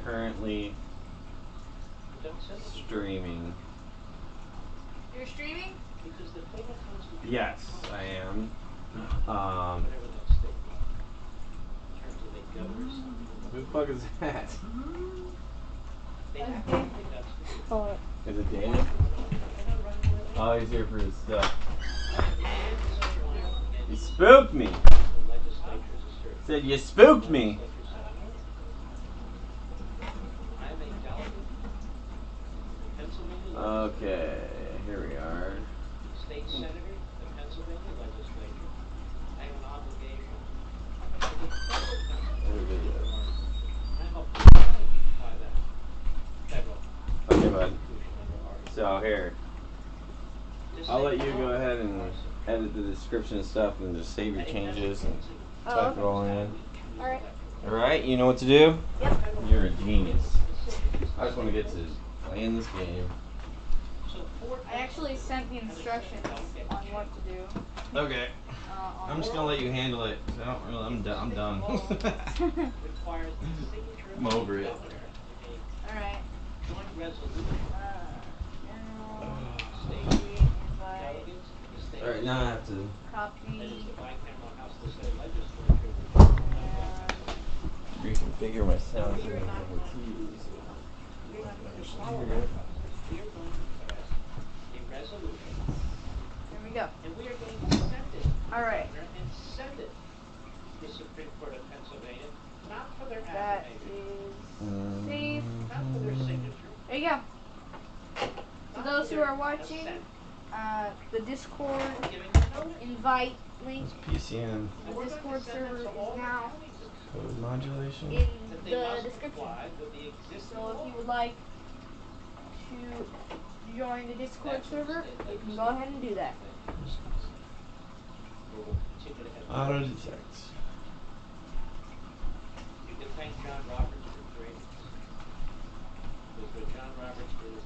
currently streaming. You're streaming? Yes, I am. Who the fuck is that? Oh. Is it Dave? Oh, he's here for his stuff. You spooked me. Said you spooked me. Okay, here we are. State senator, the Pennsylvania legislature, I have an obligation to Okay, bud. So here, I'll let you go ahead and edit the description and stuff, and just save your changes and type it all in. All right. All right, you know what to do? Yep. You're a genius. I just want to get to playing this game. I actually sent the instructions on what to do. Okay. I'm just gonna let you handle it. I don't really. I'm done. I'm over it. All right. All right, now I have to Copy. reconfigure my sound. There we go. And we are going to send it. All right. And send it to the Supreme Court of Pennsylvania, not for their That affidavit. is safe. Not for their signature. There you go. For those who are watching, the Discord invite link. PCM. The Discord server is now Code modulation. in the description. So if you would like to join the Discord server, you can go ahead and do that. Auto detect. You can thank John Roberts for creating this. Because what John Roberts did is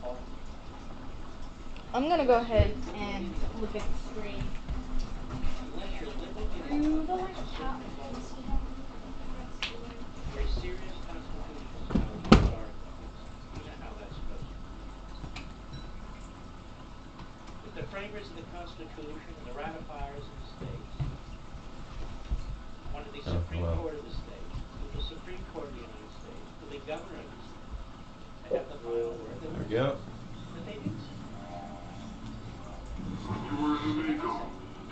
all. I'm gonna go ahead and look at the screen. Unless you're living in a very serious constitutional style, you know how that's supposed to be. But the framers of the Constitution and the ratifiers of the states wanted the Supreme Court of the state, the Supreme Court of the United States, the governor of the state, to have the final word. There we go. But they didn't.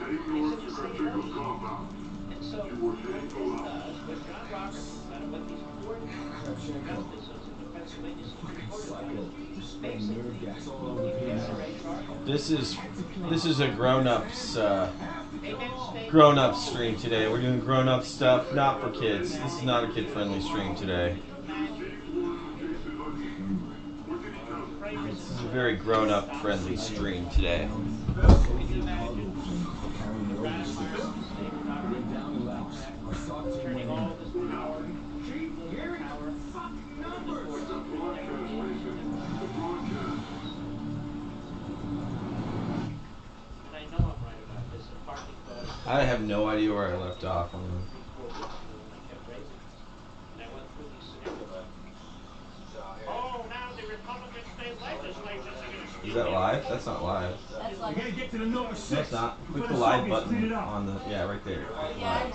And so, what this does, what John Roberts has done, what these four justices in the Pennsylvania Supreme Court have done, is basically This is a grown-up stream today. We're doing grown-up stuff, not for kids. This is not a kid-friendly stream today. This is a very grown-up friendly stream today. I have no idea where I left off on them. Is that live? That's not live. That's like. That's not. Click the live button on the. Yeah, right there. Yeah.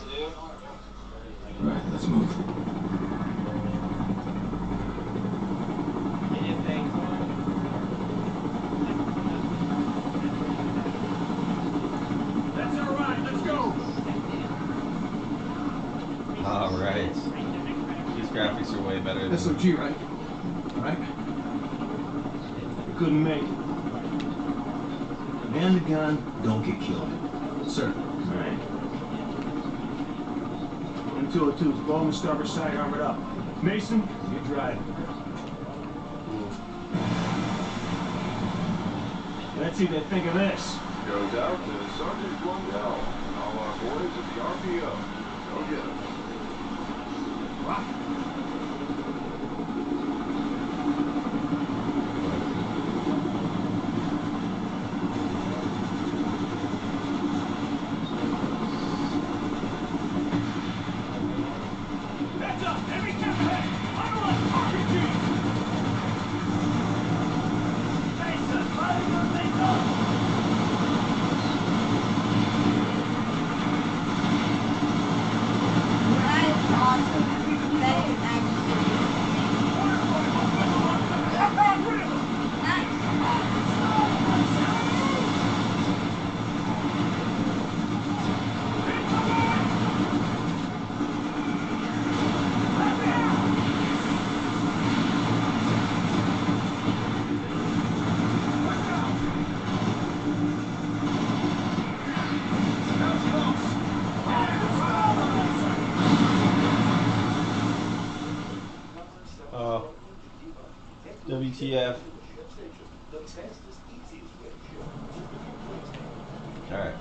Right, let's move. That's all right. Let's go. All right. These graphics are way better than. SOG, right? All right. You couldn't make it. Man the gun, don't get killed. Sir. All right. 202's below on the starboard side, armored up. Mason, you drive. Let's see what they think of this. Goes out to Sergeant Swandezvous. All our boys at the RPO. Go get them. Wow. WTF. Alright.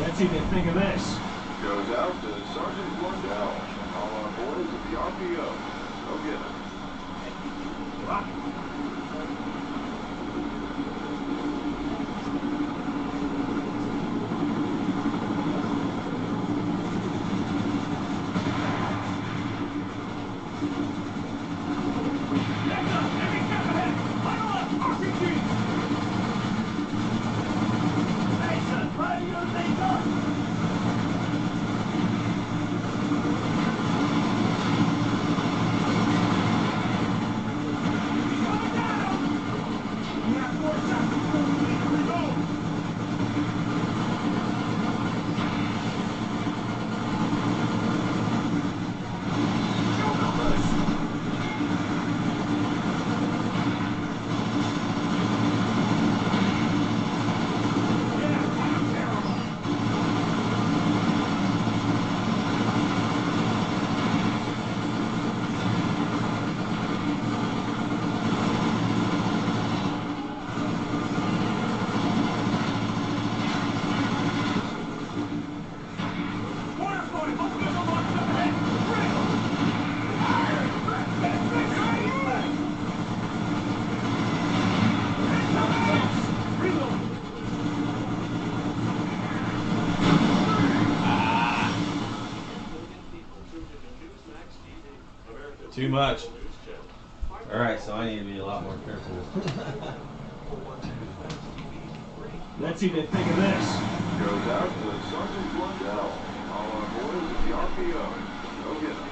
Let's even think of this. Goes out to Sergeant Swandezvous. All our boys at the RPO. Go get him. Too much. Alright, so I need to be a lot more careful. Let's even think of this. Goes out to Sergeant Swandezvous. All our boys at the RPO. Go get him.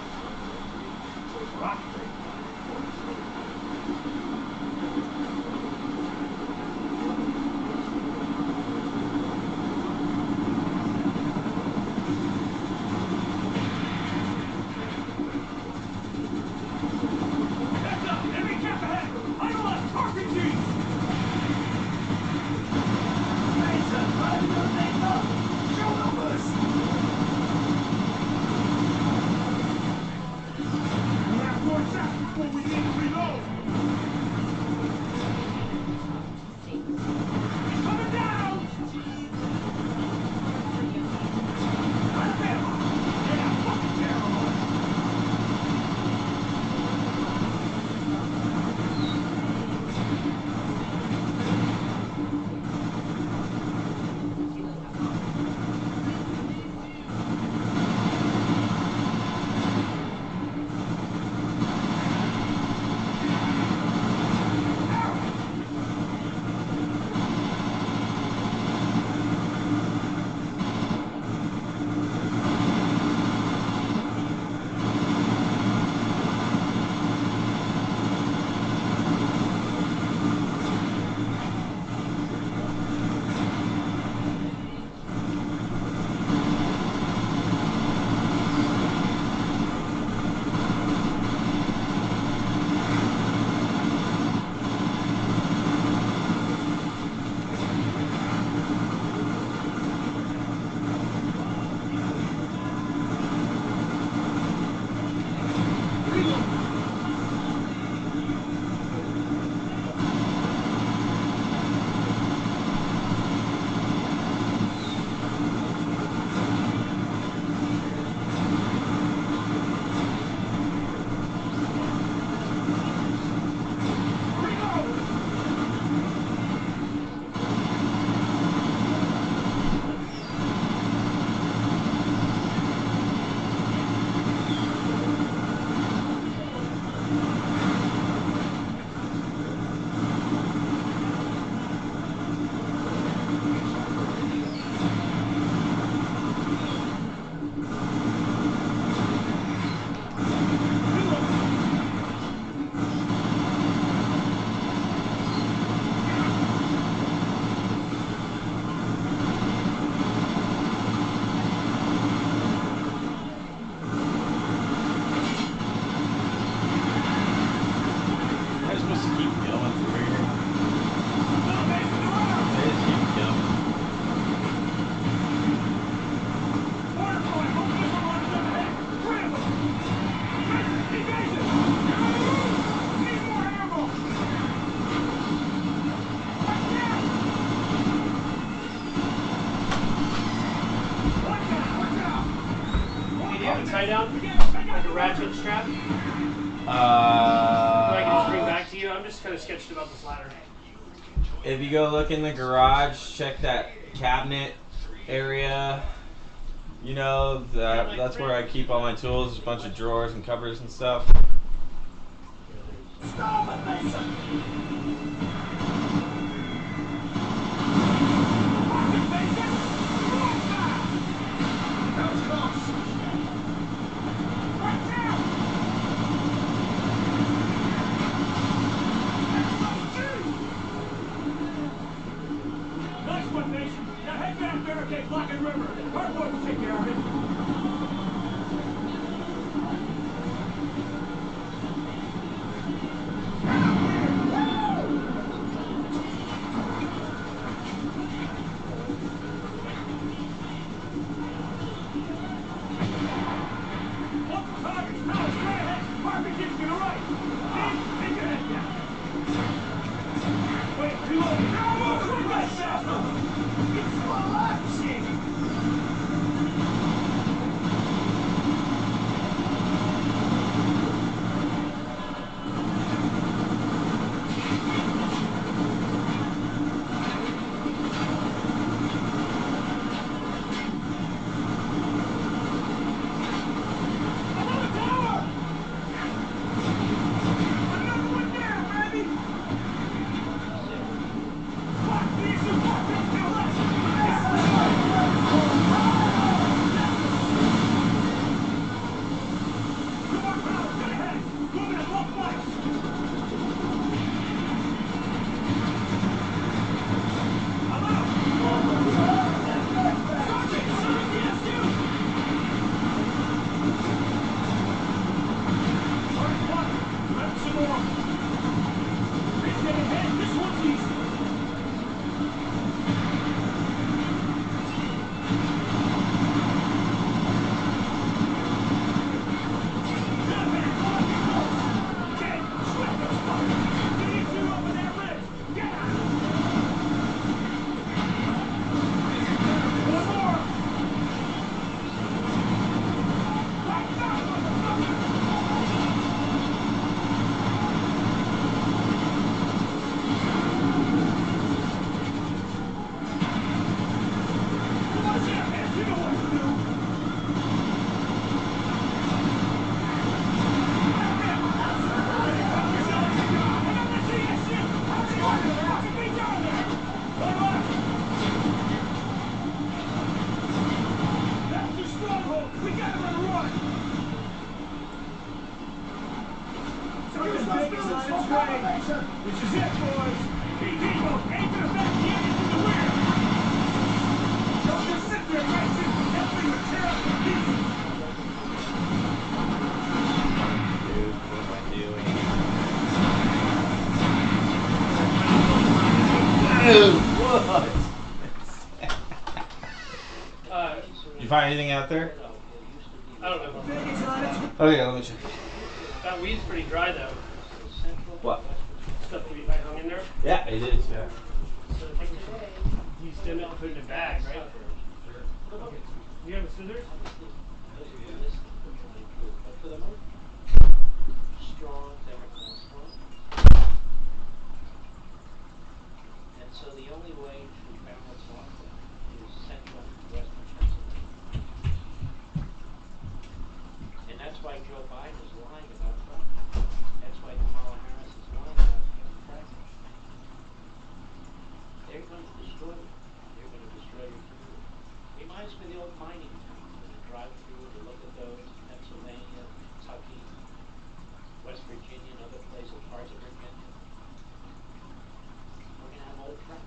tie down? Like a ratchet strap? That I can just bring back to you? I'm just kind of sketched about this ladder. If you go look in the garage, check that cabinet area. You know, that's where I keep all my tools. There's a bunch of drawers and cupboards and stuff. Nice one, Mason. Now head back, barricade Black and River. Our boys will take care of it. Local targets. Now, straight ahead. RPG's to the right. Steve, take your head down. Wait, reload. Now, move right faster. It's relaxing. This is it, boys. Keep Eagle, aim to the back, the enemy to the rear. Don't just sit there, Mason. Help me with tear up the pieces. Dude, what am I doing? What? You find anything out there? I don't know. Okay, let me check. That weed's pretty dry though. What? Stuff I hung in there. Yeah, it is, yeah. So I think we should de-stem it and put it in a bag, right? Okay. Do you have a scissors? Strong Democrats, and so the only way to balance off that is central western Pennsylvania. And that's why Joe Biden is lying about Trump. That's why Kamala Harris is lying about him president. They're going to destroy you. They're going to destroy your community. Reminds me of the old mining towns when you drive through to look at those, Pennsylvania, Kentucky, West Virginia, and other places, parts of Virginia. We're going to have old track.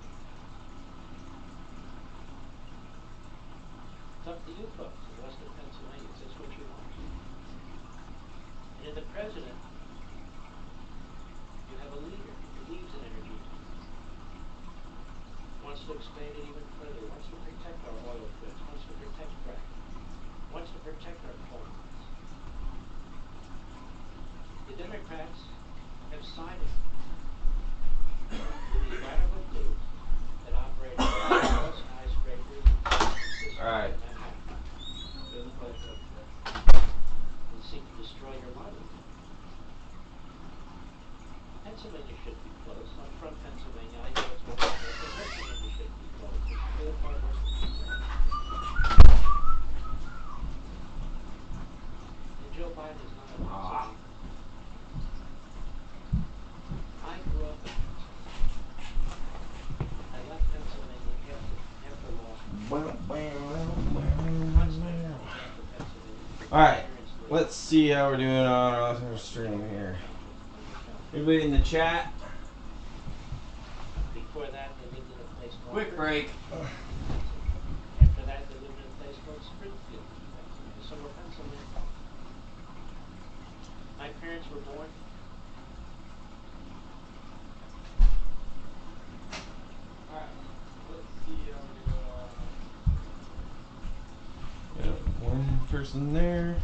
It's up to you folks in western Pennsylvania. Is this what you want? And in the president, you have a leader who believes in energy, wants to expand it even further, wants to protect our oil fields, wants to protect fracking, wants to protect our coal mines. The Democrats have sided with these radical groups that operate on skyscrapers. All right. Alright, let's see how we're doing on our stream here. Everybody in the chat? Before that, they lived in a place called Quick break. After that, they lived in a place called Springfield, Minnesota, Pennsylvania. My parents were born. Alright, let's see how we're doing. Got one person there.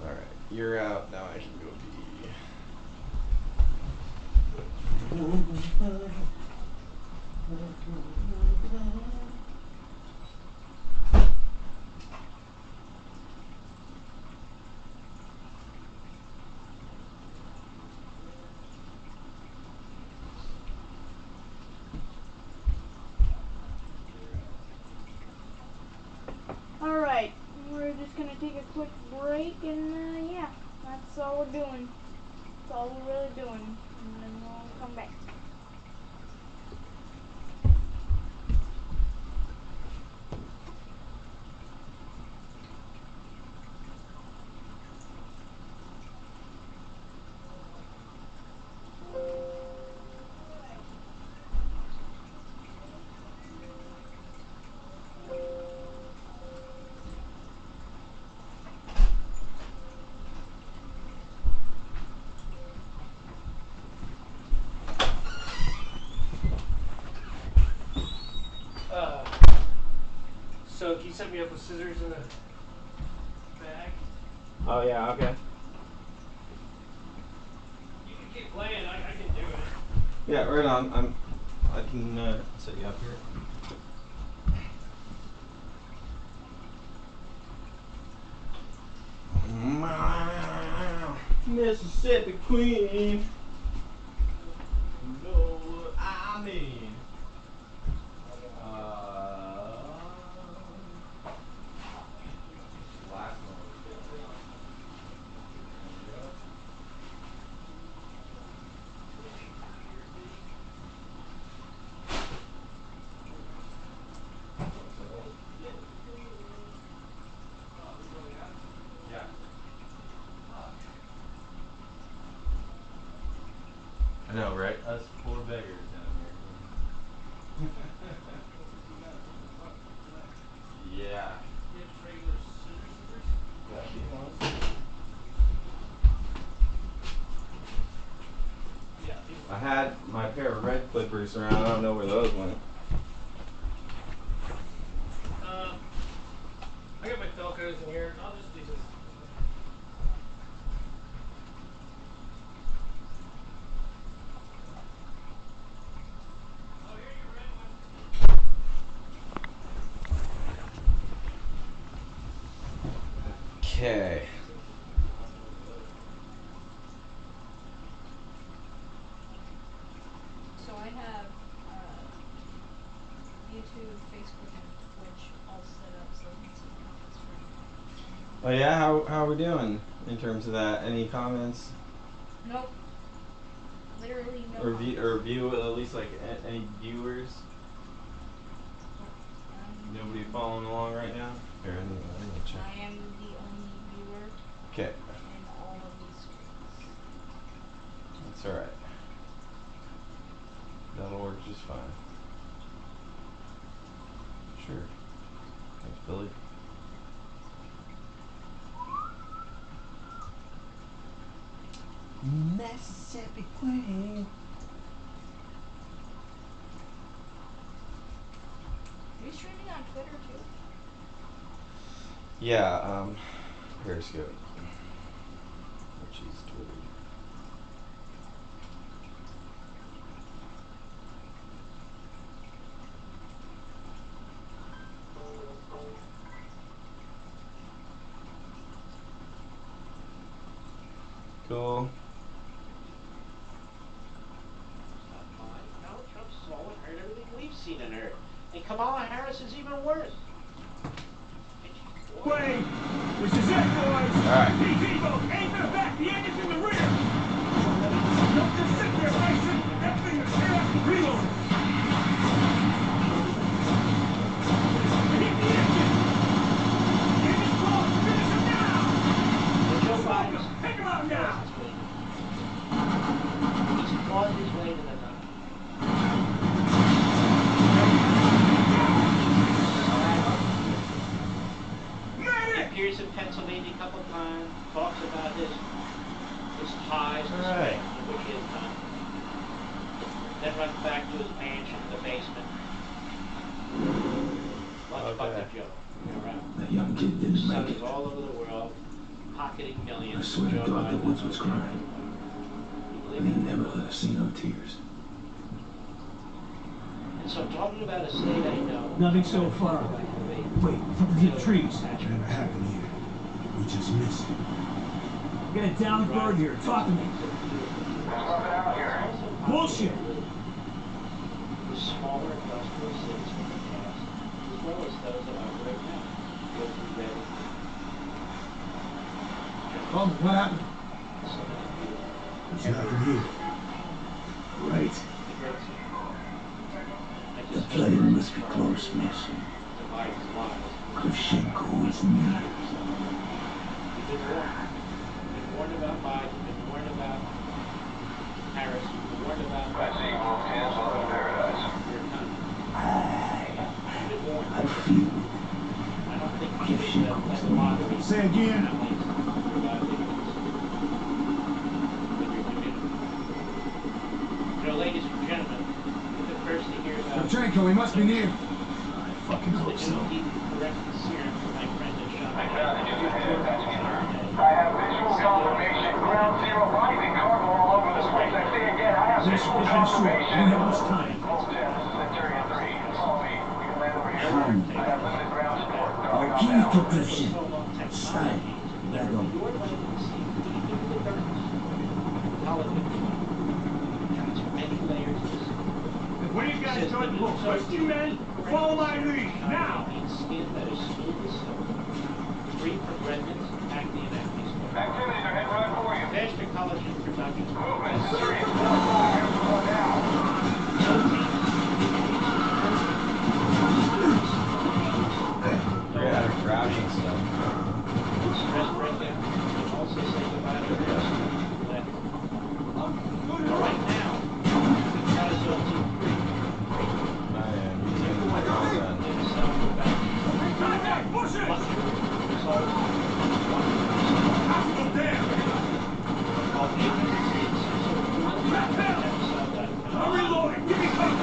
Alright, you're out. Now I can go pee. Alright, we're just gonna take a quick break and yeah, that's all we're doing. That's all we're really doing. And then we'll come back. So can you set me up with scissors in a bag? Oh yeah, okay. You can keep playing. I can do it. Yeah, right on. I can set you up here. Mississippi Queen. You know what I mean. Last one. Yeah. I know, right? Us poor beggars down here. Yeah. Get regular scissors. Yeah, these ones. Yeah. These I had my pair of red clippers around. I don't know where those went. I got my Velcros in here. I'll just do this. Oh, here you red one. Okay. So I have YouTube, Facebook, and Twitch all set up so I can see comments from. Oh yeah, how are we doing in terms of that? Any comments? Nope. Literally no Or comments. view at least like any viewers? Nobody following along right now? Here, let me check. I am the only viewer Okay, in all of these screens. that's alright. That'll work just fine. Sure. Thanks, Billy. Mississippi Queen. Are you streaming on Twitter too? Yeah, Periscope. Which is Twitter. Cool. Donald Trump saw and heard everything we've seen and heard. And Kamala Harris is even worse. Wait, this is it, boys. Alright. Hey, Devo, aim for the back. The engine's in the rear. Don't just sit there, Mason. That thing is here. Reload. Fucking Joe. You're right. That young kid didn't Son make is it. all over the world, pocketing I millions. swear to Joe God, the Biden Woods knows was crying. You And believe he me? never let us see no tears. And so I'm talking about a state I know. Nothing so far. Wait, something's in the trees. Whatever happened here? We just missed it. Get a downed bird here. Talk to me. Bullshit. The smaller industrial cities from the past, as well as those that operate now. Go through Reading. Oh, what happened? Some of the beautiful. There's nothing here. Right. The great city. I The just plane must be close, miss. divides lives. Kravchenko is near. You've been warned. You've been warned about Biden. You've been warned about Harris. You've been warned about your economy. You've been warned. I feel it. I don't think you should have let a lot of people. Say again. You know, ladies and gentlemen, you're the first to hear about Kravchenko, he must be near. I fucking hope so. correct serum from my friend at Shop. I have visual confirmation. Ground zero rising cargo all over this place. I say again, I have This visual is short. We confirmation. have much time. Centurion 3, follow me. We can land over here. I have limited ground support. Our Coming key on to now. Kravchenko. Style. Random. Your land is politics. Many layers of this. When you guys join the boat, first you men, follow my lead, now! Skin that is smooth as silk, free from remnants, acne, and acne scars. Activities are heading right for you. Faster college introduction. Movement. Centurion 4, here's the one now. Forget how to grab and stuff. Stress breakdown. Also say goodbye to the rest. All right now, casualty free. Oh yeah, me too. All done. In the south back. Contact, push it! Result. Hospital down! Call 800-661-97. I'm reloading, give me cover!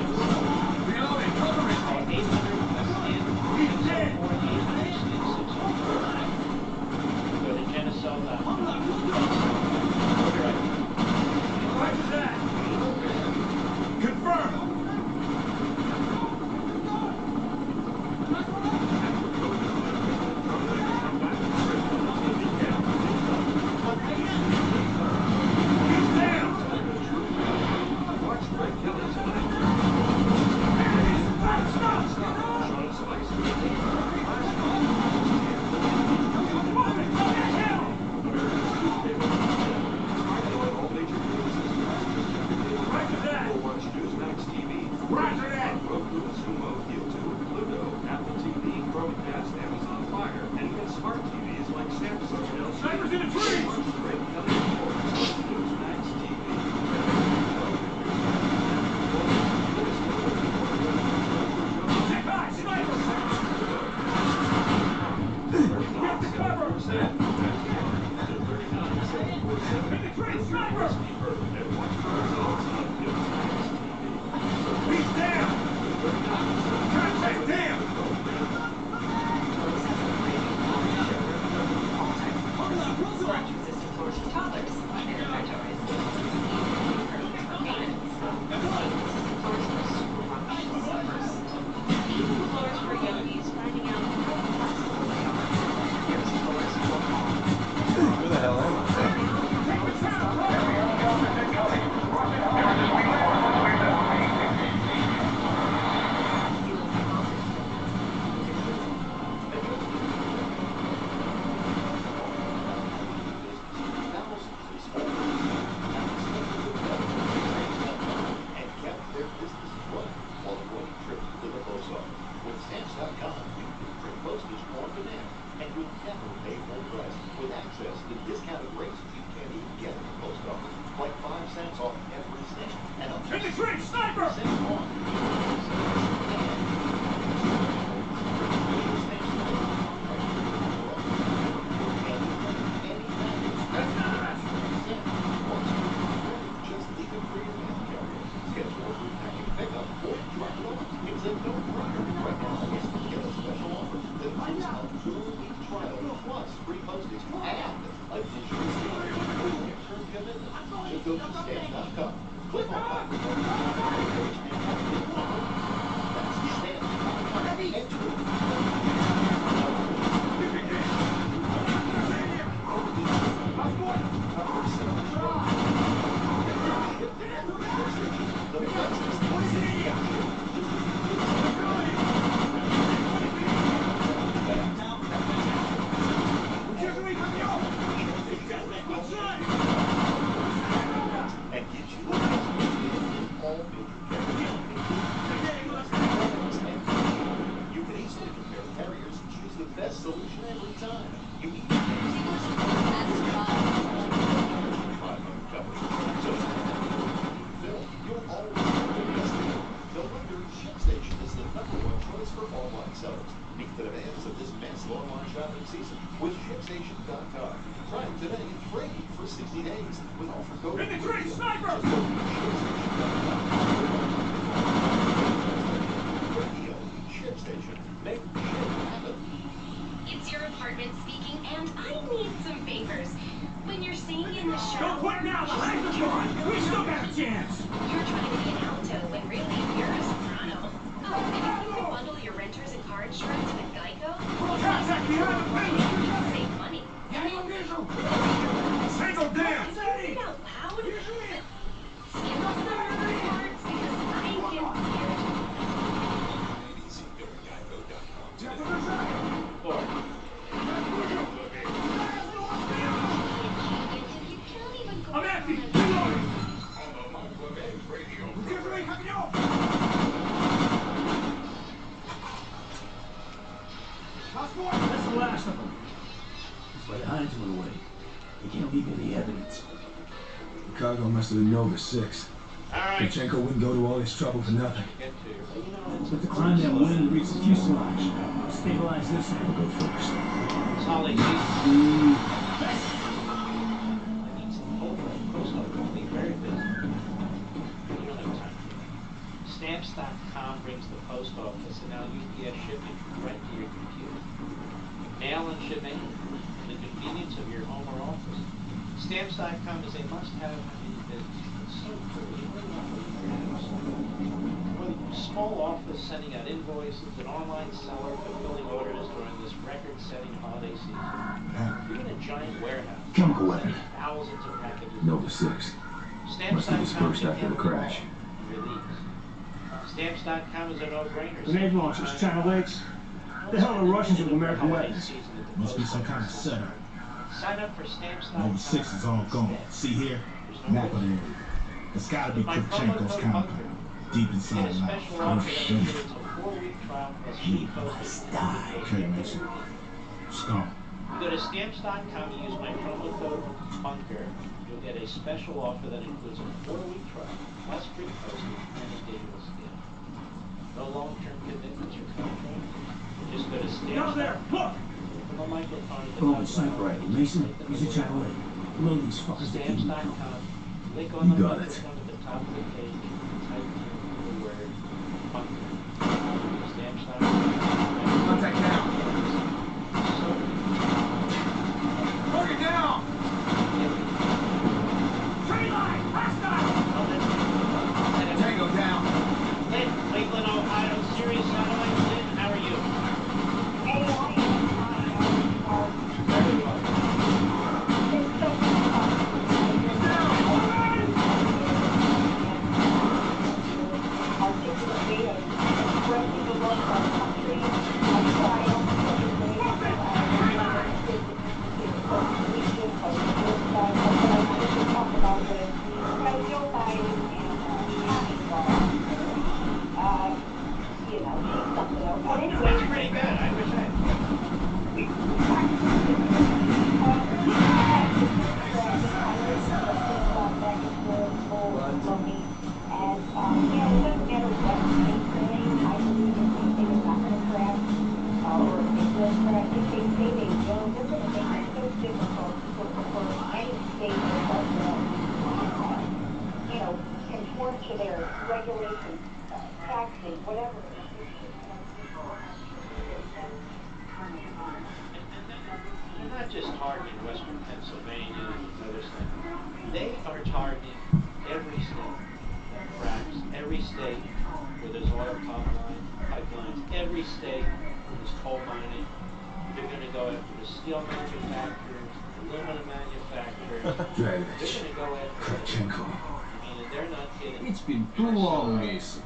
Reloading, cover me! He's dead! Go to Genesel.com. Roger that! Confirm! He's down! Roger that! Roger that! Snipers in the trees! Take high, snipers! We have to cover! In the trees, sniper! He's down! Contact down! Who the hell am I? Take the town! go to stamps.com. Click on that. That's stamps.com. Enter it. Best solution every time. You eat so you'll always have the best deal. No wonder ShipStation is the #1 choice for online sellers. Meet the demands of this massive online shopping season with ShipStation.com. Try it today free for 60 days with offer code. In the tree, sniper! Just go to ShipStation.com. Radio ShipStation. Make shit happen. It's your apartment speaking, and I need some favors. When you're staying in the shower... Don't quit now! The hype is gone! We still got a chance! You're trying to be an alto when really you're a soprano. Oh, and if you could bundle your renters and car insurance with Geico... Contact behind the building! Save money. Tango down! Say it out loud, but skip some of the parts because I get scared. I'm empty! Reloading! That's the last of them. It's like Hines went away. They can't leave any evidence. The cargo must have been Nova 6. Alright. Pachenko wouldn't go to all this trouble for nothing. Get to your... But to climb that wing and reach the fuselage. Stabilize this and go first. Solid I need some post office will be very busy. You don't have time. Stamps.com brings the post office and now UPS shipping right to your computer. Mail and shipping in the convenience of your home or office. Stamps.com is a must-have in business. It's so cool. You really want to leave your house. Whether you're a small office sending out invoices, an online seller fulfilling orders during this record-setting holiday season, even a giant warehouse, Chemical weapon. thousands of packages. Nova 6. Must have dispersed after the crash. Release. Stamps.com is a no-brainer. Grenade launchers, Channel 8s. The hell are Russians with American weapons? Must be some kind of setup. Sign up for Stamps.com. Nova 6 is all gone. See here? Map of the area. It's gotta be Pachenko's compound. Deep inside Get a the special house. offer that includes a 4-week trial plus free postage. Okay, Mason. Stone. You go to Stamps.com and use my promo code BUNKER. You'll get a special offer that includes a 4-week trial plus free postage and a digital stamp. No long-term commitments or contract. Just go to Down there! Look! From the microphone at the Oh, top it's sniper rifle. Mason, use a Channel 8. Load these fuckers to keep them coming. Stamps.com. Click on You the got it. microphone at the top of the page and type in the word bunker. Stamps.com. Contact now. So, Target down! Tree line! Hostile! Tango down. Lynn, Cleveland, Ohio, Sirius Satellite. Lynn, how are you? Very well. That's pretty good. I wish I conform to their regulations, taxing, whatever. They're not just targeting Western Pennsylvania and other stuff. They are targeting steel manufacturers, aluminum manufacturers, they're going to go after this. I mean, and they're not kidding. It's been too long, Mason.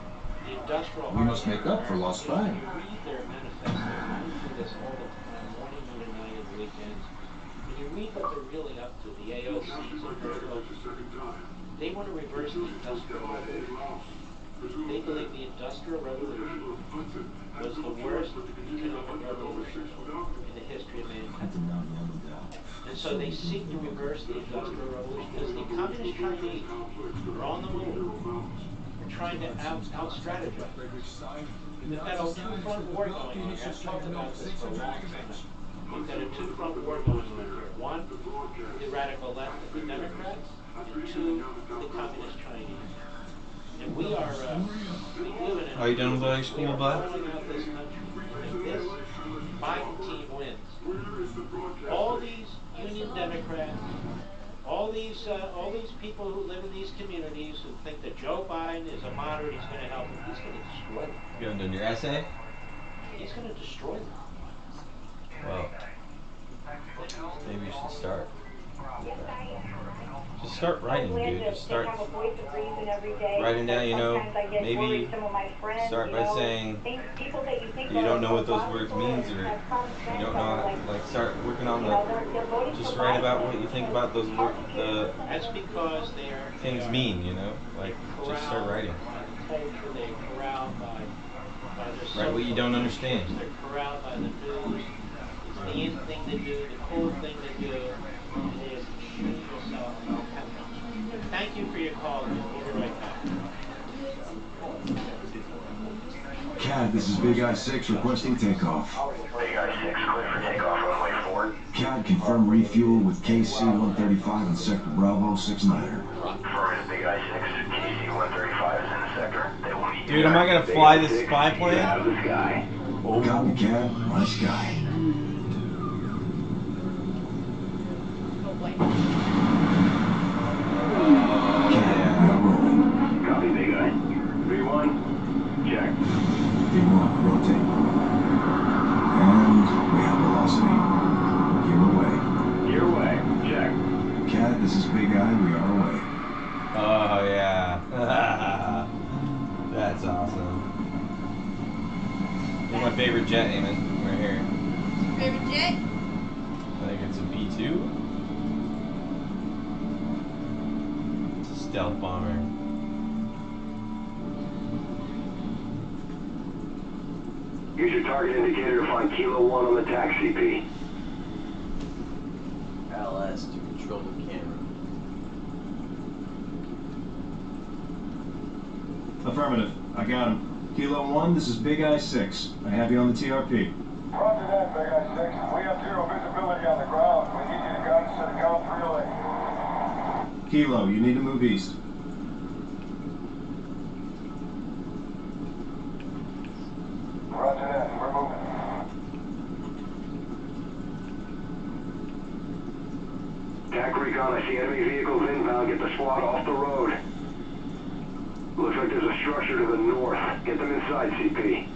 The industrial We must make up for lost when time. you read their manifesto, and I do this all the time, morning, noon, and night, and weekends. When you read what they're really up to, the AOCs and Merkel, they want to reverse the Industrial Revolution. They believe the Industrial Revolution was the worst economic revolution in the history of mankind. And so they seek to reverse the Industrial Revolution because the communist Chinese are on the move. They're trying to out-strategize. We've got a two-front war going on here. I've talked about this for a long time. We've got a two-front war going on here. One, the radical left and the Democrats, and two, the communist Chinese. And we are living in. Are you done with high school, bud? We are rolling out this country. If this Biden team wins, all these Union Democrats, all these people who live in these communities who think that Joe Biden is a moderate, he's going to help them, he's going to destroy them. You haven't done your essay? He's going to destroy them. Well, maybe you should start. Just start writing, dude. Just start writing down, you know, maybe start by saying you don't know what those words means, or you don't know, like start working on the, just write about what you think about those words, the That's because they're things mean, you know, like just start writing. By the culture, they're corralled by their Write what you don't understand. They're corralled by the news. It's the in thing to do, the cool thing to do. It is shoot yourself. Thank you for your call. We'll be right back. CAD, this is Big I-6 requesting takeoff. Big I-6, clear for takeoff, runway 4. CAD, confirm refuel with KC-135 in sector Bravo 69er. Affirmative, Big I-6, KC-135 is in the sector. They will meet. Dude, am I gonna fly this spy plane? Out of the sky. Copy, CAD, my sky. Copy, Big I. V1, check. V1, rotate. And we have velocity. Gear away. Gear away, check. CAD, this is Big I, we are away. Oh yeah. That's awesome. This is my favorite jet, Eamon, right here. Favorite jet? I think it's a B-2. It's a stealth bomber. Use your target indicator to find Kilo 1 on the TAC CP. LS to control the camera. Affirmative, I got him. Kilo 1, this is Big I-6. I have you on the TRP. Roger that, Big I-6. We have zero visibility on the ground. We need you to guide us to the ground 308. Kilo, you need to move east. Roger that, we're moving. TAC recon, I see enemy vehicles inbound. Get the squad off the road. Looks like there's a structure to the north. Get them inside, CP.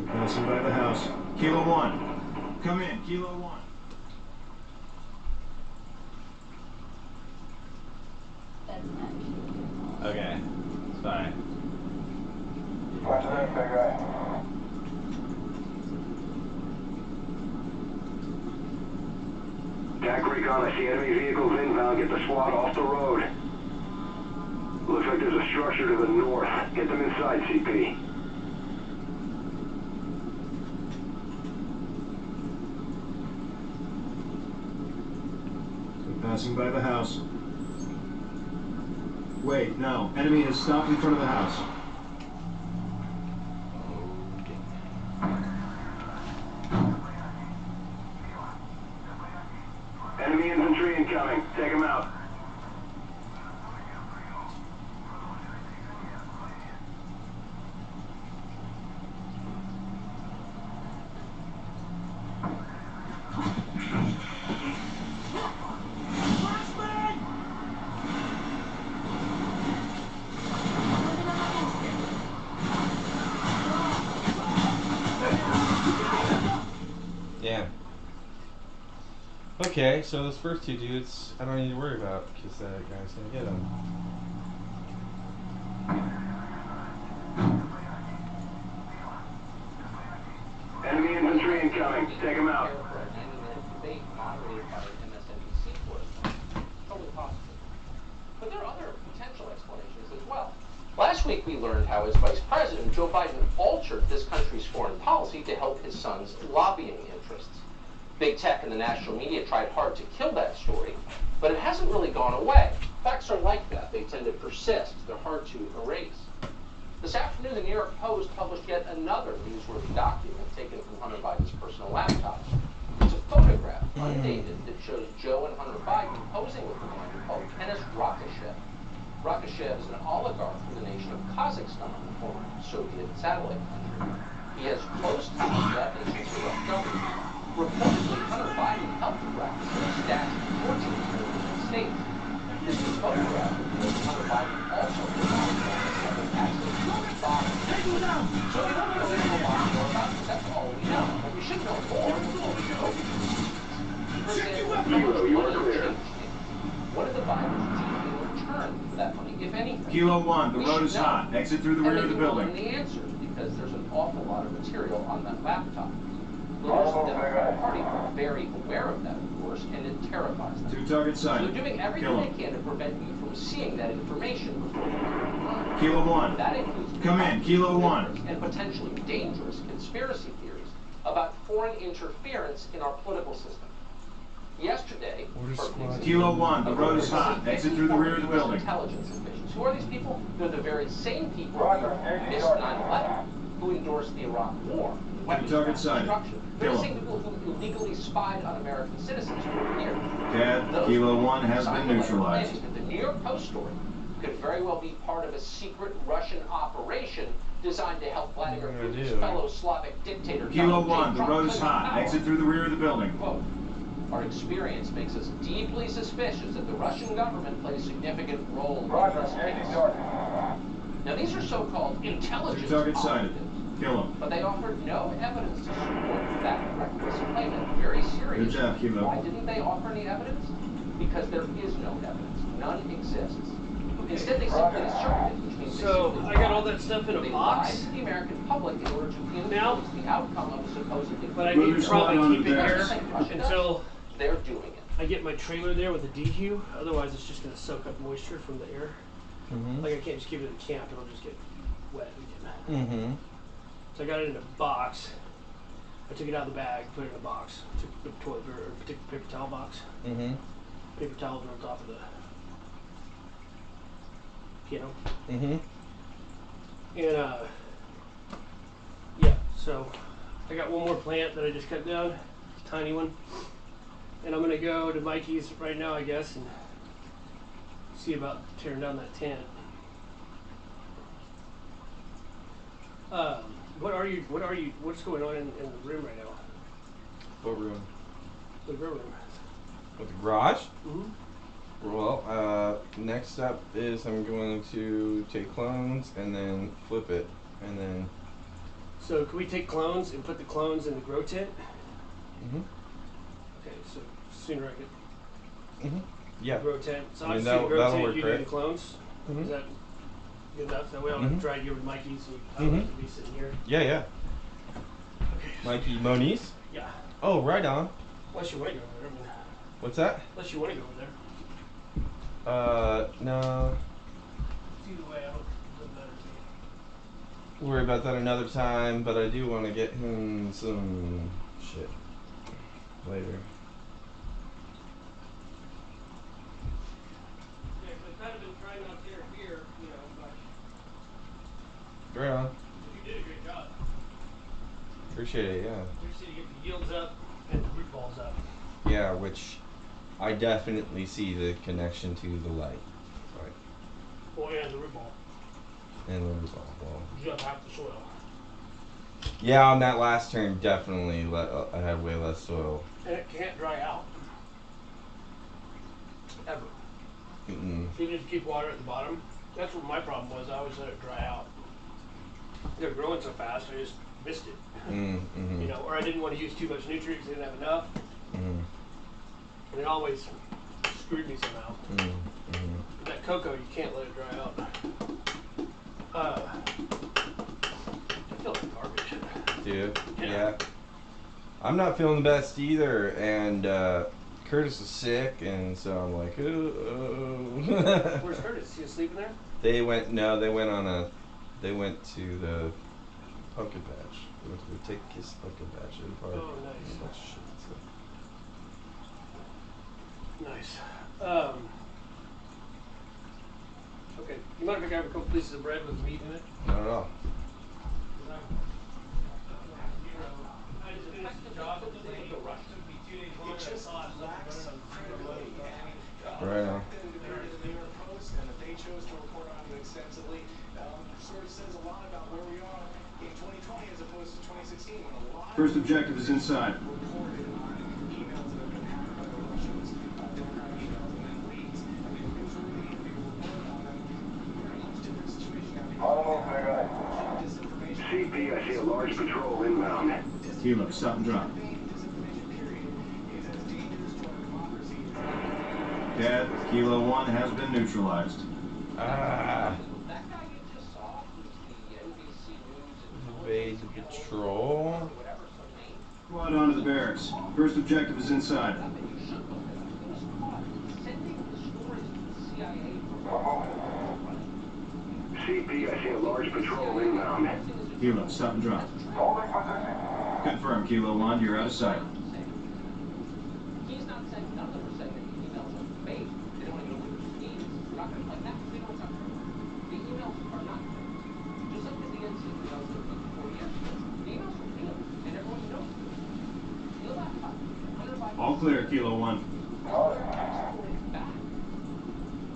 Passing by the house. Kilo 1. Come in, Kilo 1. Okay. Bye. Roger that, Big I. TAC recon, I see enemy vehicles inbound. Get the squad off the road. Looks like there's a structure to the north. Get them inside, CP. Passing by the house. Wait, no. Enemy has stopped in front of the house. Enemy infantry incoming. Take them out. Damn. Okay, so those first two dudes, I don't need to worry about because that guy's gonna get them. Enemy infantry incoming. Take them out. For a 90-minute debate moderated by an MSNBC correspondent. Totally possible. But there are other potential explanations as well. Last week we learned how as vice president, Joe Biden altered this country's foreign policy to help his son's lobbying interests. Big tech and the national media tried hard to kill that story, but it hasn't really gone away. Facts are like that. They tend to persist. They're hard to erase. This afternoon, the New York Post published yet another newsworthy document taken from Hunter Biden's personal laptop. It's a photograph, undated, that shows Joe and Hunter Biden posing with a man called Kenes Rakishev. Rakishev is an oligarch from the nation of Kazakhstan, a former Soviet satellite country. He has close ties to officials of the government. Reportedly, Hunter Biden helped Rakishev stash fortunes in the United States. This is a photograph of Hunter Biden also provides access to his body. So we don't know a lot more about this. That's all we know. But we should know more before we go. For example, what did the Bidens do in return for that money, if anything? Kilo 1, the road is hot. Exit through the rear of the building. And the answers, because there's an awful lot of material on that laptop. Leaders of the Democratic Party are very aware of that, of course, and it terrifies them. 2 targets So sighted. they're doing everything they can to prevent you from seeing that information before you can. Kilo 1. That includes Come in, Kilo 1. And potentially dangerous conspiracy theories about foreign interference in our political system. Yesterday, Kilo 1, the road is hot. Exit through the rear of the building. Intelligence officials. Who are these people? They're the very same people who missed 9/11, who endorsed the Iraq War, weapons of destruction. They're the same people who illegally spied on American citizens who were here. Dad, Kilo 1 has been neutralized. The New York Post story could very well be part of a secret Russian operation designed to help Vladimir Putin's fellow Slavic dictator. Kilo 1, the road is hot. Exit through the rear of the building. Quote, our experience makes us deeply suspicious that the Russian government plays a significant role in this case. Now these are so-called intelligence 2 targets sighted. Kill him. But they offered no evidence to support that reckless claim. Very serious. Good job, Kilo. Why didn't they offer any evidence? Because there is no evidence. None exists. Instead, they simply asserted it, which means so I got all that stuff in a box. Lied to the American public in order to influence the outcome of a supposedly. But I need to probably keep it here until they're doing it. I get my trailer there with a DQ. Otherwise, it's just going to soak up moisture from the air. Like I can't just keep it in camp; it'll just get wet again. So I got it in a box. I took it out of the bag, put it in a box. Took the toilet or paper towel box. Paper towels are on top of the piano. And yeah, so I got one more plant that I just cut down, a tiny one. And I'm gonna go to Mikey's right now, I guess, and see about tearing down that tent. What's going on in the room right now? What room? The grill room. With the garage? Well, next up is I'm going to take clones and then flip it, and then... So can we take clones and put the clones in the grow tent? Okay, so sooner I get yeah. grow tent. So I mean, the grow that'll tent, work you great. do the clones? Is that good enough? That way I'll drag you over to Mikey's and I don't have to be sitting here. Yeah. Okay. Mikey Moniz? Yeah. Oh, right on. Unless you want to go over there. I mean, what's that? Unless you want to go over there. No. Either way, I don't matter to me. Worry about that another time, but I do want to get him some shit later. Yeah, I've kind of been trying not to interfere, you know, but Right on. you did a great job. Appreciate it, yeah. We just need to get the yields up and the root balls up. Yeah, which I definitely see the connection to the light. Right. Well, and the root ball. And the root ball. Well, You have half the soil. yeah, on that last turn, definitely I had way less soil. And it can't dry out. Ever. Even if you keep water at the bottom. That's what my problem was. I always let it dry out. They're growing so fast, I just missed it. Mm-hmm. You know, or I didn't want to use too much nutrients, I didn't have enough. Mm-hmm. And it always screwed me somehow. Mm-hmm. That cocoa, you can't let it dry out. I feel like garbage. Dude, yeah. I'm not feeling the best either, and Curtis is sick, and so I'm like, oh. Where's Curtis? Is he asleep in there? They went to the pumpkin patch. They went to the Take Kiss pumpkin patch in the park. Oh, nice. A bunch of shit, so. Nice. Okay, you mind if I grab a couple pieces of bread with meat in it? Not at all. Right on. And that they chose to report on it extensively. Sort of says a lot about where we are in 2020 as opposed to 2016 when a lot First objective is inside. reported on emails that have been hacked by the Russians, Democrat emails, and then leaked. I mean, newsworthy, and people report on them. Very much different situation now. CP, I see a large patrol inbound. Kilo, stop and drop. Dad, Kilo 1 has been neutralized. Ah. Evade the patrol. Squad onto the barracks. First objective is inside. CP, I see a large patrol inbound. Kilo, stop and drop. Holding position. Confirm, Kilo 1, you're out of sight. He's not saying, none of them are saying that the emails are fake. They don't even know what this means. We're not going to play that because they know it's not true. The emails are not fake. Just like the DNC emails that were before yesterday. The emails are real, and everyone knows it. Your laptop, 105. All clear, Kilo 1. Back.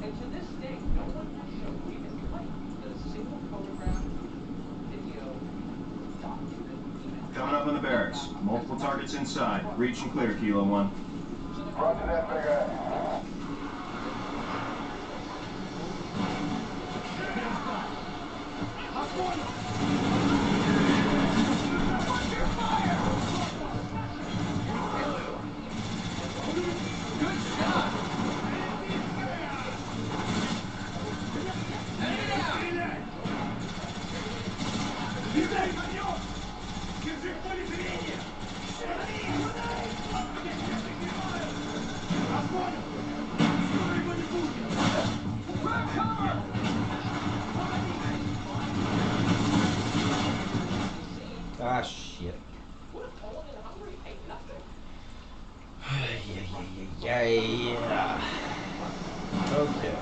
And to this day, no one has shown even like that a single photograph, video, document, email. Coming up on the barracks. Multiple targets inside. Reach and clear, Kilo 1. Roger that, big guy. Ah, shit. Yeah. Okay.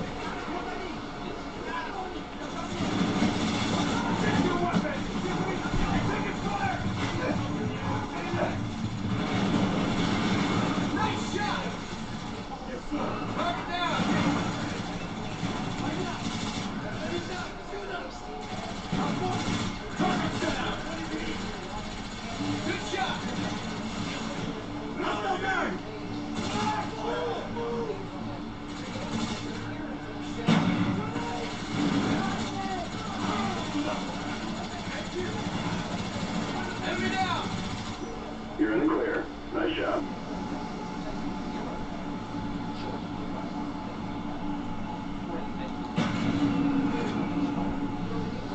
You're in the clear. Nice job.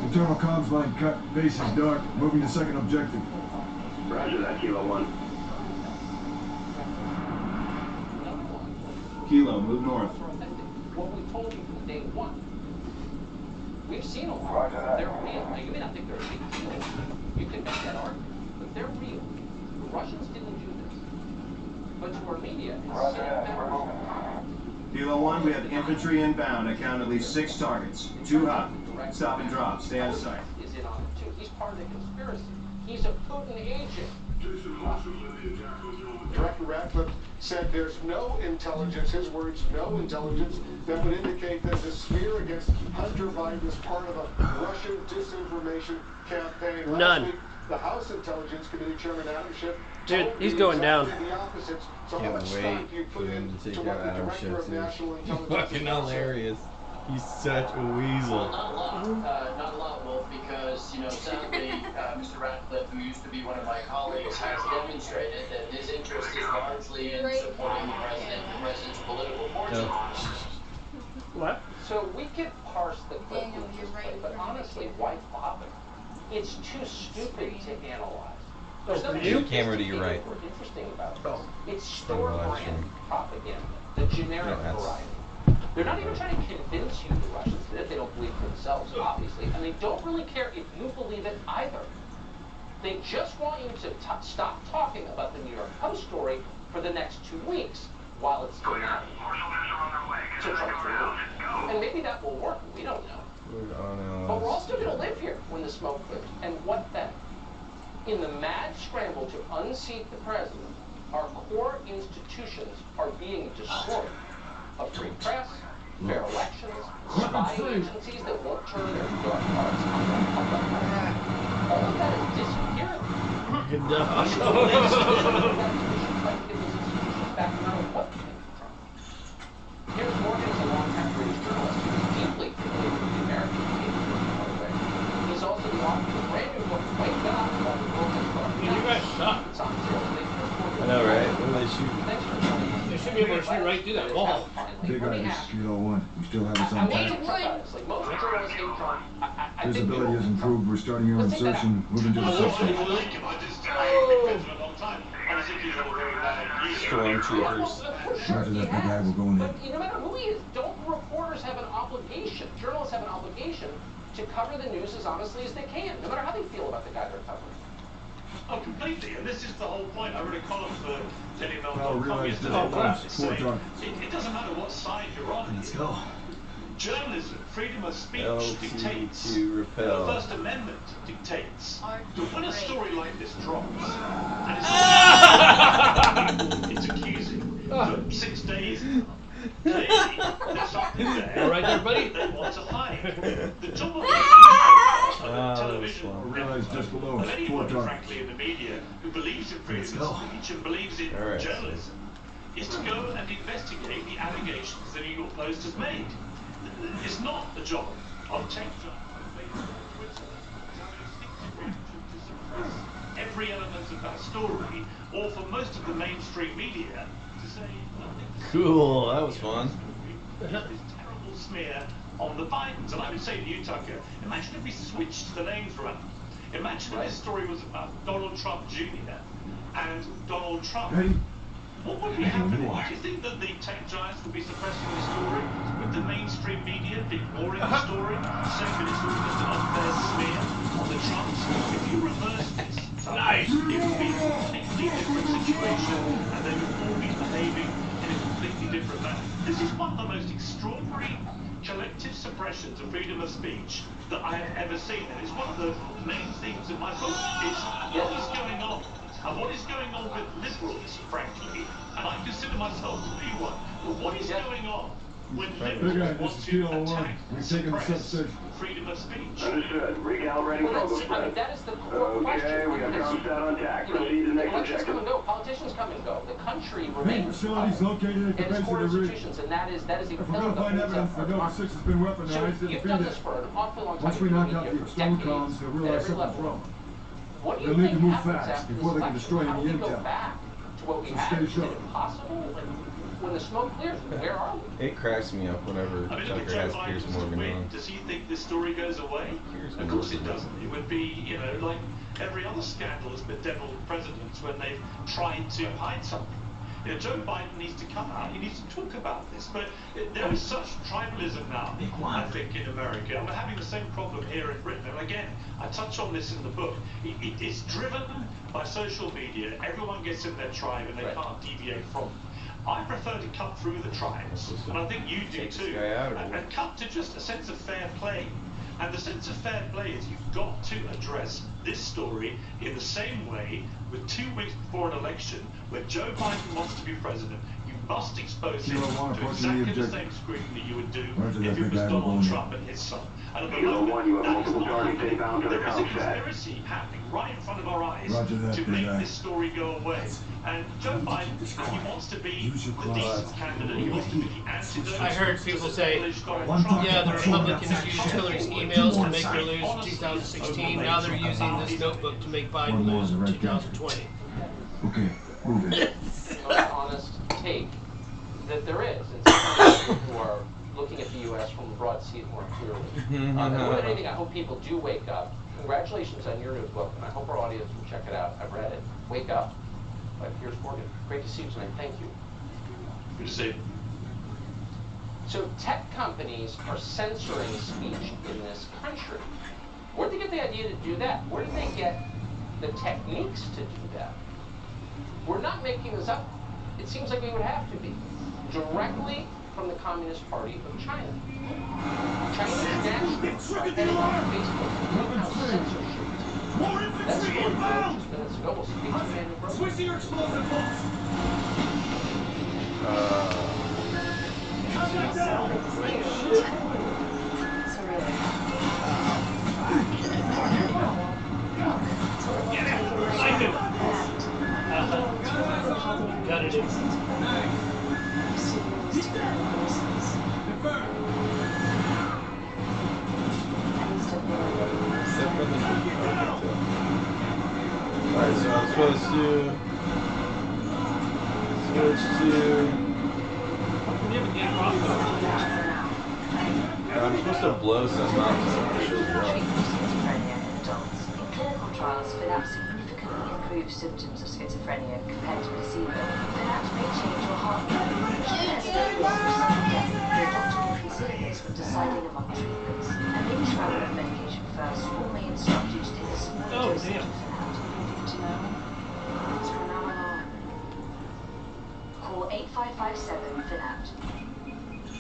Internal comms line cut. Base is dark. Moving to second objective. Roger that, Kilo 1. Kilo, move north. What we told you from day one. We've seen a lot. They're real. Now, you may not think they're a big deal. You can make that argument. But they're real. The Russians didn't do this. But to our media, it's Kilo 1, we have infantry inbound. I count at least 6 targets. Too hot. Stop and drop. Stay out of sight. is in on it too. He's part of the conspiracy. He's a Putin agent. Director Ratcliffe said there's no intelligence, his words, no intelligence that would indicate that the smear against Hunter Biden is part of a Russian disinformation campaign. None. Last week, the House Intelligence Committee Chairman Adam Schiff Dude, told he's me going down. exactly the opposite. So how Can't much wait stock do you for put them to into take what out the Adam Director of Schiff. National It's Intelligence fucking is now saying? hilarious. He's such a weasel. Not a lot, Wolf, because, you know, sadly, Mr. Ratcliffe, who used to be one of my colleagues, has demonstrated that his interest is largely in supporting the president's political fortune. What? So we could parse the clip we just played, but honestly, why bother? It's too stupid to analyze. There's There's a camera to your right. Interesting about this. It's Front of the store live brand stream. propaganda, the generic Yeah, variety. They're not even trying to convince you, the Russians, that they don't believe it themselves, obviously, and they don't really care if you believe it either. They just want you to stop talking about the New York Post story for the next 2 weeks while it's still happening. To try to remove. And maybe that will work. We don't know. But we're all still going to live here when the smoke clears. And what then? In the mad scramble to unseat the president, our core institutions are being destroyed. A free press, fair elections, spy agencies that won't turn their dark arts on the public. All of that is disappearing. We should try to get those institutions back no matter what we think of Trump. Piers Morgan is a long-time British journalist who is deeply familiar with the American behavior, by the way. He's also the author of a brand new book, Wake Up, While the World Is Dark. You guys suck. It's on sale today for $40. I know, right? What are they shooting? Thanks for joining us. They should be able to shoot right through that wall. Big Eye, this is Kilo 1. We still have us I on want to task. talk about this. Like, most journalists hate Trump. I think Visibility has improved. We're starting our Let's take that insertion. Moving to the system. Stormtroopers. Roger that, Big Eye. We're going in. But no matter who he is, don't reporters have an obligation, journalists have an obligation to cover the news as honestly as they can, no matter how they feel about the guy they're covering. Oh, completely, and this is the whole point. I wrote a column for I'll realize this yesterday saying it doesn't matter what side you're on. Let's go. Journalism, freedom of speech dictates. to repel. The First Amendment dictates. But when a story like this drops, and it's accusing for 6 days, clearly there's something there. All right there, buddy. They want to hide. The job of television or just below us. anyone, frankly, in the media who believes in freedom of speech and believes in journalism is to go and investigate the allegations the New York Post has made. It's not the job of tech giants to suppress every element of that story, or for most of the mainstream media to say nothing. Cool, that was fun. This terrible smear on the Bidens. And I would say to you, Tucker, imagine if we switched the names around. Imagine if this story was about Donald Trump Jr. and Donald Trump. What would be happening? Do you think that the tech giants would be suppressing the story? Would the mainstream media be ignoring the story, saying that it's all just an unfair smear on the Trumps? If you reverse this, it would be a completely different situation, and they would all be behaving in a completely different manner. This is one of the most extraordinary collective suppressions of freedom of speech that I have ever seen, and it's one of the main themes of my book. Is what is going on, and what is going on with liberals, frankly, and I consider myself to be one. But what is going on when liberals want to attack and suppress freedom of speech? Understood. Recalibrating focus. That is the core question. Okay, we have comms out on tack. Proceed to the next Elections come objective. and go. Politicians come and go. The country remains Facilities located at the and its base core of the ridge. institutions, and that is a If we're pillar going to that find holds evidence up that our Nova democracy. 6 has been So weaponized and you've done defeated, this for an awful long time. once we knock out the For external decades, comms, they'll at realize every something's level. wrong. What do you They'll need think to move happens fast after before this they can election? destroy How do any we go intel. back to what we So had? stay Is it sharp. impossible? Like, when the smoke clears, where are we? It cracks me up whenever I mean, look Tucker at Joe has Biden Piers as a Morgan win. on. Does he think this story goes away? Of course it doesn't. It would be, you know, like every other scandal that's bedeviled presidents when they've tried to hide something. You know, Joe Biden needs to come out. He needs to talk about this. But there is such tribalism now, I think, in America. And we're having the same problem here in Britain. And again, I touch on this in the book. It's driven by social media. Everyone gets in their tribe and they can't deviate from it. I prefer to cut through the tribes, and I think you do too, and cut to just a sense of fair play. And the sense of fair play is you've got to address this story in the same way with 2 weeks before an election where Joe Biden wants to be president. You must expose him Kilo 1, to approaching the exactly the objective. same scrutiny that you would do Roger that, if it big was guy, Donald we're Trump and his son. And at the Kilo 1, moment, you have that is multiple not targets happening. inbound to the There is a comms set. conspiracy happening right in front of our eyes Roger that, to big make guy. this story go away. And Joe Biden, he wants to be the decent candidate. He wants to be the antidote. I heard people say, Donald Trump. yeah, the Republicans used Hillary's emails to make her lose in 2016. Now they're using this notebook to make Biden lose in 2020. Okay, move it. Most honest take that there is. And sometimes people who are looking at the U.S. from abroad see it more clearly. And more than anything, I hope people do wake up. Congratulations on your new book, and I hope our audience will check it out. I've read it. Wake up. But here's Morgan. Great to see you tonight. Thank you. Good to see you. So tech companies are censoring speech in this country. Where did they get the idea to do that? Where did they get the techniques to do that? We're not making this up. It seems like we would have to be. Directly from the Communist Party of China. Chinese nationalists are heading up Facebook in-house censorship. That's story broke just minutes ago. We'll speak to the man who broke it. Switching your explosive bolts. Got it in. Alright, so I'm supposed to switch to. I'm supposed to blow some up to actually work. In clinical trials, Fanapt significantly improves symptoms of schizophrenia compared to placebo. Fanapt may change your heartbeat. The doctor will consider this when deciding among treatments, and may try with medication first, or may instruct you to take a small dosage of Fanapt. Anything to know? It's from now on. Call 8557 Fanapt.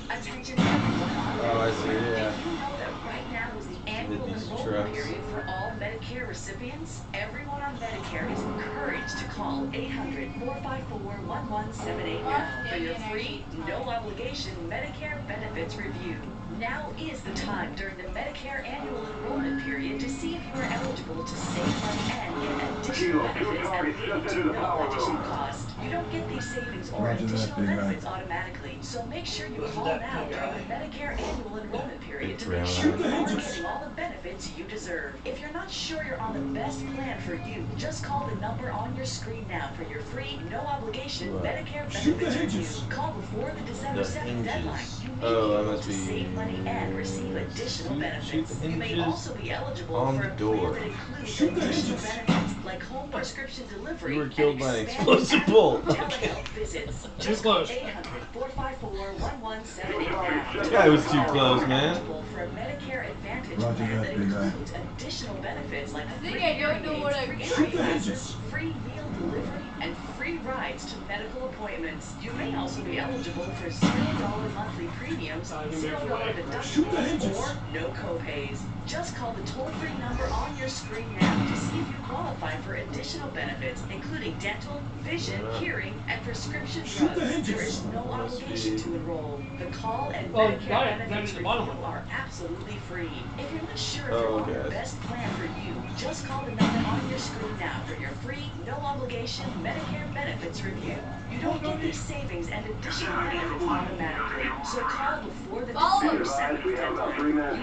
Attention everyone. Oh, I see, yeah. Did you know that right now is the annual these enrollment trucks. period for all Medicare recipients? Everyone on Medicare is encouraged to call 800-454-1178 now for your free, no-obligation Medicare benefits review. Now is the time during the Medicare annual enrollment period to see if you are eligible to save money and get additional benefits at little to no additional cost. You don't get these savings or additional benefits automatically, so make sure you call now during the Medicare annual enrollment period to make sure you are getting all the benefits you deserve. If you're not sure you're on the best plan for you, just call the number on your screen now for your free, no-obligation Medicare benefits review. Call before the December 7th deadline. You may be able to save money and receive additional benefits. You may also be eligible for a plan that includes additional benefits like home prescription delivery. You were killed by an explosive bolt. Telehealth visits. Too close. 800-454-1178 now. That guy was too close, man. For a Medicare Advantage Roger plan that, that big guy. includes additional benefits like free I don't know what hearing aids, free eyeglasses, free meal delivery, and free rides to medical appointments. You may also be eligible for $0 monthly premiums, $0 deductibles, or no copays. Just call the toll-free number on your screen now to see if you qualify for additional benefits, including dental, vision, hearing, and prescription drugs. There is no obligation to enroll. The call and Medicare benefits review are absolutely free. If you're not sure if you're on the best plan for you, just call the number on your screen now for your free, no-obligation Medicare benefits review. You don't get these savings and additional benefits automatically, so call before the December 7th deadline. You may be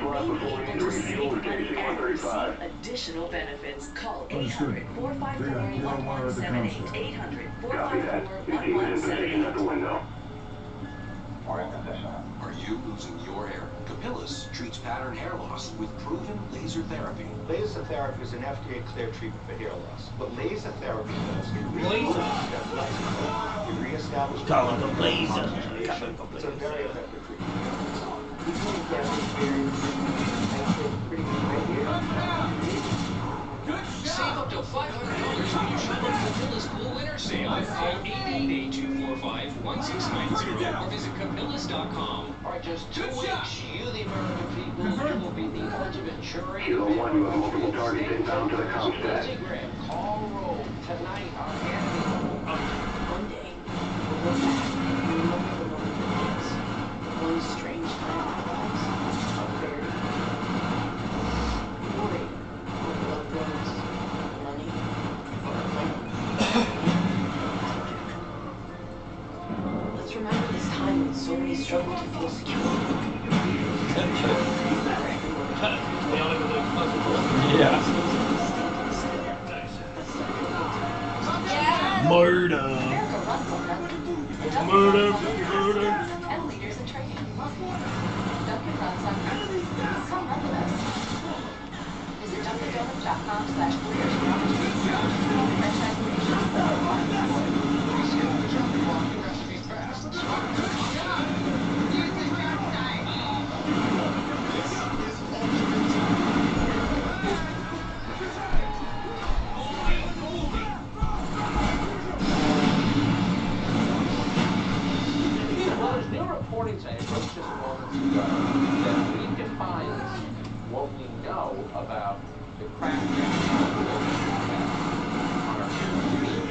able to save money and receive additional benefits. Call 800-454-1178. 800-454-1178. Are you losing your hair? Capillus treats pattern hair loss with proven laser therapy. Laser therapy is an FDA-cleared treatment for hair loss. What laser therapy does is it reestablishes Call it the laser. It's a very effective treatment. Save up to $500 when you shop at Capillus Cool Winter Sale. Call 888-245-1690 or visit capillus.com. All right, just 2 weeks, you, the American people, you will be the ultimate jury. Kilo 1, you have multiple targets inbound to the comms set. Call Roll tonight on One day, we'll look back for security. Yeah. Murder. America runs on Dunkin'. The Dunkin' Murder, runs on murder. and leaders in training. Dunkin' runs on Come run with us. Visit DunkinDonuts.com/careers for opportunities. Franchise locations. Well, there's new reporting today, I wrote just moments ago, that redefines what we know about the crackdown on our speech.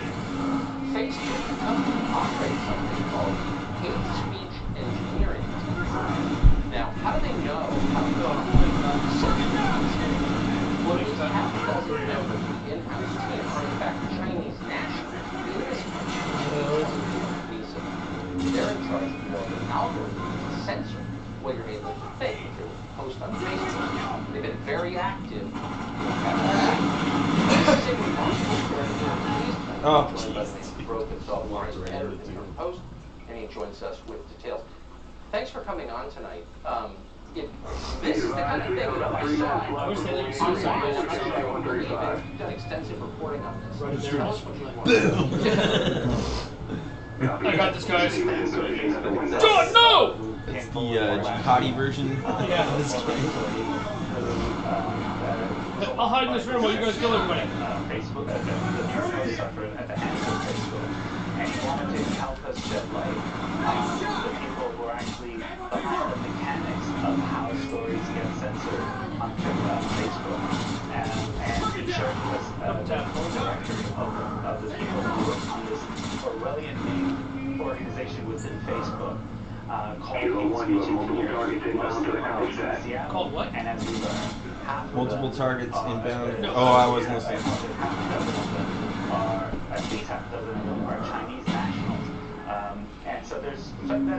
Facebook operates something called hate speech engineering. Now, how do they know how to well, at least half a dozen members of the in-house team are in fact Chinese nationals in this country. They're in charge of building algorithms to censor what you're able to think if you post on Facebook. They've been very active. Joined by the man who broke and solved Lawrence editor of the Post, and he joins us with details. Thanks for coming on tonight. This is the kind of thing that I saw. I wish they let you suicide. You've done extensive reporting on this. Tell us what you want. I got this, guys. John, no! It's the jihadi version Yeah. of this game. I'll hide in this room while you guys kill everybody. Facebook, the post suffered at the hands of Facebook, and he wanted to help us shed light on the people who are actually behind the mechanics of how stories get censored on Facebook, and he shared with us the full directory of the people who work on this Orwellian-named organization within Facebook. Called what? And as we learned, Multiple targets inbound. Oh, I wasn't listening. At least half a dozen of them are Chinese nationals. And so that's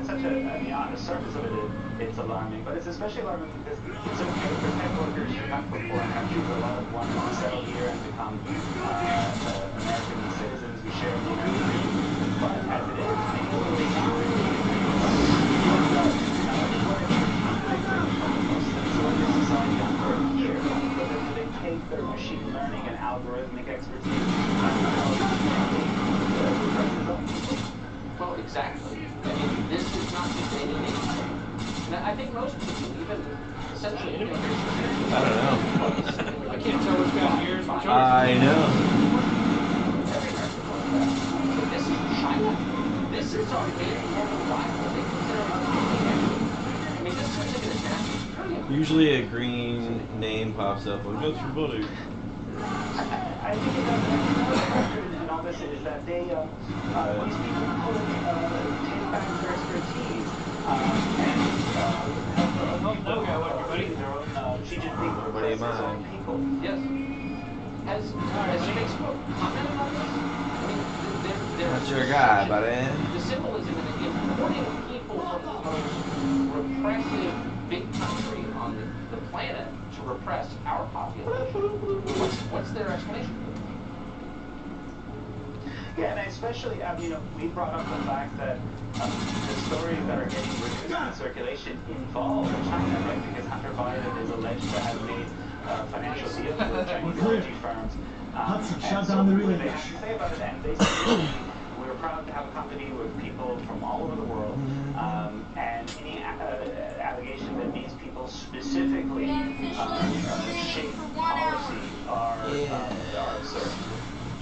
such a, I mean, on the surface of it, it's alarming, but it's especially alarming because it's okay for tech workers who come from foreign countries. A lot of want to settle here and become American citizens who share the American dream. But as it is, many of them take their machine learning and algorithmic expertise. Well, exactly. I mean, this is not just any nation. And I think most people, even essentially, I don't know. I can't tell which guy's ears from I know. This is China. This is our main global rival. They consider us I mean, this is like an attack. Usually a green name pops up. Like, that's your buddy. I think another factor in all this is that they, these people could take back their expertise and help their own Xi Jinping replace his own people. Yes. Has Facebook commented on this? I mean, That's your guy, buddy. The symbolism in importing people from the most repressive big country on the planet to repress our population. What's their explanation? Yeah, and especially, we brought up the fact that the stories that are getting reduced in circulation involve China, right? Because Hunter Biden is alleged to have made financial deals with Chinese energy firms. Shut down the relay. They have to say about it, and basically, we're proud to have a company with people from all over the world, and any allegation that these people specifically shape policy are absurd.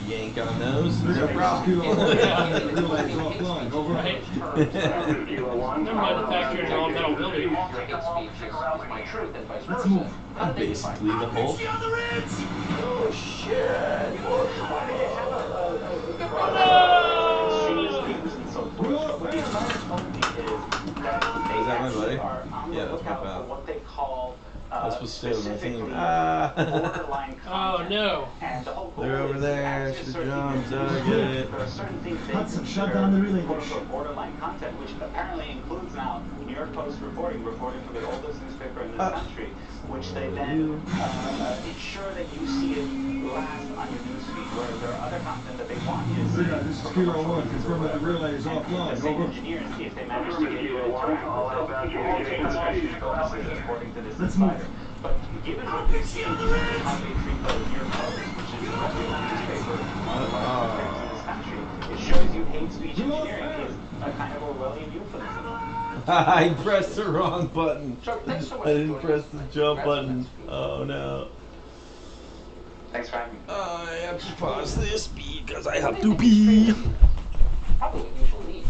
Yank on those. No Right? problem. Never mind the fact you're in an all-metal building. Your hate speech is my truth and vice versa. I'm basically the Hulk. Oh, shit. Is that my buddy? Are on the Yeah, that's my lookout pal. for what they call This was still the team. borderline content. Oh no! And the whole goal They're over is there. to Should certain jump. people, I get it. there are certain things they Hudson, consider shut down the relay. quote-unquote borderline content, which apparently includes now New York Post reporting for the oldest newspaper in this country, which they then ensure that you see it last on your newsfeed, whereas there are other content that they want you to see. This is Kilo 1, confirm that the relay is offline. The same engineers, if they manage to get you to interact with it, according to this insider. But given what we've seen, how they treat the New York Post, which is the reputable newspaper, one of the largest papers in this country, it shows you hate speech engineering is a kind of Orwellian euphemism. I pressed the wrong button. Thanks so much I didn't press the jump button. Oh no. Thanks for having me. I have to pause this because I have to pee. Probably what you believe.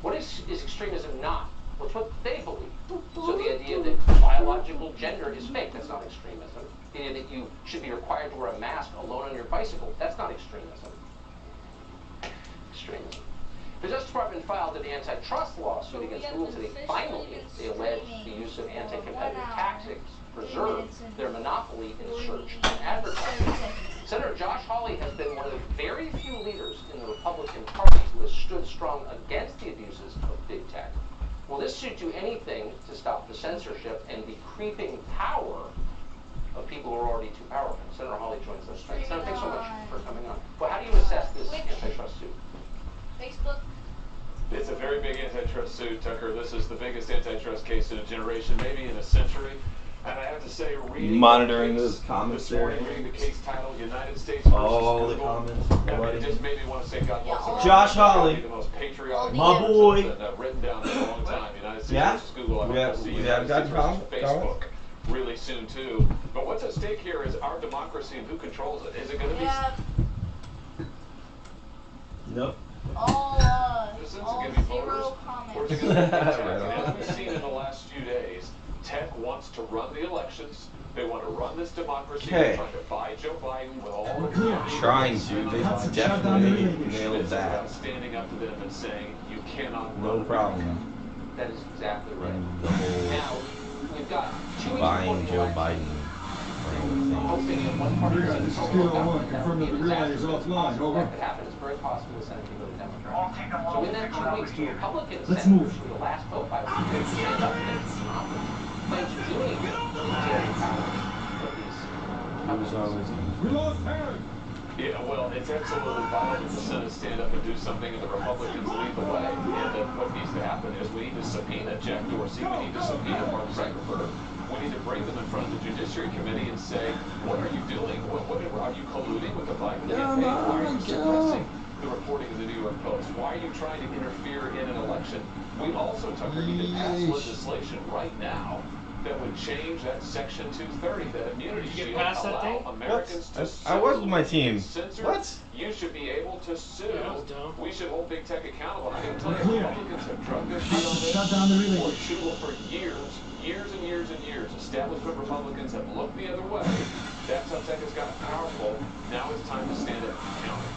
What is extremism not? Well, it's what they believe. So the idea that biological gender is fake, that's not extremism. The idea that you should be required to wear a mask alone on your bicycle, that's not extremism. Extremism. The Justice Department filed an antitrust lawsuit against Google today. Finally, they alleged the use of anti-competitive tactics preserved their monopoly in search and advertising. Senator Josh Hawley has been one of the very few leaders in the Republican Party who has stood strong against the abuses of big tech. Will this suit do anything to stop the censorship and the creeping power of people who are already too powerful? Senator Hawley joins us tonight. Senator, thanks so much for coming on. Well, how do you assess this antitrust suit? Facebook. It's a very big antitrust suit, Tucker. This is the biggest antitrust case in a generation, maybe in a century. And I have to say, monitoring those comments there. Reading the case titled United States all the comments. It just made me want to say God bless America. Josh Hawley, the most patriotic my boy. That written down for a long time. United States versus Google. I we hope to see United States versus Facebook really soon too. But what's at stake here is our democracy and who controls it. Is it going to be? Nope. All zero comments. Or is it going to be as we've seen in the last few days, tech wants to run the elections. They want to run this democracy. They're trying to buy Joe Biden with all the trying to. They definitely nailed that. Standing up to them and saying, you cannot no problem. That is exactly right. Now, we've got 2 weeks buying Joe Biden. Hoping that one party this is Kilo 1, confirm that the relay is offline. Over. That could happen. It's very possible the Senate can go to Democrats. So in that 2 weeks, the Republican Let's senators move. from the last vote by Republicans stand up against the monopoly. Claims of doing it to the power of these companies. We lost Harry. Yeah, well, it's absolutely vital that the Senate stand up and do something and the Republicans lead the way. And what needs to happen is we need to subpoena Jack Dorsey, we need to subpoena Mark Zuckerberg, we need to bring them in front of the Judiciary Committee and say, what are you doing? What are you colluding with the Biden campaign? Why are you suppressing the reporting of the New York Post? Why are you trying to interfere in an election? We also, Tucker, need to pass legislation right now that would change that Section 230, that immunity shield, allow Americans to sue. I was with my team. What? You should be able to sue. We should hold big tech accountable. I can tell you, Clear. Republicans have drug their feet on this Shut down the relay. for years and years and years. Establishment Republicans have looked the other way. That's how tech has gotten powerful. Now it's time to stand up and counter.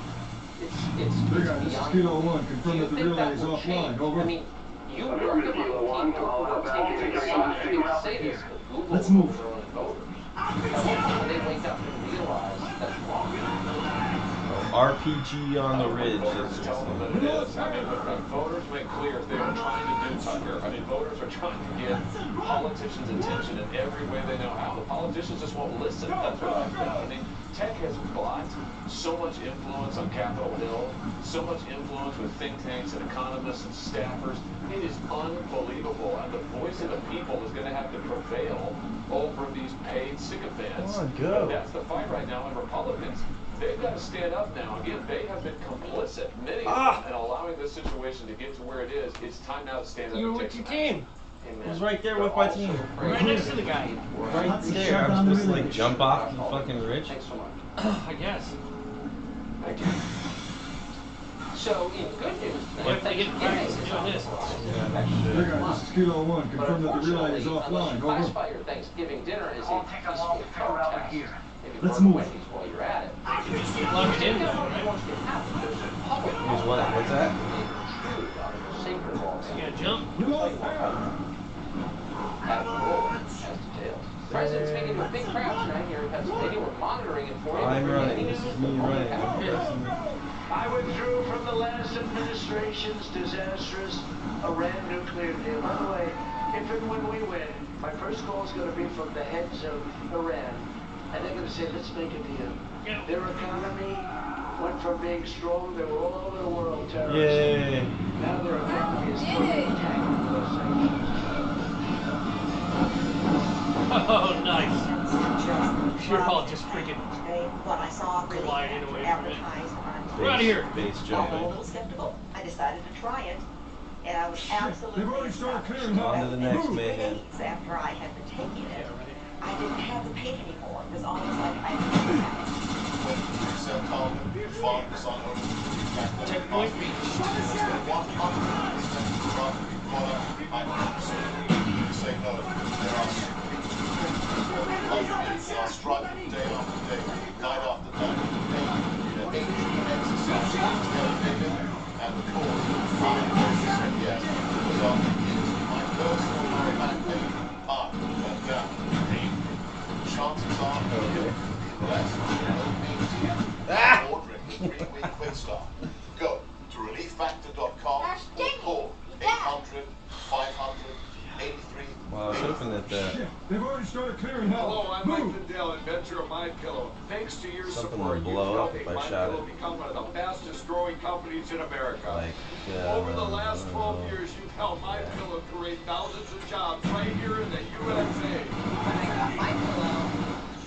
It's This is beyond. Kilo 1, confirm that the think relay that is will offline. change? Over. I mean, you work among people who are taking the side. I hate to say this, but Google Let's move. their own voters. When they wake up and realize that's wrong. RPG on the ridge. Tell them that it is. I mean, when voters make clear they are trying to do, Tucker, I mean, voters are trying to get politicians' attention in every way they know how. The politicians just won't listen. That's what I've found. I mean, tech has bought so much influence on Capitol Hill, so much influence with think tanks and economists and staffers. It is unbelievable. And the voice of the people is going to have to prevail over these paid sycophants. And that's the fight right now. And Republicans, they've got to stand up now. Again, they have been complicit, many of them, in allowing this situation to get to where it is. It's time now to stand up You and were take with some your action. team. I was right there with my team. Right next to the guy. Right there. I'm supposed to like jump off the fucking ridge. Thanks so much. I guess. Thank you. So, in good news, If they get practice doing this. This is Kilo 1, confirm that the relay is offline. Over. Classify your Thanksgiving dinner as a peaceful protest. Maybe Let's go to move. Wendy's while you're at it. Plugged in though, right? Here's what? What's that? You gotta jump. We lost Harry. After all, has details. The president's making a big crowd tonight here in Pennsylvania. We're monitoring it for you. I'm running. This is me running. I withdrew from the last administration's disastrous Iran nuclear deal. By the way, if and when we win, my first call is going to be from the heads of Iran. And they're going to say, let's make a deal. Their economy went from being strong, they were all over the world terrorists. Yay. Now their economy is totally attacked with those sanctions. Oh, nice. You're all just freaking What I saw really gliding away from it. advertised on We're out of here. Base I'm a jumping. little skeptical. I decided to try it, and I was absolutely astonished. On to the next mayhem. After I had been taking it, I didn't have the pain anymore. It was almost like I didn't have it. Struggling day after day, night after night, pain, exercise, and of course, I said yes, because after years of my personal lower back pain, I went down. Chances are you'll be blessed with no ordering the 3-week quick start. Go to relieffactor.com or call 800-500-83. Wow, I was hoping that They've already started clearing hell. Hello, I'm Mike Fidel, inventor of MyPillow. Thanks to your something support, will blow up you've if I helped shot MyPillow it. become one of the fastest growing companies in America. Like, Over the last 12 years, you've helped MyPillow create thousands of jobs right here in the USA. When I got MyPillow,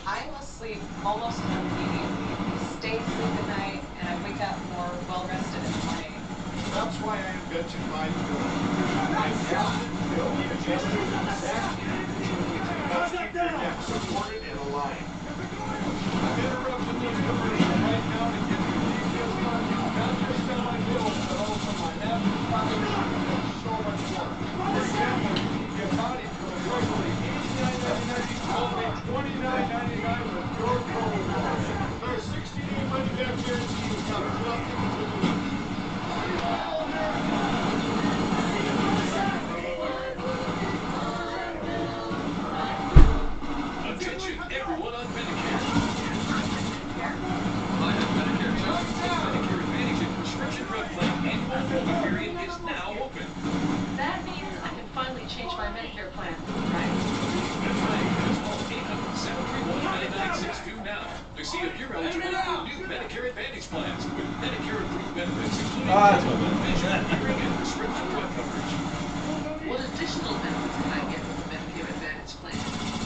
I will sleep almost immediately. Stay asleep at night, and I wake up more well-rested in the morning. That's why I invented MyPillow. My acid pill adjusts the exact individually to help keep your neck supported and aligned. I'm interrupting this commercial right now to give you details on not just on my pillow, but also my natural pocket and so much more. For example, you can get body pillows regularly $89.99, only $29.99 with your promo code. There's 60-day money-back guarantee without nothing to lose. Attention, everyone on Medicare. I have Medicare Choice. Medicare Advantage and prescription drug plan annual enrollment period is now open. That means I can finally change my Medicare plan, right? That's right. Just call 800-731-9962 now to see if you're eligible for new Medicare Advantage plans with Medicare approved benefits, including vision, hearing, and prescription drug coverage. What additional benefits can I get with the Medicare Advantage plan?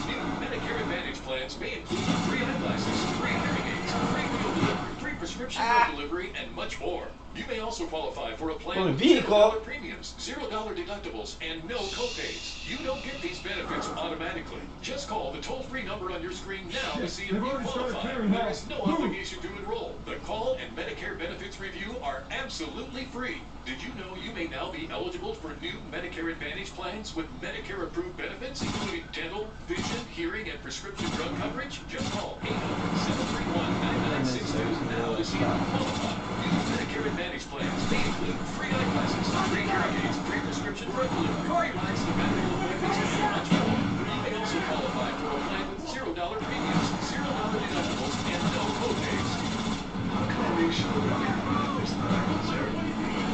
New Medicare Advantage plans may include free eyeglasses, free hearing aids, free meal delivery, free prescription drug delivery, and much more. You may also qualify for a plan with $0 premiums, $0 deductibles, and no copays. You don't get these benefits automatically. Just call the toll-free number on your screen now to see if you qualify. There is no obligation to enroll. The call and Medicare benefits review are absolutely free. Did you know you may now be eligible for new Medicare Advantage plans with Medicare approved benefits, including dental, vision, hearing, and prescription drug coverage? Just call 800-731-9962 now to see if you qualify. New Medicare Advantage plans may include free eyeglasses, free hearing aids, free prescription drug delivery, free rides to medical appointments, and much more. You may also qualify for a plan with $0 premiums, $0 deductibles, and no copays. How can I make sure that I get the benefits that I deserve?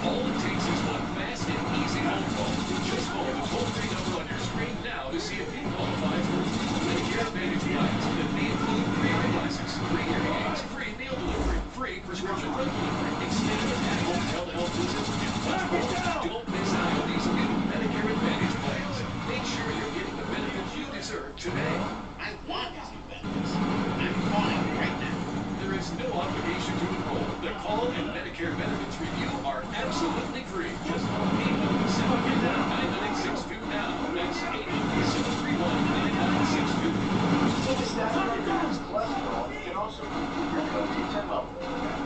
All it takes is one fast and easy phone call. Just call the toll-free number on your screen now to see if you qualify for new Medicare Advantage plans that may include free eyeglasses, free hearing aids, free meal delivery, free prescription drug delivery, extended at-home telehealth visits, and much more. Don't miss out on these new Medicare Advantage plans. Make sure you're getting the benefits you deserve today. I want these new benefits. I'm calling right now. There is no obligation to enroll. The call and Medicare benefits review are absolutely free. Just call 800-731-9962 now. That's 800-731-9962. So the staff recommends cholesterol can also improve your Q10 level.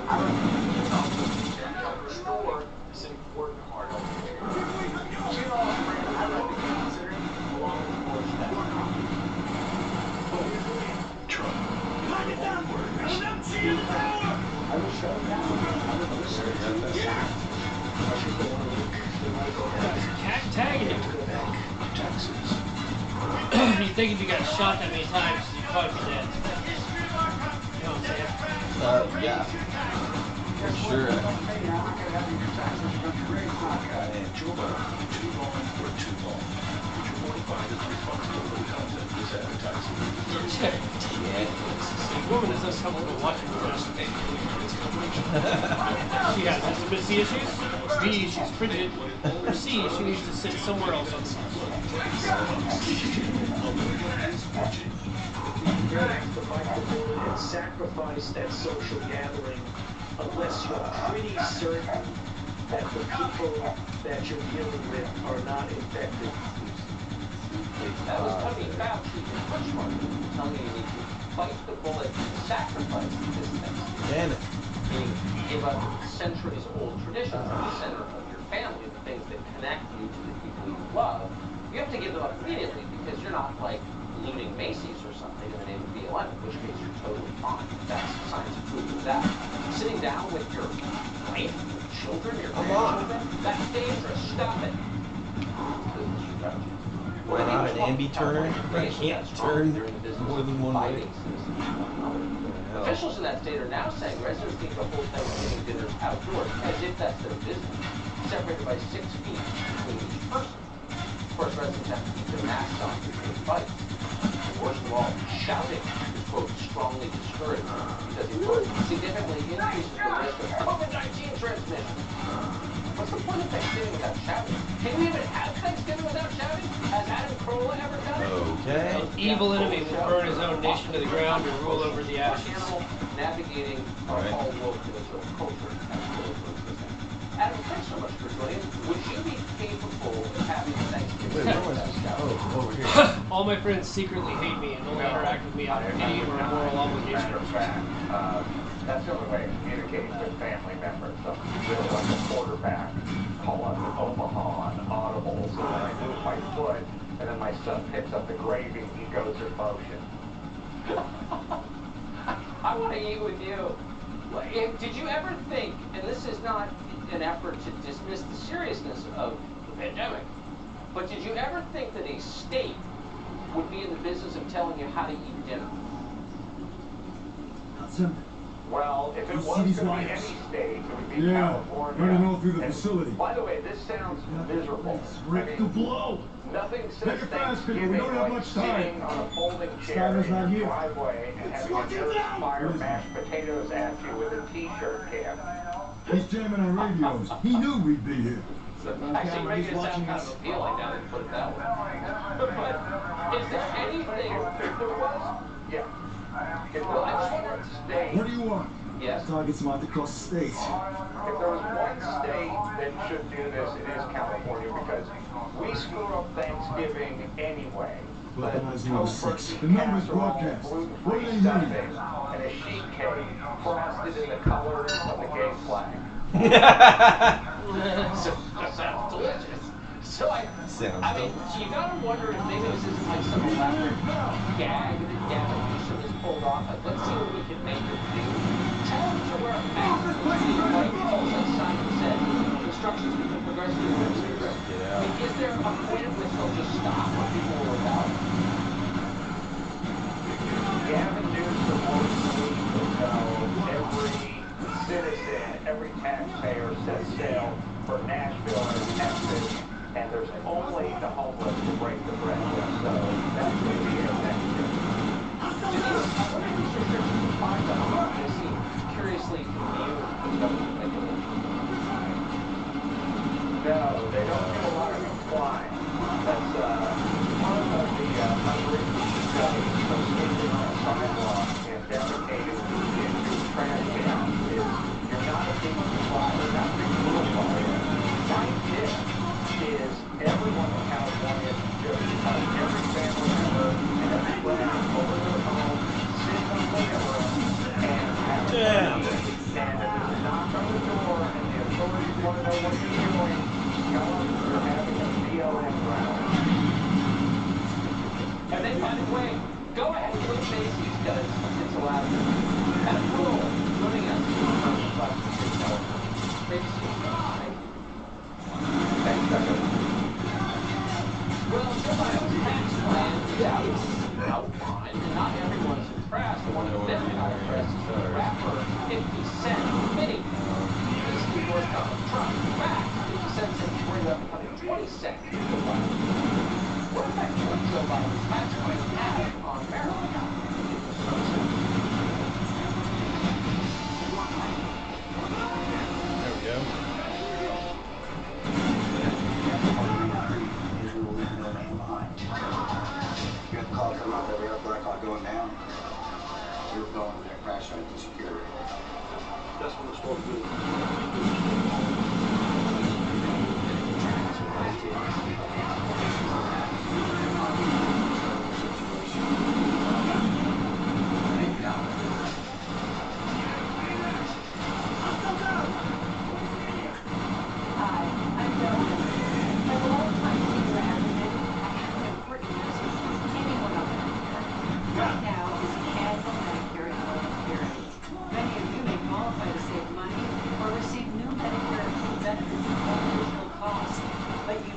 Our can also help restore this important heart health. So you know, a brand I'd like to consider along with more staff. Trump, United Networks. I will shut it down. Cat tagging him. Texas. think if you got shot that many times, you'd probably be dead. You know what I'm saying? Yeah. For sure. Too long for too long. Feature 45 is responsible for the content of this advertising. Yeah. The woman is uncomfortable watching this. She has intimacy issues. B, she's frigid. Or C, she needs to sit somewhere else on the bus. And sacrifice that social gathering unless you're pretty certain that the people that you're dealing with are not infected. That was Tony Fauci in Bushmark telling you need to bite the bullet and sacrifice this thing. Damn it. Give up centuries-old traditions at the center of your family, the things that connect you to the people you love. You have to give them up immediately because you're not like looting Macy's or something in the name of BLM, in which case you're totally fine. That's science proof of that. Sitting down with your wife, your children, your grandchildren, that's dangerous. Stop it. Why not an ambi-turner? I can't turn more than one way. Officials in that state are now saying residents need to hold Thanksgiving dinners outdoors, as if that's their business, separated by 6 feet between each person. Of course, residents have to keep their masks on between bites. And worst of all, shouting is, quote, strongly discouraged because it, quote, significantly increases the risk of COVID-19 transmission. What's the point of Thanksgiving without shouting? Can we even have Thanksgiving without shouting? Has Adam Carolla ever done it? Okay. An evil enemy will burn his own nation to the ground and rule over the ashes. Navigating our all wokeness of culture. Adam, thanks so much for joining. Would you be capable of having Thanksgiving? Oh, over here. All my friends secretly hate me and only interact with me out of pity or a moral obligation. That's the only way of communicating with family members. So really like a quarterback calling Omaha on audible. So when I lose my foot and then my son picks up the gravy, he goes in motion. I want to eat with you. Did you ever think, and this is not an effort to dismiss the seriousness of the pandemic, but did you ever think that a state would be in the business of telling you how to eat dinner? Not simple. Well, if it was going to be any state, it would be California. Running all through the facility. By the way, this sounds miserable. Rick the blow. Nothing says Make it fast, people. We don't have much sitting time. on a folding chair in your driveway and having a nurse fire mashed potatoes at you with a t-shirt can. He's jamming on radios. He knew we'd be here. Actually, making it sound kind of appealing now that you put it that way. But is there anything, if there was, well, I just wonder if the state... What do you want? Yes. Targets marked across the states. If there was one state that should do this, it is California, because we screw up Thanksgiving anyway. Weaponize number 6. The number's broadcast. What do they need? And a sheet cake frosted in the colors of the gay flag. Sounds delicious. So I mean, you gotta wonder if maybe this is like some elaborate gag that Gavin Newsom has pulled off. Like, let's see what we can make it do. Tell them to wear a mask. Like Simon said, instructions we can progressively reduce. I mean, is there a point at which they'll just stop when people are about? Gavin Newsom wants to tell every citizen, every taxpayer set sail for Nashville or Texas, and there's only the homeless to break the bread with. So that's going to be it next year. What are these restrictions applied to homeless? They seem curiously immune from government regulation. No, they don't do a lot of complying. That's part of the unwritten study associated on a sidewalk and dedicated into trash cans is you're not a big supplier, not a big little supplier. My tip is everyone in California should touch every family member and every friend over their home, sit in the living room, and have a meeting. And if there's a knock on the door and the authorities want to know what you're doing, tell them you're having a BLM round. And then, by the way, go ahead and look Macy's because it's allowed. And a cool joining us Thanks, Doug. Well, Joe Biden's tax plan is out. second Joe Biden. What effect would Joe Biden's tax hike have on America? There we go. You have a call coming out that we have black hawk going down. You're going there, crash site to security. That's what we're supposed to do.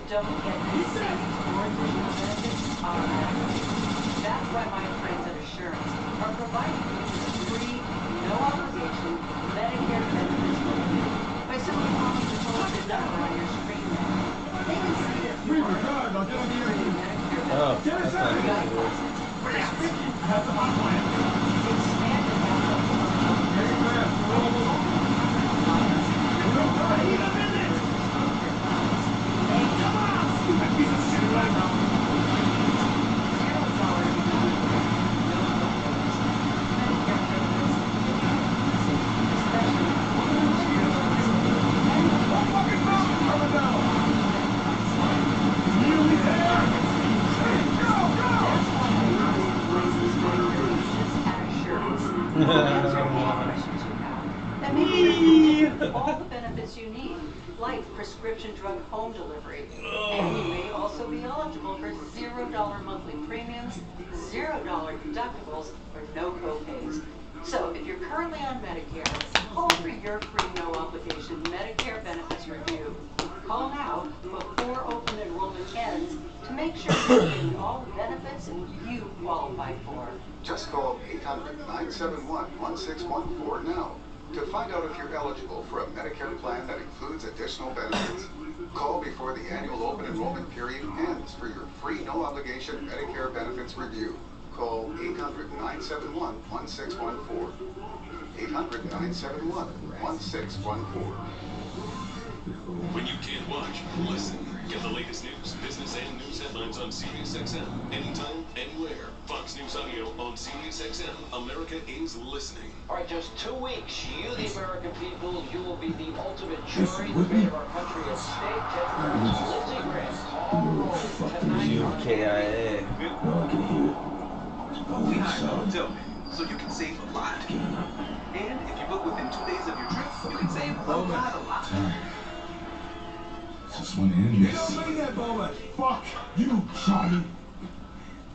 Don't get these savings or additional benefits automatically. That's why my friends at Assurance are providing you with a free, no obligation Medicare benefits review by simply calling the toll-free number on your screen now. They can see if you are free Medicare benefits. I have the hotline. That may all the benefits you need, like prescription drug home delivery. And you may also be eligible for $0 monthly premiums, $0 deductibles, or no copays. So if you're currently on Medicare, call for your free no obligation Medicare benefits review. Call now before open enrollment ends to make sure you're getting all the benefits you qualify for. Just call 800-971-1614 now to find out if you're eligible for a Medicare plan that includes additional benefits. Call before the annual open enrollment period ends for your free no-obligation Medicare benefits review. Call 800-971-1614. 800-971-1614. When you can't watch, listen. Get the latest news, business, and news headlines on SiriusXM. Anytime, anywhere. Fox News Audio on SiriusXM. America is listening. All right, just 2 weeks. You, the American people, you will be the ultimate jury. The fate of our country at stake. Lindsey Graham, call tonight. UKIA. We hire a hotel, so you can save a lot. And if you book within 2 days of your trip, you can save a lot. Just want to end this. You don't mean that, Bowman. Fuck you, Charlie.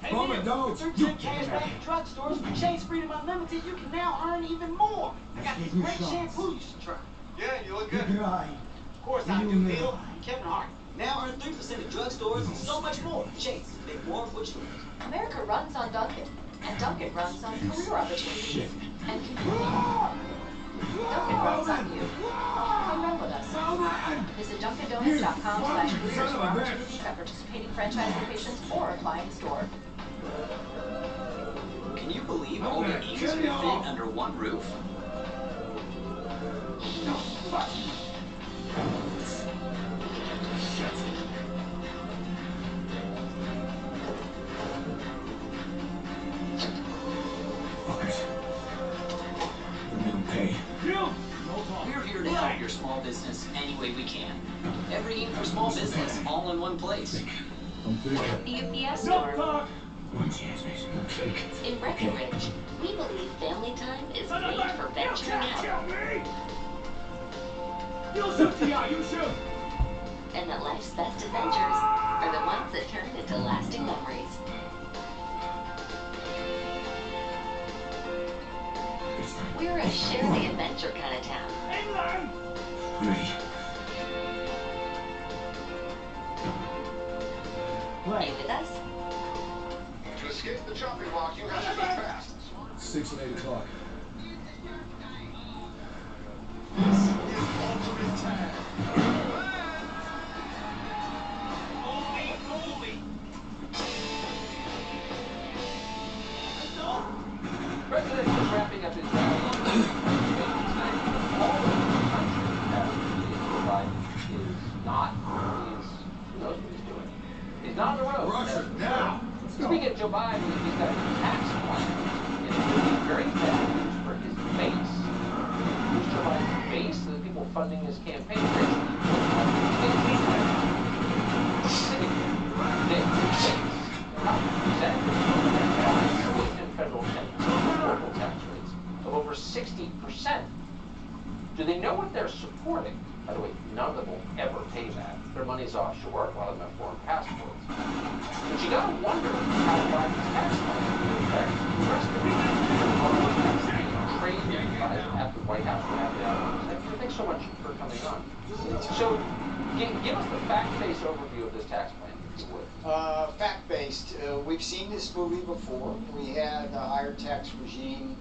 Hey, Bowman, man, no. with 13 cash back at drugstores with Chase Freedom Unlimited, you can now earn even more. I got this great shampoo you should try. Yeah, you look good. Of course, I do, Bill. Kevin Hart. Now earn 3% at drugstores and so much more. Chase, make more of what you lose. America runs on Dunkin', and Dunkin' runs on career opportunities and convenience. Dunkin' runs on you. Come run with us. Visit DunkinDonuts.com/careers for opportunities at participating franchise locations or apply in store. Can you believe all the eats fit under one roof? We're here to help your small business any way we can. Everything for small business, all in one place. The UPS store. In Breckenridge, we believe family time is made for venturing out. And that life's best adventures are the ones that turn into lasting memories. We're a share the adventure kind of town. You with us? To escape the chopping block, you have to be fast. 6 and 8 o'clock. This is ultimate tag. not who knows what he's doing. He's not on the road. Russia, now! Speaking of Joe Biden, he's got a tax plan, and it's going to be very bad news for his base. Who's Joe Biden's base? The people funding his campaign. Federal and local tax rates of over 60%. Do they know what they're supporting? By the way, none of them will ever pay that. Their money's offshore, a lot of them have foreign passports. But you gotta wonder how Biden's tax plan will affect the rest of the trade at the White House. Thanks so much for coming on. So, give us the fact-based overview of this tax plan, if you would. Fact-based. We've seen this movie before. We had a higher tax regime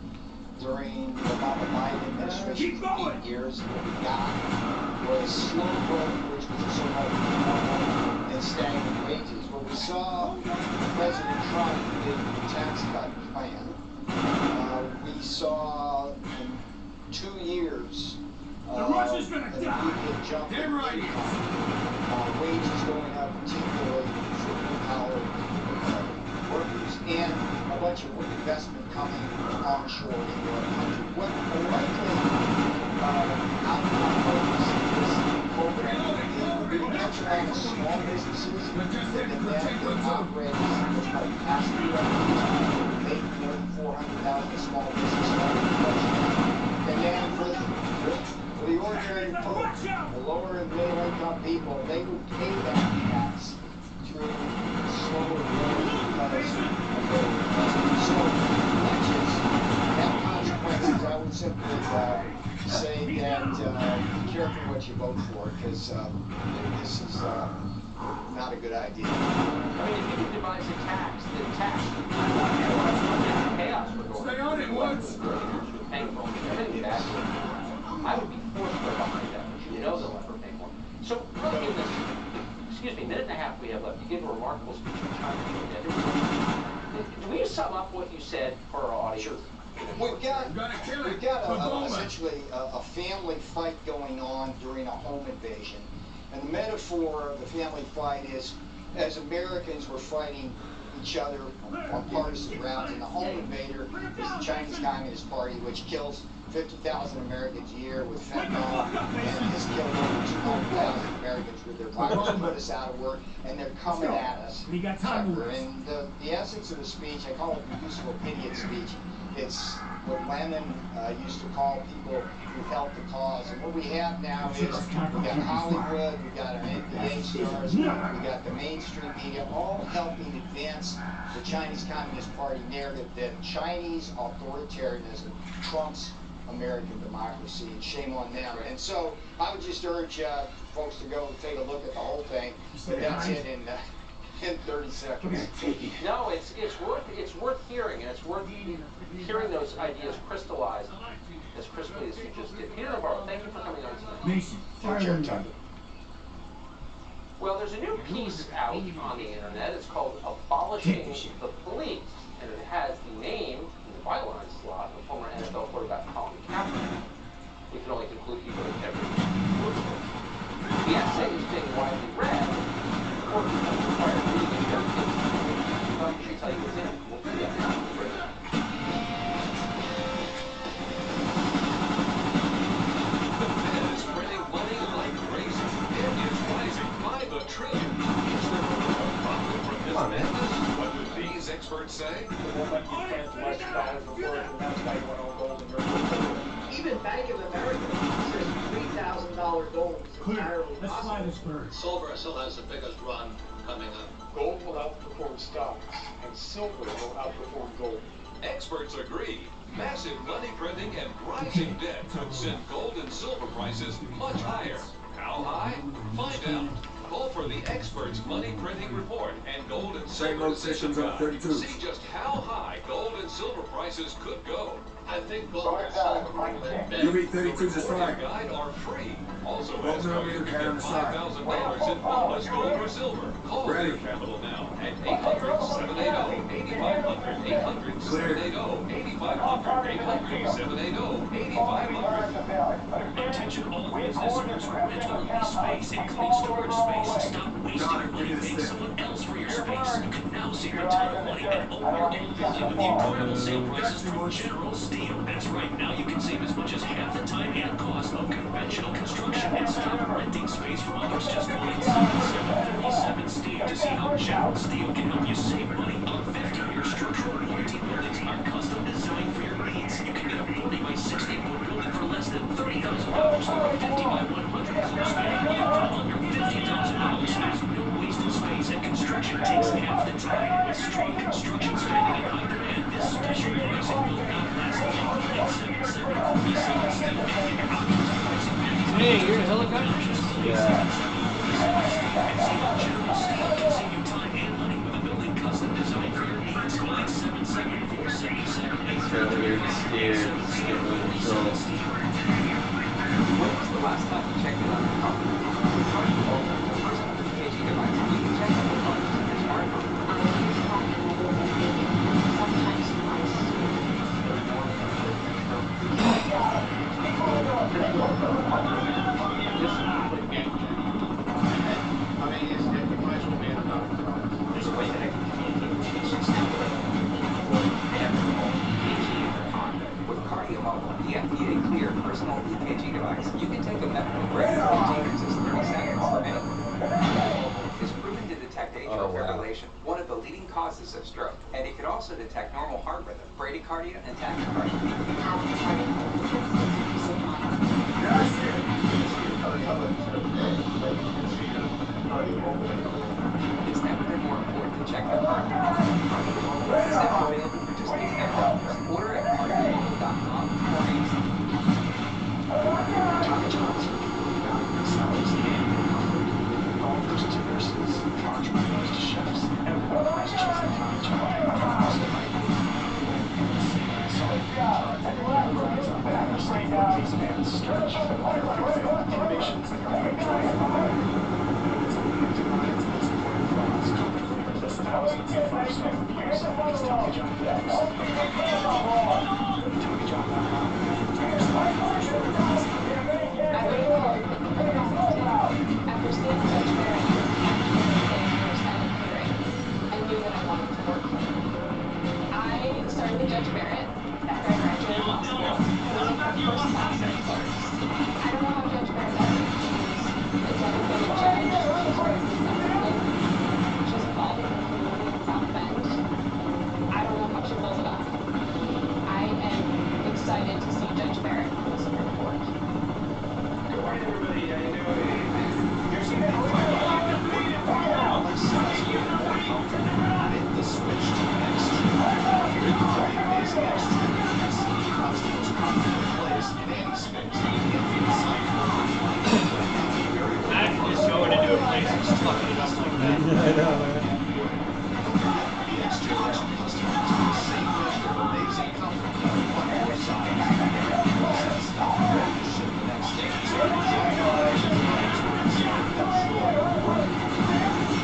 during the Obama-Biden administration for 8 years. What we got was slow growth, which was a sort of and stagnant wages. What we saw President Trump did the tax cut plan. We saw in 2 years an immediate jump in income, wages going up, particularly for blue-collar workers, and a bunch of investment coming onshore into our country. What likely outcome of this program is we catch all the small businesses that operate as capacity revenues, make more than 400,000 small business owners. And then for the ordinary folks, the lower and middle income people, they would pay that tax through slower growth because of their investment. So elections have consequences. I would simply say that be careful what you vote for, because this is not a good idea. I mean, if you could devise a tax, the tax would be chaos would go. Stay on it once. Everything bad. I would be forced to go behind that, but you know they'll never pay more. So, really, in this, excuse me, minute and a half we have left. You gave a remarkable speech on China. Can we sum up what you said for our audience? Sure. We've got essentially a family fight going on during a home invasion. And the metaphor of the family fight is, as Americans were fighting each other on partisan grounds, and the home invader is the Chinese Communist Party, which kills 50,000 Americans a year with fentanyl, and has killed over 200,000 Americans with their virus, put us out of work, and they're coming at us. And the essence of the speech, I call it the use of opinion speech. It's what Lenin used to call people who help the cause. And what we have now is we got Hollywood, we got our NBA stars, we got the mainstream media, all helping advance the Chinese Communist Party narrative that Chinese authoritarianism trumps American democracy, and shame on them. And so I would just urge folks to go take a look at the whole thing. But that's it in 30 seconds. No, it's worth hearing, and it's worth hearing those ideas crystallized as crisply as you just did. Peter Navarro, thank you for coming on tonight. Well, there's a new piece out on the internet. It's called "Abolishing the Police," and it has the name in the byline slot of former NFL quarterback Colin Kaepernick. We can only conclude he wrote every word of it. The essay is being widely read. Or becomes required reading in your case. I should tell you what's in it. We'll do that now. The Fed is printing money like crazy. It is rising by the trillion. Is there a profit from this business? What do these experts say? Even Bank of America says $3,000 gold is entirely possible. Silver still has the biggest run coming up. Gold will outperform stocks, and silver will outperform gold. Experts agree. Massive money printing and rising debt could send gold and silver prices much higher. How high? Find out. Call for the experts' money printing report and gold and silver decision guide. See just how high gold and silver prices could go. I think gold and silver You meet 32 to strike. Guide are free. Also, ask how you can get $5,000 in bonus gold or silver. Call Clear Capital now at 800-780-8500. 800-780-8500. 800-780-8500. Attention all business owners, rent or lease space, including storage space. Stop wasting your money paying someone else for your space. You can now save a ton of money and own your own building with incredible sale prices from General Steel. That's right, now you can save as much as half the time and cost of conventional construction and stop renting space from others. Just call 877-47-STEVE to see how General Steel can help you save money. Our 50-year structural warranty buildings are custom designed for your needs. You can get a 40 by 60-foot building for less than $30,000 or a 50 by 100 floor span for under $50,000. There's no wasted space and construction takes half the time. With strong construction spending and high demand, this special pricing will not last long. 877-47-STEVE and get options pricing back. Hey, you're in a helicopter? Yeah. General Steel can save you time and money with a building custom designed for your needs. Call 877-477-8333. When was the last time you checked it on your car? With Cardi Mobile, the personal EKG device, you can check the components of your smartphone. Sometimes twice. There's a way that I can communicate with patients now. With Cardio Mobile, the FDA-cleared personal EKG device, you can take a medical break and take it just 30 seconds anywhere. Cardio Mobile is proven to detect atrial fibrillation, one of the leading causes of stroke, and it can also detect normal heart rhythm, bradycardia, and tachycardia. It's never been more important to check your heart. Cardio Mobile is now available for just $89. Order at cardiomobile.com or Amazon. Tommy John's for people who value themselves and their comfort. Golfers to nurses, entrepreneurs to chefs, everyone has chosen Tommy John. Case bands, stretch, innovations that are drive thousands of five-star reviews. It's Tommy John bags. TommyJohn.com. After seeing Judge Barrett I knew that I wanted to work here. I started with Judge Barrett after I graduated law school. I was in her first class at first. I don't know how Judge Barrett does it. She's a dedicated judge. She's very disciplined. She's involved in the community in South Bend. I don't know how she pulls it off. I am excited to see Judge Barrett on the Supreme Court. Good morning, everybody. How you doing? Here's some big fight you've been waiting for. Alexa's getting more comfortable. Hit the switch to Extreme. Here the three amazing Extreme units. He comes the most comfortable place in any space. Inside I can just go in and do a place and just fucking it up like that. I know, man. The Extreme customers to the same measure of amazing comfort on one more side. Stop ready to ship the next day. So enjoy your life.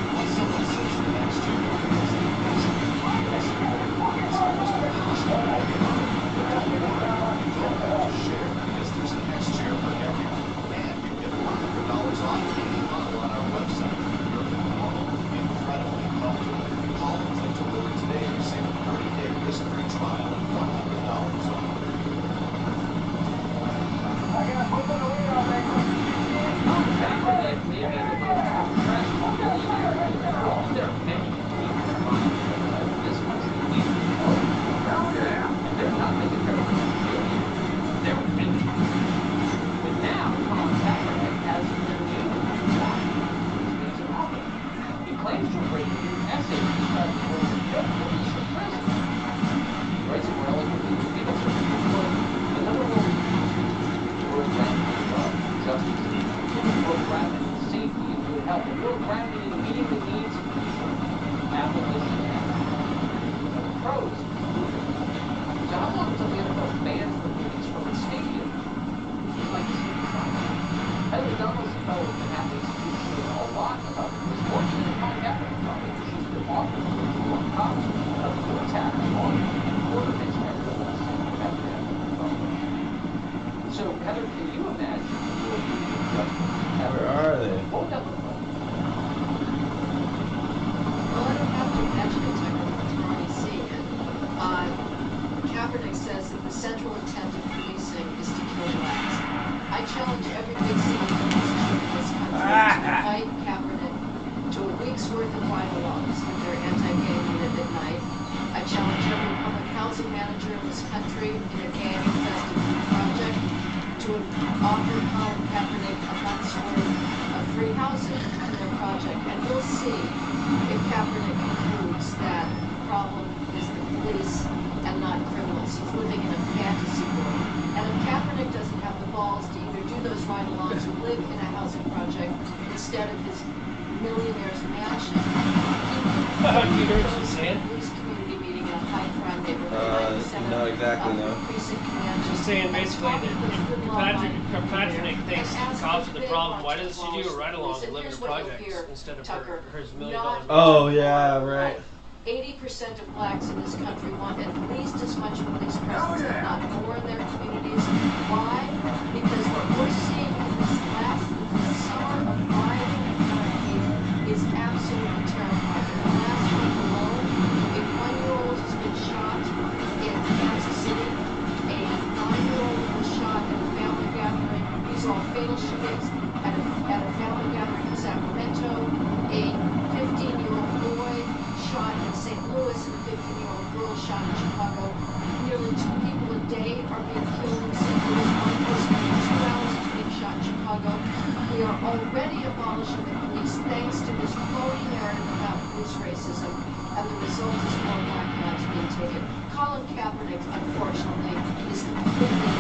When someone says the next chair, it's the amazing it's almost a passion. You don't have to share because there's a next chair for everyone. And you get $100 off any model on our website. Incredibly comfortable. Call and click to order today and receive a 30-day risk-free trial and $100 off. So, Heather, can you imagine housing manager in this country in a gang-infested project to offer Colin Kaepernick a month's worth of free housing in their project. And we'll see if Kaepernick concludes that the problem is the police and not criminals. He's living in a fantasy world. And if Kaepernick doesn't have the balls to either do those ride-alongs or live in a housing project instead of his millionaire's mansion, he could go to a police community meeting in a high-crime neighborhood. Not exactly, no. She's saying basically that if Patrick thinks the cops are the problem, why doesn't she do a ride-along and live in her projects instead of her $1 million? Oh, yeah, right. 80% of blacks in this country want at least as much police presence, if not more, in their communities. Why? Because what we're seeing in this summer of rioting and anarchy is absolutely terrifying. In the last month alone, a 1-year-old has been shot in Kansas City. A 9-year-old was shot at a family gathering. These are all fatal shootings at a family gathering in Sacramento. A 15-year-old boy shot in St. Louis and a 15-year-old girl shot in Chicago. Nearly 2 people a day are being killed in St. Louis. One person in 2 hours is being shot in Chicago. We are already abolishing the police thanks to this phony narrative about police racism, and the result is more black lives being taken. Colin Kaepernick, unfortunately, is completely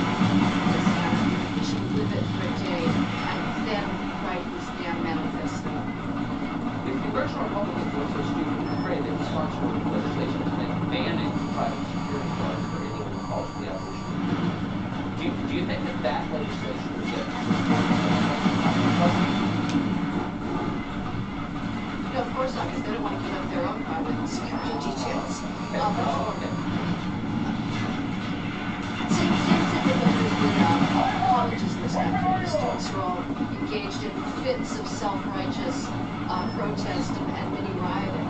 misguided. He should live it for a day and then write his damn manifesto. If congressional Republicans were so stupid and afraid they would sponsor legislation today banning private security guards for anyone who calls for the abolition of the police, do you think that legislation would get No, of course not, because they don't want to give up their own private security details. Colleges in this country, the students are all engaged in fits of self-righteous protest and mini rioting,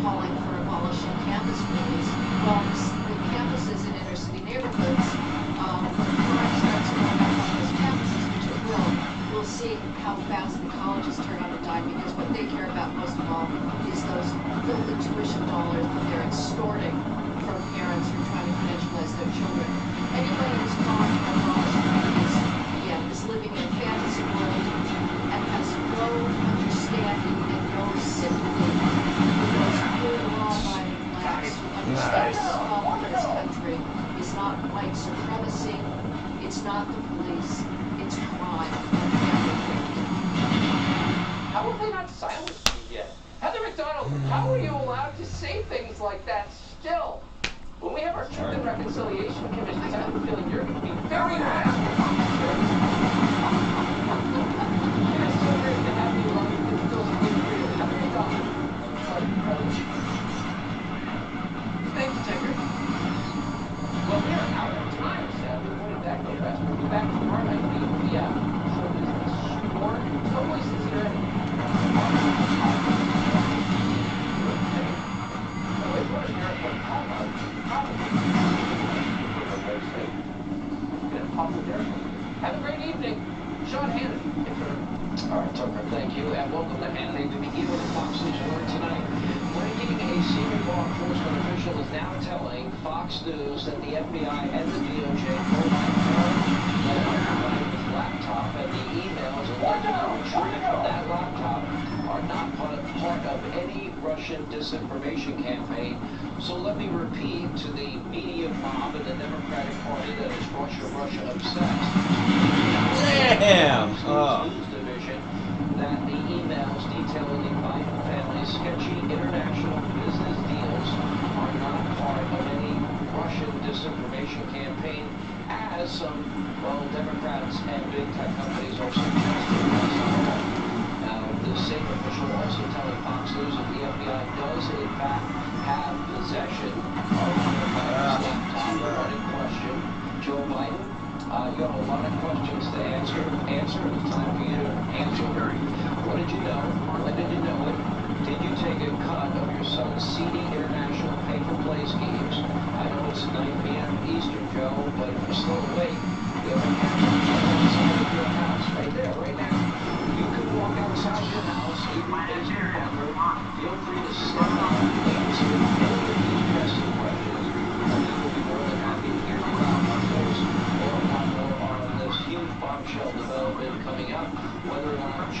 calling for abolishing campus bullies. Well, the campuses in inner city neighborhoods, when crime starts going up on those campuses, which it will, we'll see how fast the colleges turn on a dime, because what they care about most of all is those filthy tuition dollars that they're extorting from parents who are trying to credentialize their children. Anybody who's calling for abolishment is living in a fantasy world and has no understanding and no sympathy for those good, law-abiding blacks who understand the problem in this country is not white supremacy, it's not the police, it's crime and family. How have they not silenced you yet? Heather McDonald, how are you allowed to say things like that still? When we have our Truth and Reconciliation Commissions, I have a feeling you're going to be very harassed. It is so great to have you on the Phil's Good Radio. Heather McDonald. Thank you, Tucker. Well, we are out of time, sadly. Boy, did that go fast. We'll be back tomorrow night. The show is sworn, totally sincere. Have a great evening. Sean Hannity. All right, Tucker, thank you, and welcome to Hannity. We begin with a Fox News alert tonight. Breaking, a senior law enforcement official is now telling Fox News that the FBI and the DOJ both confirmed that his laptop and the emails allegedly retrieved from that laptop are not part of any Russian disinformation campaign. So let me repeat to the media mob and the Democratic Party that is Russia obsessed. Damn! News division that the emails detailing the Biden family's sketchy international business deals are not part of any Russian disinformation campaign, as some, well, Democrats and big tech companies are suggesting. Now, the same official also telling Fox News that the FBI does, in fact, have possession of Biden's laptop. The one in question, Joe Biden, you have a lot of questions to answer. It's time for you to answer. What did you know? When did you know it? Did you take a cut of your son's seedy international pay-for-play schemes? I know it's 9 p.m. Eastern, Joe, but if you're still awake, you have a camera outside of your house, right there, right now. You can walk outside your house, leave your basement bunker. Feel free to step out, answer any of these pressing questions, and we will be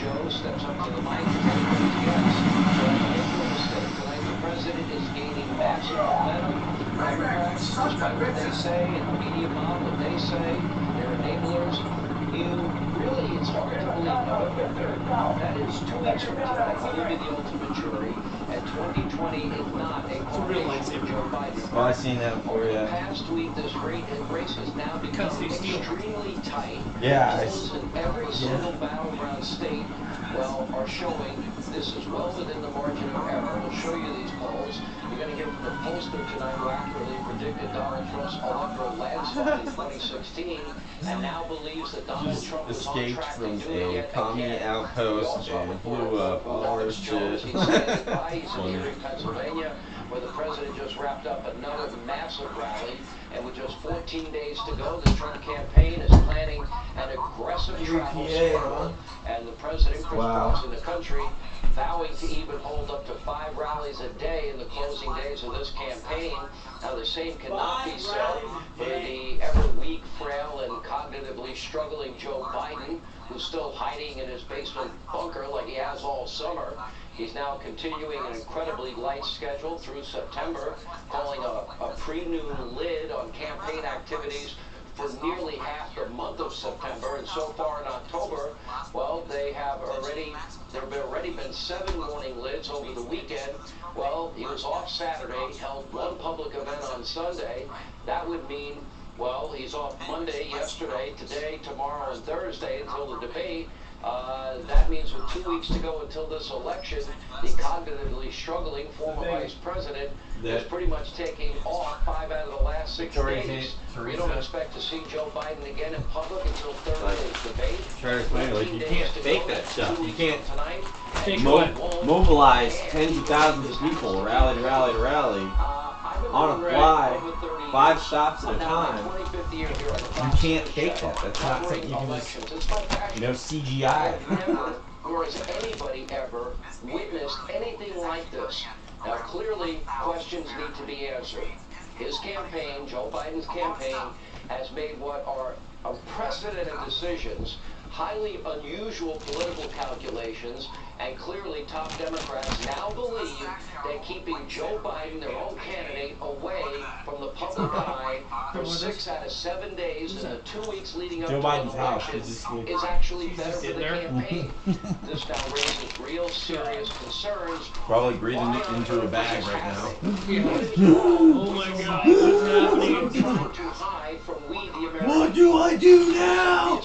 Joe steps up to the mic and everybody's guess. So make no mistake, tonight the president is gaining massive momentum. Democrats, despite what they say, and the media mob, what they say, they're enablers. Really, it's hard to believe November 3rd. That is 2 weeks from tonight. He will be the ultimate jury. And 2020 is not a coronation of Joe Biden. Oh, I've seen that before, Over yeah. the past week, this race has now become extremely tight. Yeah. Polls in every single battleground state, well, are showing this is well within the margin of error. We'll show you these polls. You're going to hear from the pollster tonight who accurately predicted Donald Trump's electoral landslide in 2016 and now believes that Donald Trump was on Escaped track from to do it a yet commie again. outpost and blew up all our shit. He's standing by. He's in Erie, Pennsylvania, where the president just wrapped up another massive rally. And with just 14 days to go, the Trump campaign is planning an aggressive travel schedule. And the president across the country vowing to even hold up to 5 rallies a day in the closing days of this campaign. Now, the same cannot be said for the ever-weak, frail, and cognitively struggling Joe Biden, who's still hiding in his basement bunker like he has all summer. He's now continuing an incredibly light schedule through September, calling a pre-noon lid on campaign activities for nearly half the month of September. And so far in October, well, there have already been 7 morning lids over the weekend. Well, he was off Saturday, held 1 public event on Sunday. That would mean, well, he's off Monday, yesterday, today, tomorrow, and Thursday until the debate. That means with 2 weeks to go until this election, the cognitively struggling former vice president is pretty much taking off 5 out of the last 6 days. We don't expect to see Joe Biden again in public until Thursday's debate. Try to explain, like, you can't fake that stuff. You can't mobilize tens of thousands of people, rally to rally to rally, on a fly, 5 stops at a time. You can't fake that. That's not something you can just, CGI. Nor has anybody ever witnessed anything like this. Now, clearly, questions need to be answered. His campaign, Joe Biden's campaign, has made what are unprecedented decisions, highly unusual political calculations, and clearly top Democrats now believe that keeping Joe Biden, their own candidate, away from the public eye for 6 out of 7 days in the 2 weeks leading up to the election is actually better for the campaign. This now raises real serious concerns. Probably breathing it into a bag right now. Oh my God, what's happening? What do I do now?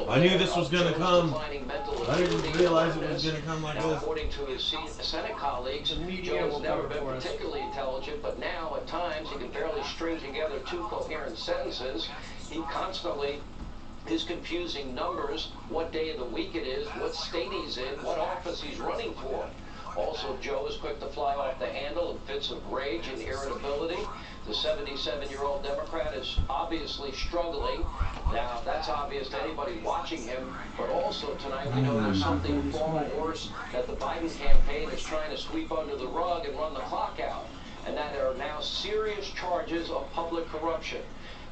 I knew this was going to come. I didn't realize it was going to come like this. According to his Senate colleagues, Joe has never been particularly intelligent, but now at times he can barely string together 2 coherent sentences. He constantly is confusing numbers, what day of the week it is, what state he's in, what office he's running for. Also, Joe is quick to fly off the handle in fits of rage and irritability. The 77-year-old Democrat is obviously struggling. Now, that's obvious to anybody watching him, but also tonight we know there's something far worse that the Biden campaign is trying to sweep under the rug and run the clock out, and that there are now serious charges of public corruption.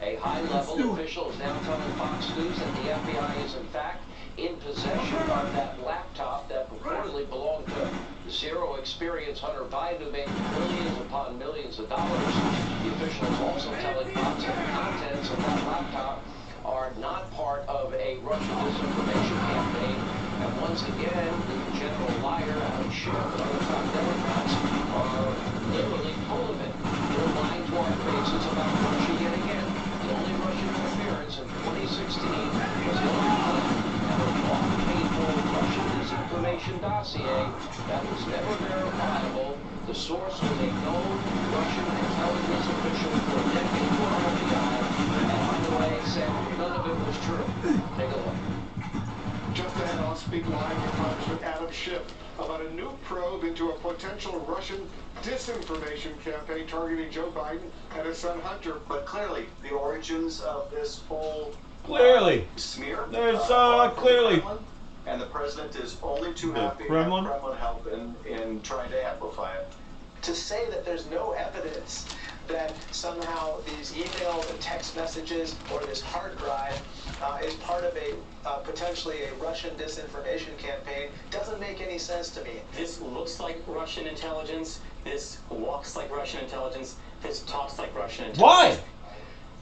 A high-level official is now telling Fox News that the FBI is, in fact, in possession of that laptop that purportedly belonged to zero-experience Hunter Biden, who made millions upon millions of dollars. The official is also telling Fox that the contents of that laptop are not part of a Russian disinformation campaign. And once again, the general liar, Adam Schiff, and other top Democrats are literally full of it. They're lying to our faces about Russia yet again. The only Russian interference in 2016 was Hillary Clinton and her paid-for Russian disinformation dossier that was never verifiable. The source was a known Russian intelligence official for a decade for the FBI, and by the way, said none of it was true. Take a look. Just ahead on Speak Live with Congressman Adam Schiff about a new probe into a potential Russian disinformation campaign targeting Joe Biden and his son Hunter. But clearly, the origins of this whole smear. There's clearly. And the president is only too happy to have Kremlin help in trying to amplify it. To say that there's no evidence that somehow these emails and text messages or this hard drive is part of a potentially a Russian disinformation campaign doesn't make any sense to me. This looks like Russian intelligence. This walks like Russian intelligence. This talks like Russian intelligence. Why?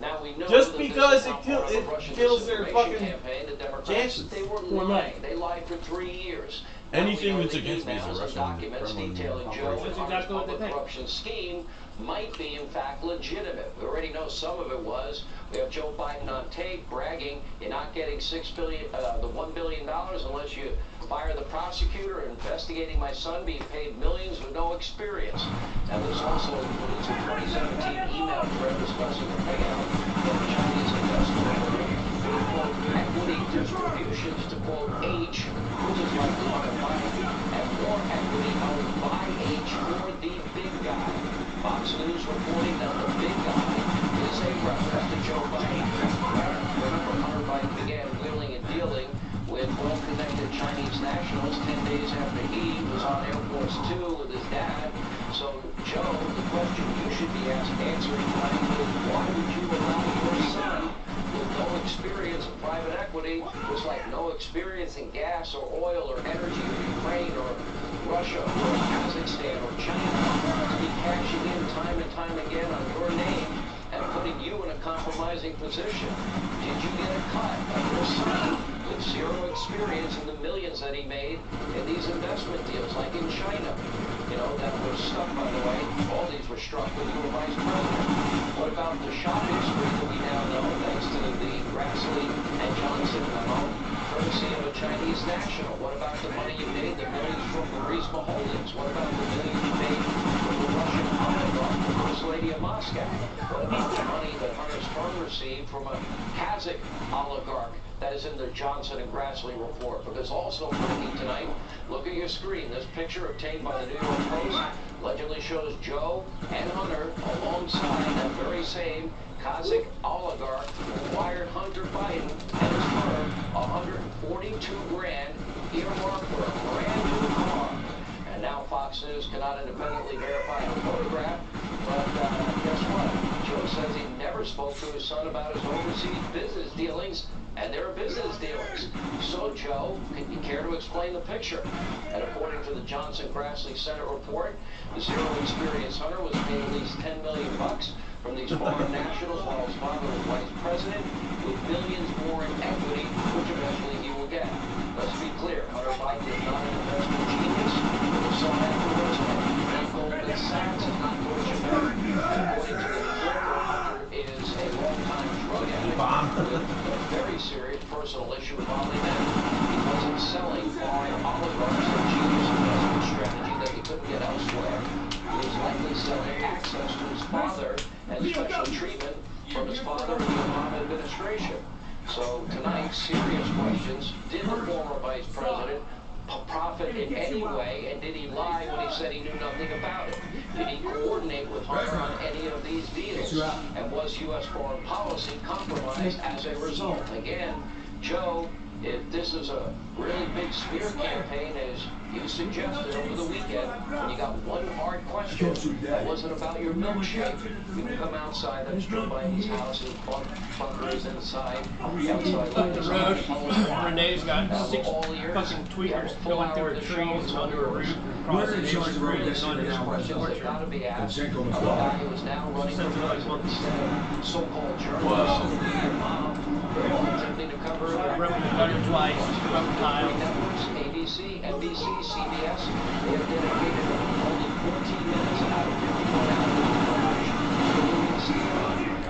Now we know Just that because this is not part of a Russian kills their disinformation fucking campaign. The Democrats, chances. they were lying. They lied for 3 years. Anything Now we know that's the against me is a emails and Russian documents detailing Joe and Hunter's public think. corruption scheme might be in fact legitimate. We already know some of it was. We have Joe Biden on tape bragging you're not getting $1 billion unless you fire the prosecutor investigating my son being paid millions with no experience. Now this also includes a 2017 email thread discussing the payout from the Chinese investor with quote equity distributions to quote H, which is like Hunter Biden, and more equity owned by H for the big guy. Fox News reporting that the big guy is a reference to Joe Biden. Remember, Hunter Biden began wheeling and dealing with well-connected Chinese nationals 10 days after he was on Air Force 2 with his dad. So, Joe, the question you should be answering tonight is, why would you allow your son with no experience in private equity, was like no experience in gas or oil or energy or Ukraine or Russia or Kazakhstan or China, to be cashing in time and time again on your name and putting you in a compromising position? Did you get a cut of your son with zero experience in the millions that he made in these investment deals, like in China? You know, that were stuck, by the way. All these were struck when you were vice president. What about the shopping spree that we now know, thanks to the Grassley and Johnson memo, courtesy of a Chinese national? What about the money you made, the millions from Burisma Holdings? What about the millions you made from the Russian oligarch, the First Lady of Moscow? What about the money that Hunter's firm received from a Kazakh oligarch? That is in the Johnson and Grassley report. But there's also breaking tonight. Look at your screen. This picture obtained by the New York Post allegedly shows Joe and Hunter alongside that very same Kazakh oligarch who wired Hunter Biden and his firm $142,000 earmarked for a brand new car. And now Fox News cannot independently verify the photograph. But guess what? Joe says he never spoke to his son about his overseas business dealings, and there are business dealings. So, Joe, can you care to explain the picture? And according to the Johnson-Grassley Senate report, the zero-experience Hunter was paid at least $10 million from these foreign nationals while his father was vice president, with billions more in equity, which eventually he will get. Let's be clear, Hunter Biden is not an investment genius. It was sought afterwards by Goldman Sachs and not Deutsche Bank. According to the report, Hunter is a long-time drug addict with a very serious personal issue involving him. He wasn't selling foreign oligarchs a genius investment strategy that he couldn't get elsewhere. He was likely selling access to his father and special treatment from his father in the Obama administration. So tonight, serious questions. Did the former vice president profit in any way, and did he lie when he said he knew nothing about it? Did he coordinate with Hunter on any of these deals? And was U.S. foreign policy compromised as a result? Again, Joe, if this is a really big smear campaign, as you suggested over the weekend, when you got one hard question that wasn't about your milkshake, you can come outside, that's Joe Biden's house, his bunker is inside, outside Up the road, Renee's got 6 fucking tweakers going through the trees and under a roof. We're in charge of our Really destiny serious now. questions that got to be asked. Zenko A guy who is now running for president instead of so-called journalists and mob, they're all attempting to cover it. Broken the gutter twice, broken tile. Networks, ABC, NBC, CBS, they have dedicated only 14 minutes out of 51 hours of coverage to moving Steve.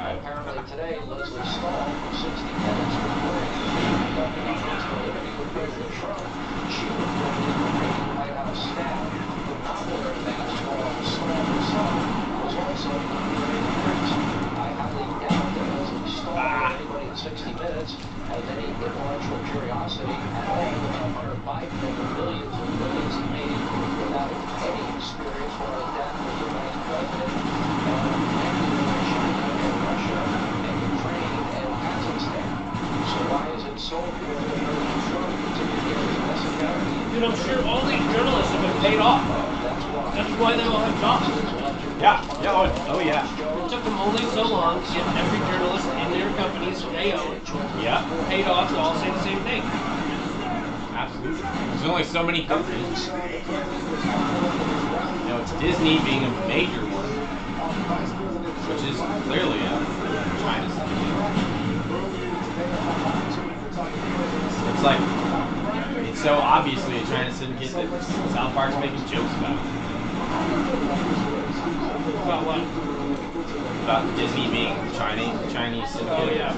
Apparently today, Leslie Stahl, for 60 minutes, reporting conducting a hostile interview with President Trump. She reported the White House staff could not wear a mask while Stahl herself was also not wearing a mask. I highly doubt that Leslie Stahl or anybody in 60 minutes has any intellectual curiosity at all about Hunter Biden and the millions and millions he made without any experience while his dad was the vice president and China and Russia and Ukraine and Kazakhstan. So why is it so important that President Trump continue to get his message out? Dude, I'm sure all these journalists have been paid off. That's why they all have jobs. Yeah. Oh yeah. It took them only so long to get every journalist in their companies they own paid off to all say the same thing. Absolutely. There's only so many companies. You know, it's Disney being a major one, which is clearly China's. It's like, it's so obviously a China syndicate that South Park's making jokes about it. About what? About Disney being Chinese syndicate. Oh yeah.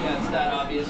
Yeah, it's that obvious.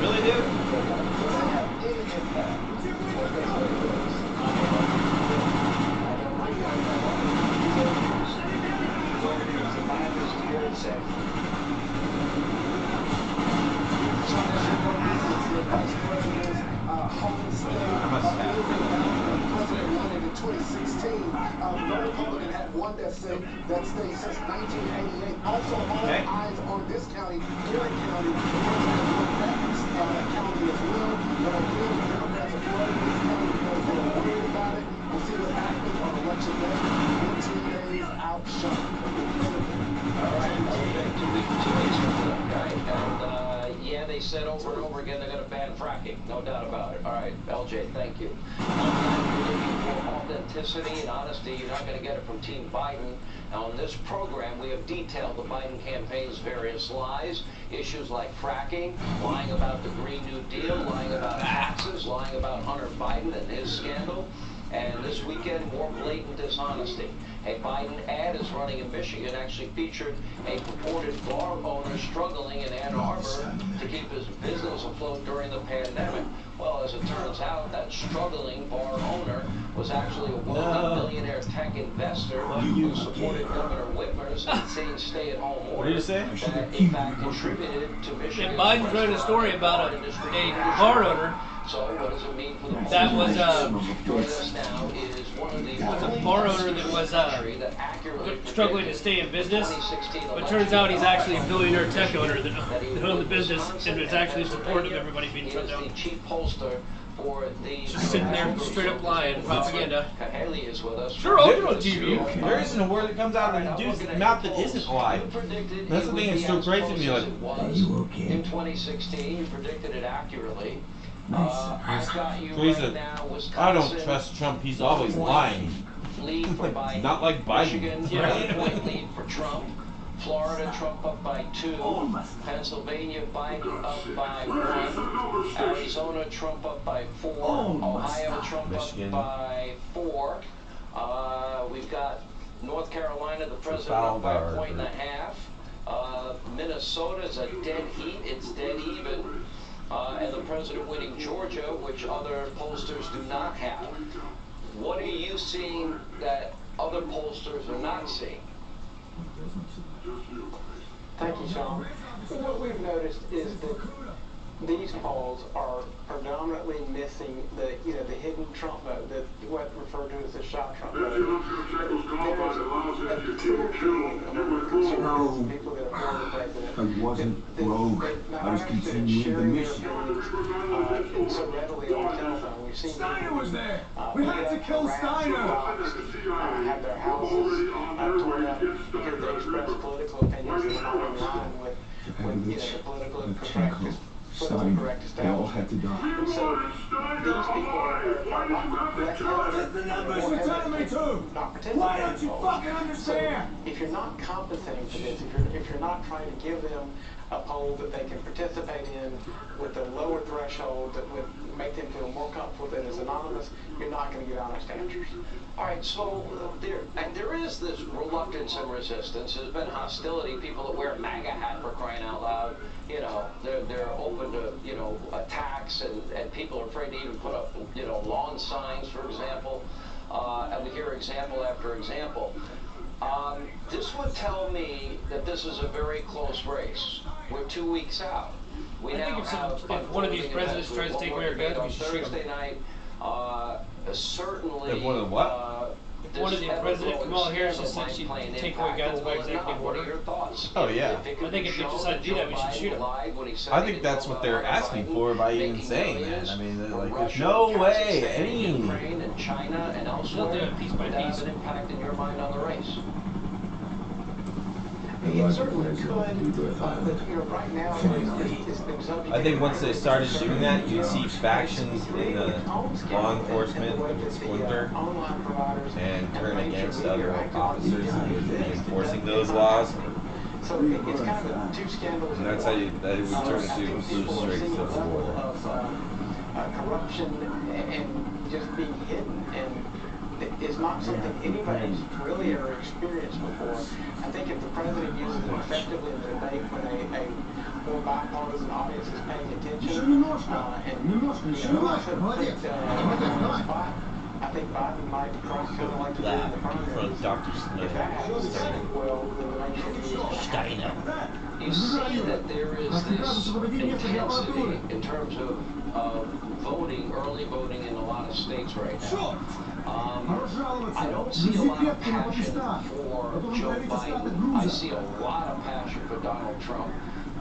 Really, dude? That state since 1988. Also, all eyes on this county, Warren County, county as well. But again, the Democrats are flooding this county because they're worried about it. We'll see what happens on election day. 14 days out shot. All right, 2 weeks from today, and yeah, they said over and over again they're going to ban fracking, no doubt about it. All right, LJ, thank you. You're looking for authenticity and honesty. You're not going to get it from Team Biden. Now, on this program, we have detailed the Biden campaign's various lies, issues like fracking, lying about the Green New Deal, lying about taxes, lying about Hunter Biden and his scandal. And this weekend, more blatant dishonesty. A Biden ad is running in Michigan actually featured a purported bar owner struggling in Ann Arbor to keep his business afloat during the pandemic. Well, as it turns out, that struggling bar owner was actually a wealthy billionaire tech investor who supported Governor Whitmer's insane stay-at-home order. What did you say? That, in fact, contributed to Michigan's Biden's running a story about a bar owner. So what does it mean for the that was a bar owner that was struggling to stay in business, but turns out he's actually a billionaire tech owner that owned the business and is actually in support of everybody being shut down. Just sitting there straight up lying, propaganda. Sure, I'll get on TV. There isn't a word that comes out of the dude's mouth that isn't a lie. That's the thing that's so crazy to me. Like, in 2016, you predicted it accurately. Crazy. I don't trust Trump. He's always lying. Not like Biden. Michigan, 9-point lead for Trump. Florida, Trump up by 2. Pennsylvania, Biden up by 1. Arizona, Trump up by 4. Ohio, Trump up by 4. We've got North Carolina, the president up by 1.5. Minnesota's a dead heat. It's dead even. And the president winning Georgia, which other pollsters do not have. What are you seeing that other pollsters are not seeing? Thank you, Sean. What we've noticed is that these polls are predominantly missing the hidden Trump vote, what referred to as the shot Trump vote. There's a clear feeling among conservatives and people that are for the president. I wasn't rogue. I was continuing the mission. So readily on telephone. We've seen Steiner was there. We had to kill Steiner. Have their houses torn up because they express political opinions that are not in line with the political correct. Steiner, they all had to die. And so these people are not the numbers are telling me too. Why don't you fucking understand? So if you're not compensating for this, if you're not trying to give them a poll that they can participate in with a lower threshold that would make them feel more comfortable that it's anonymous, you're not going to get honest answers. All right, so there is this reluctance and resistance. There's been hostility. People that wear MAGA hat, for crying out loud, they're open to example after example. This would tell me that this is a very close race. We're 2 weeks out. We now have if one of these presidents tries to take away our guns, we should shoot Thursday night. Certainly. If one of the what? If one of the president, Kamala Harris, has said she'd take away guns by executive order. Oh yeah. I think if they decide to do that, we should shoot them. I think that's what they're asking for by even saying that. I mean, like, there's no way any. Ukraine and China and elsewhere piece by piece. have an impact in your mind on the race. It certainly could, but you know, right now it's been subject. I think once they started doing that, you'd see factions in the law enforcement that would splinter and turn against other officers enforcing those laws. So it's kind of two scandals. And that's how that would turn into a blue straight civil war. Of corruption and just being hidden, and is not something anybody's really ever experienced before. I think if the president uses it effectively in the debate when a more bipartisan audience is paying attention, I think Biden might cross something like the in the primaries. Dr. If that happens, well, then the nation You see that there is this intensity in terms of voting, early voting in a lot of states right now. I don't see a lot of passion for Joe Biden. I see a lot of passion for Donald Trump.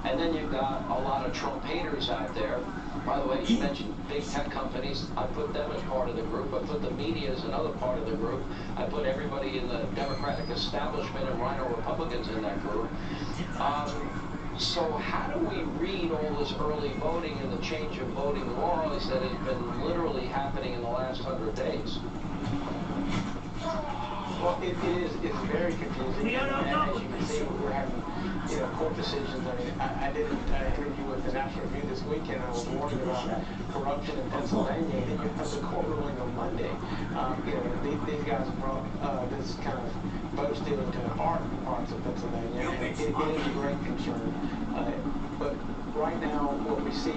And then you've got a lot of Trump haters out there. By the way, you mentioned big tech companies. I put them as part of the group. I put the media as another part of the group. I put everybody in the Democratic establishment and Rhino Republicans in that group. So how do we read all this early voting and the change of voting laws that has been literally happening in the last 100 days? Well, it's very confusing. And as you can see, we're having court decisions. I mean, I did an interview with the National Review this weekend. I was warning about corruption in Pennsylvania. And then you have the court ruling on Monday. These guys brought this kind of vote stealing to the parts of Pennsylvania, and it is a great concern. But right now, what we see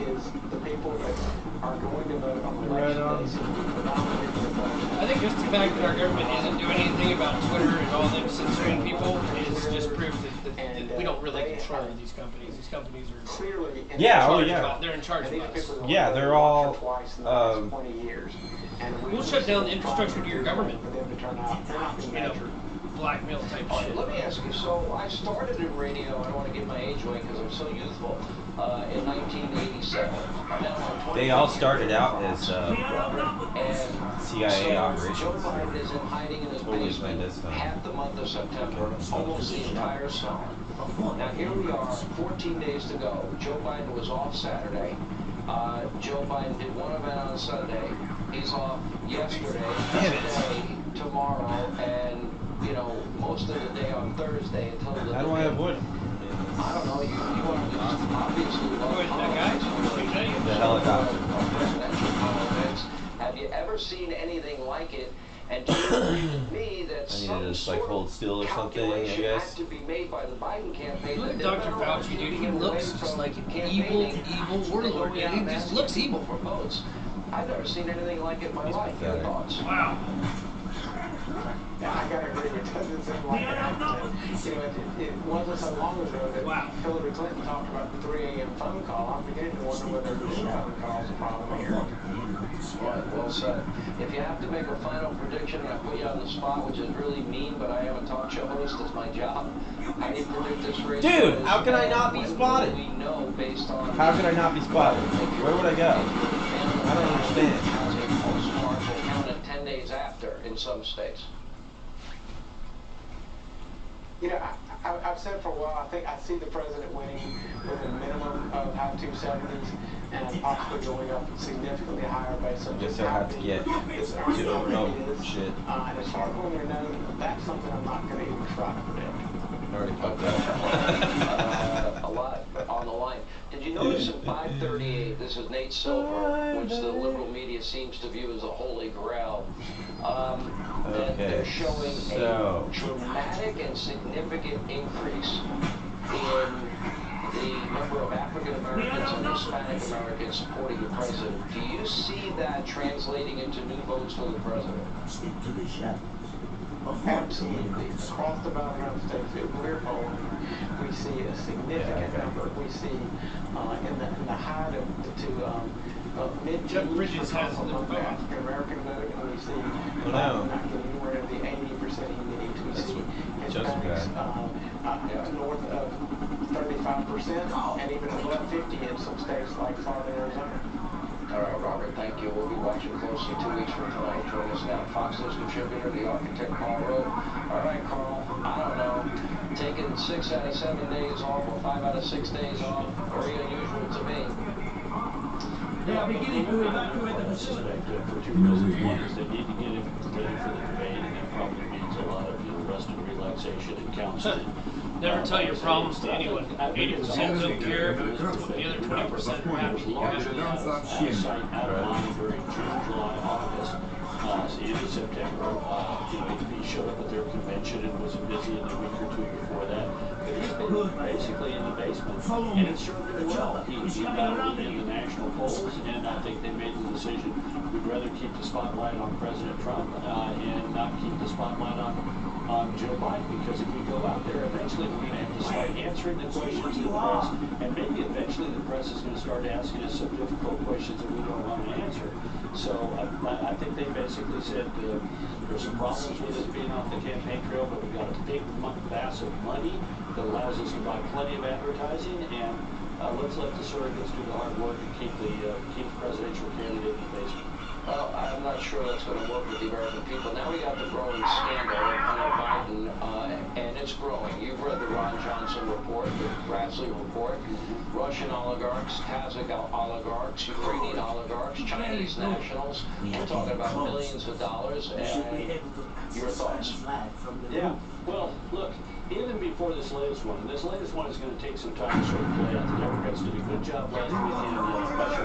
is the people that are going to vote on election day seem to be predominantly the vote. I think just the fact that our government isn't doing anything about Twitter and all them censoring people is just proof that we don't really control these companies. These companies are clearly they're in charge of us. Yeah, they're all. 20 years. We'll shut down the infrastructure to your government. Blackmail type shit. Let me ask you, so I started in radio, I don't want to give my age away because I'm so youthful, in 1987. They all started out as CIA operations. Joe Biden is in hiding in his basement half the month of September, almost the entire summer. Now here we are, 14 days to go. Joe Biden was off Saturday. Joe Biden did one event on Sunday. He's off yesterday, today, tomorrow, and most of the day on Thursday until the How do I avoid him? I don't know. You want to obviously love the helicopter. Presidential politics. Have you ever seen anything like it? And do you agree with me that I need to just like hold still or something, I guess. had to be made by the Biden campaign? Look at Dr. Fauci, dude. He looks just like an evil warlord. He just looks evil. For votes. I've never seen anything like it in my life. Your thoughts? Wow. Yeah, I gotta agree. It doesn't seem like an accident. It wasn't so long ago that Hillary Clinton talked about the 3 a.m. phone call. I'm beginning to wonder whether the phone call is a problem here. Well said. If you have to make a final prediction, and I put you on the spot, which is really mean, but I am a talk show host, it's my job. How do you predict this race? Dude, how can I not be spotted? We know based on how can I not be spotted? Where would I go? I don't understand. Postmarks will count it 10 days after in some states. I've said for a while, I think I see the president winning with a minimum of high 270s and possibly going up significantly higher based on just how have to get to shit. And as far as when you're known, that's something I'm not going to even try to predict. Already fucked up. A lot on the line. Did you notice in 538, this is Nate Silver, which the liberal media seems to view as a holy grail, that they're showing a dramatic and significant increase in the number of African Americans and Hispanic Americans supporting the president. Do you see that translating into new votes for the president? Absolutely. Across the battleground states, if we're polling, we see a significant number. We see in the high to mid-teens African American vote, and we see not getting anywhere near the 80% he needs. We see Hispanics north of 35% and even above 50 in some states like Florida and Arizona. All right, Robert, thank you. We'll be watching closely 2 weeks from tonight. Join us now, Fox News contributor, the architect, Carl Rowe. All right, Carl, I don't know, taking 6 out of 7 days off or 5 out of 6 days off, very unusual to me. They are beginning to evacuate the facility. For two reasons. One is they need to get him ready for the debate, and that probably means a lot of rest and relaxation and counseling. Never tell your problems to anyone. 80% don't care, the other 20% are happy. Site out of monitoring June, July, August, into September. He showed up at their convention and was busy in the week or 2 before that. But he's been basically in the basement, and it served him well. He got in the national polls, and I think they made the decision we'd rather keep the spotlight on President Trump and not keep the spotlight on Joe Biden, because if we go out there, eventually we're going to have to start answering the questions of the press, and maybe eventually the press is going to start asking us some difficult questions that we don't want to answer. So I think they basically said there's some problems with us being off the campaign trail, but we've got a big mass of money that allows us to buy plenty of advertising, and let's let the surrogates do the hard work and keep the presidential candidate in the basement. Well, I'm not sure that's going to work with the American people. Now we got the growing scandal of Hunter Biden, and it's growing. You've read the Ron Johnson report, the Grassley report. Russian oligarchs, Kazakh oligarchs, Ukrainian oligarchs, Chinese nationals. We're talking about millions of dollars. And your thoughts? Yeah, well, look, even before this latest one is going to take some time to sort of play out. The Democrats did a good job last weekend. Russia.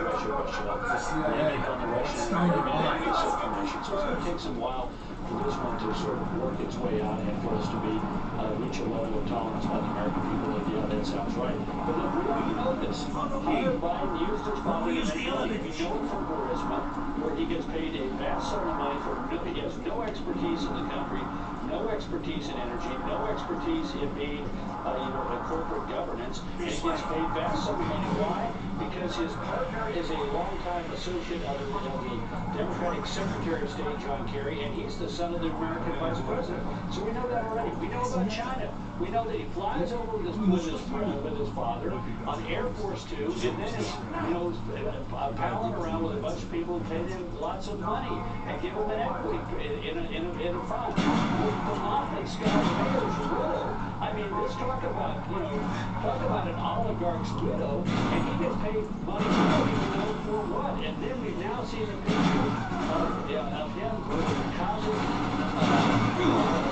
Blaming on the Russians, blaming on misinformation. So it's going to take some while for this one to sort of work its way out and for us to reach a level of tolerance by the American people that, yeah, that sounds right. But look, we know this. Hunter Biden used his body to make money. We know it from Burisma, where he gets paid a vast sum of money for he has no expertise in the country, no expertise in energy, no expertise in being, a corporate governance, and he gets paid vast sum of money. Why? Because his partner is a longtime associate of the Democratic Secretary of State, John Kerry, and he's the son of the American Vice President. So we know that already. We know about China. We know that he flies over with his father on Air Force Two, and then is, palling around with a bunch of people who paid him lots of money and give him an equity in a fund. The Moffat Scott Mayor's widow. I mean, let's talk about an oligarch's widow, and he gets paid money we don't even know for what. And then we've now seen a picture of him with a Kazakh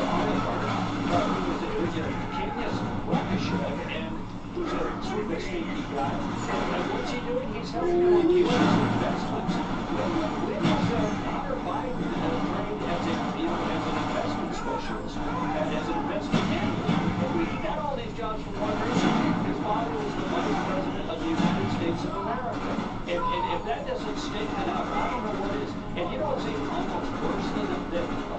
oligarch who's a Kenya's Rakashev, and who's a sort of a sneaky guy. And what's he doing? He's helping him on U.S. investments. When is Hunter Biden trained as an investment specialist, as an investment analyst? He got all these jobs from one reason. His father was the vice president of the United States of America. And if that doesn't stink enough, I don't know what is. And you know what's even almost worse than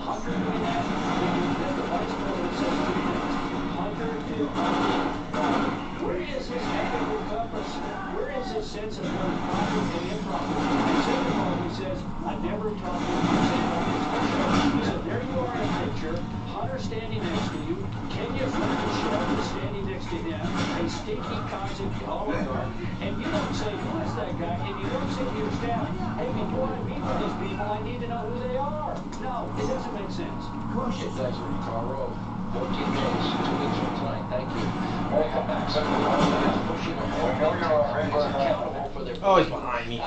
Hunter doing that? That the vice president says two things. Hunter did nothing. Where is his ethical compass? Where is his sense of what is proper and improper? And second of all, he says, I never talked to him. He said, there you are in a picture, Hunter standing next to you, Kenya Rakashev is standing next to him, a stinky Kazakh oligarch, and you don't say, who is that guy? And you don't say to your staff, hey, before I meet with these people, I need to know who they are. No, it doesn't make sense. It doesn't, Carl Rowe. 14 days, 2 weeks from tonight. Thank you. We'll come back. Pushing accountable for their not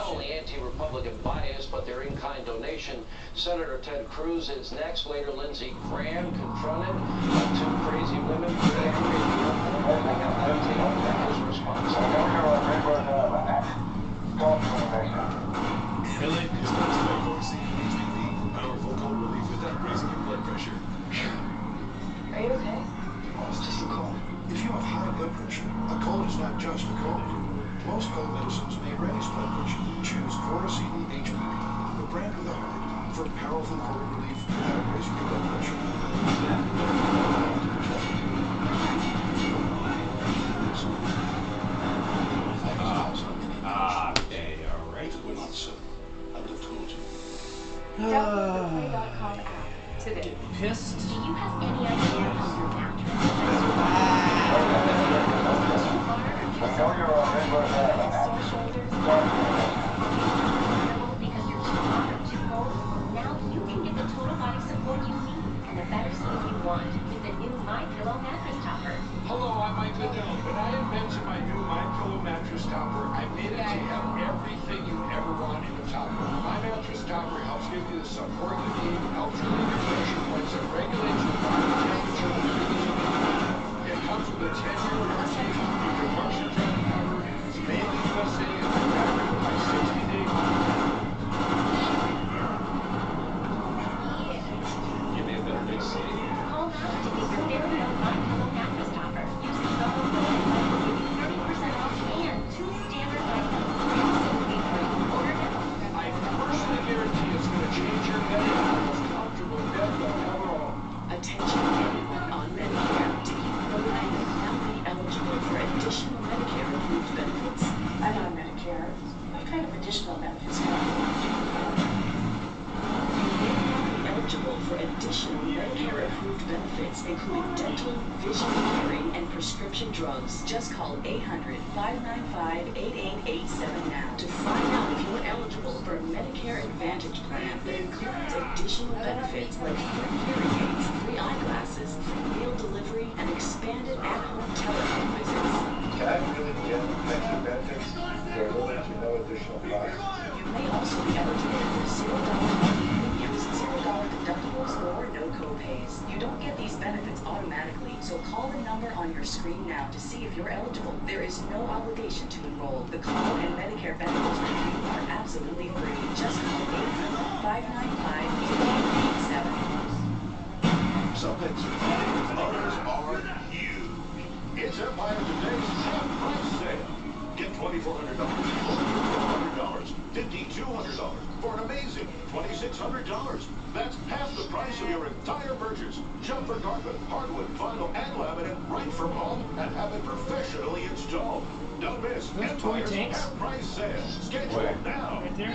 only anti-Republican bias, but their in-kind donation. Senator Ted Cruz is next. Later, Lindsey Graham confronted by two crazy women. Pretty angry at the airport. They got that tape back his response. LA is not divorcing HPV for powerful cold relief without raising your blood pressure. Are you okay? Oh, it's just a cold. If you have high blood pressure, a cold is not just a cold. Most cold medicines may raise blood pressure. Choose Chlorocine HPV, the brand with a heart, for powerful cold relief without raising your blood pressure. Okay, alright. I would have told you. Download the Free.com app today. Pissed. Do you have any idea how your mattress because you're too hot or too cold? Now you can get the total body support you need and a better sleep you want with the new MyPillow mattress topper. Hello, I'm Mike Goodell. When I invented my new MyPillow mattress topper, I made it to have everything you ever want in a topper. My mattress topper helps give you the support you need, helps relieve your pressure points, and regulates your body temperature with ease. It comes with a 10-year warranty. You can wash your dry cover. It's made in the USA and backed by 60-day Give me a better day sleep. Call now to get your very own MyPillow mattress topper. Use the promo code and we'll give you 30% off and 2 standard MyPillows free. Order now. I personally guarantee it's going to change your bed to the most comfortable bed you'll ever own. Attention anyone on Medicare. Do you know that you will now be eligible for additional Medicare approved benefits? I'm on Medicare. What kind of additional benefits can I get? Eligible for additional Medicare approved benefits, including dental, vision, hearing, and prescription drugs. Just call 800-595-8887 now to find out if you're eligible for a Medicare Advantage plan that includes additional benefits like free hearing aids, free eyeglasses, free meal delivery, and expanded at-home telephone visits. Can I really get extra benefits for little to no additional cost? You may also be eligible for $0 monthly premiums, $0 deductibles, or no copays. You don't get these benefits automatically, so call the number on your screen now to see if you're eligible. There is no obligation to enroll. The call and Medicare benefits review are absolutely free. Just call 800-595-8887. Some things are fine, others are huge. It's Empire Today's Sharp Price Sale. Get $2,400, $400, $5,200 for an amazing $2,600. That's half the price of your entire purchase. Shop for carpet, hardwood, vinyl, and laminate right from home and have it professionally installed. Don't miss Empire's Sharp Price Sale. Schedule now. Right there.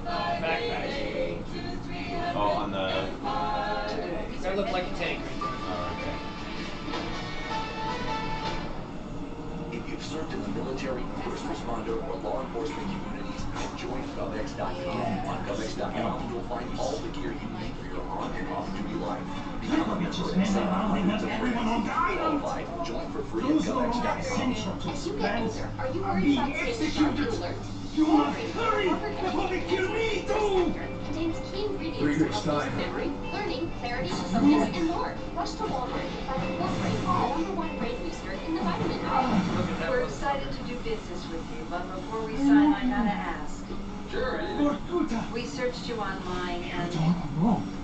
Backpack. Oh, on the... That looked like a tank right there. Oh, okay. If you've served in the military, first responder, or law enforcement communities, then join GovX.com. On GovX.com, you'll find all the gear you need for your on and off-duty life. Become a member and save hundreds of grants. Qualify, join for free at GovX.com. As you get older, are you worried about staying sharp and alert? You must hurry before they kill me too! Contains key ingredients to help boost memory, learning, clarity, focus, and more. Rush to Walmart and find Wolverine, the #1 brain booster in the vitamin aisle. We're excited to do business with you, but before we sign, I gotta ask. Sure. We searched you online, and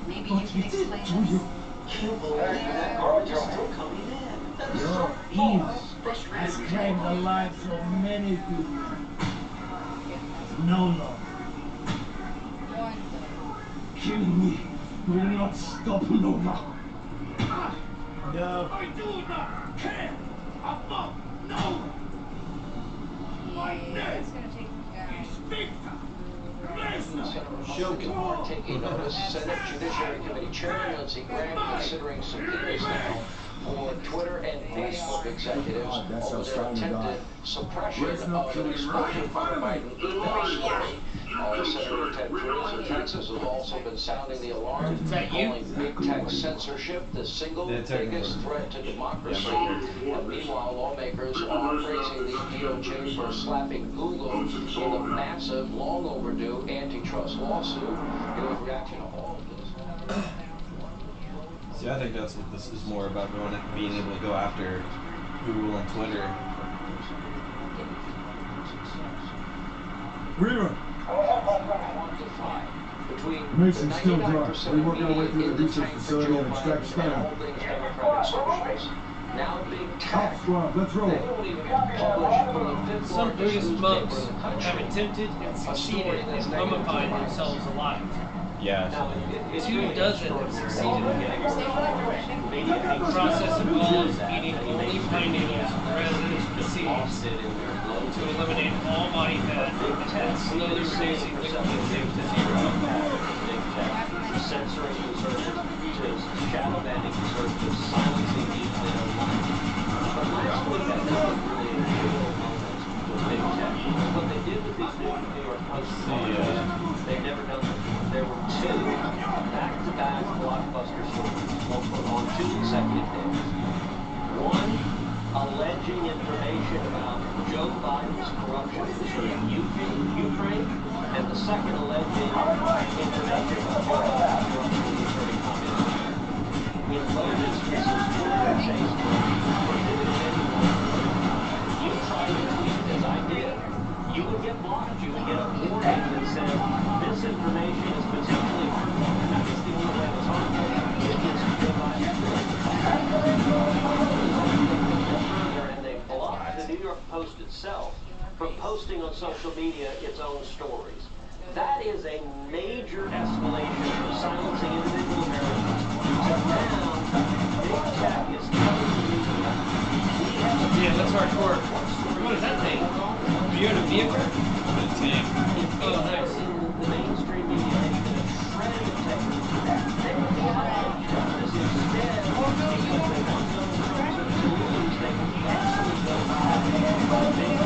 maybe you can explain this. Can't believe that garbage is still coming in. Your ease has claimed the lives of many people. No longer. Killing me will not stop Nova. No. I do not care about Nova. My name is Victor. Show Gilmore taking notice. Senate Judiciary Committee Chairman Lindsey Graham considering subpoenas now for Twitter and Facebook executives over their attempted suppression of an exposure by Biden email story. Senator Ted Cruz in Texas has also been sounding the alarm, calling big tech censorship the single biggest threat to democracy. And meanwhile, lawmakers are praising the DOJ for slapping Google with a massive, long overdue antitrust lawsuit. Here's reaction to all of this. See, I think that's what this is more about, being able to go after Google and Twitter. Rerun. Between Mason's still dry. We work our way through the research facility and extract stone. Now big Top squad, let's roll. Some Buddhist monks have attempted and succeeded in mummifying themselves alive. Yeah. Now, it's 2 really dozen have succeeded in getting a process involves eating only pine needles rather than seeds to eliminate all body fat and slowly reducing liquid intake to 0. Censoring conservatives, shadow banning conservatives, silencing views they don't like. But last week, I think, was really a pivotal moment with big tech. What they did with these New York Post articles, they've never done before. There were 2 back-to-back blockbuster stories on 2 consecutive days. One alleging information about Joe Biden's corruption concerning Ukraine, and the second alleging information about Joe Biden's corruption concerning communism. In both instances, Twitter and Facebook prohibited anyone. You tried to tweet, as I did, you would get blocked. You would get a warning that said, this information is potentially harmful. And that is the only way it was harmful. It is Joe Biden's further, and they blocked the New York Post itself from posting on social media its own stories. That is a major escalation from silencing individual Americans to now big tech is telling the media. Yeah, that's hardcore. What is that thing? Are you in a vehicle? A tank. Oh, nice. The mainstream media has been a shredding of technique. They don't challenge justice. Instead, because they want Donald Trump to lose, they actually go back to big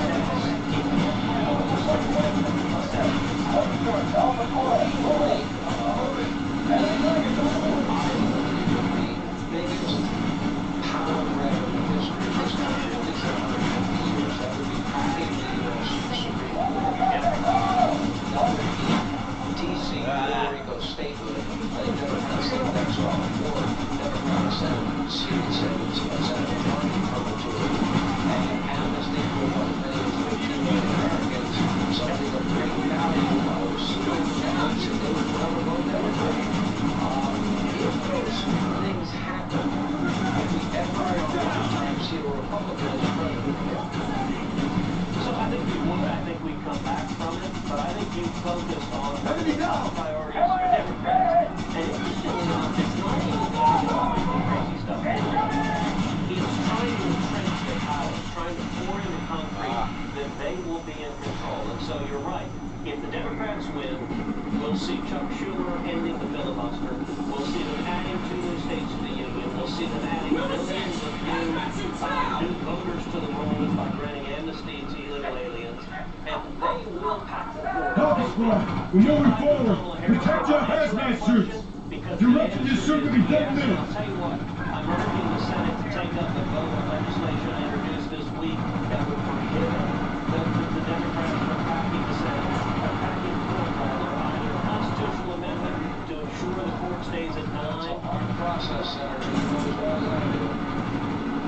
We're moving forward. Protect your hazmat suits. Eruption is soon to be dead minutes. I'll tell you what, I'm urging the Senate to take up the vote on legislation I introduced this week that would prohibit the Democrats from packing the Senate, or packing the court, rather, either a constitutional amendment to ensure the court stays at 9. It's a hard process, Senator.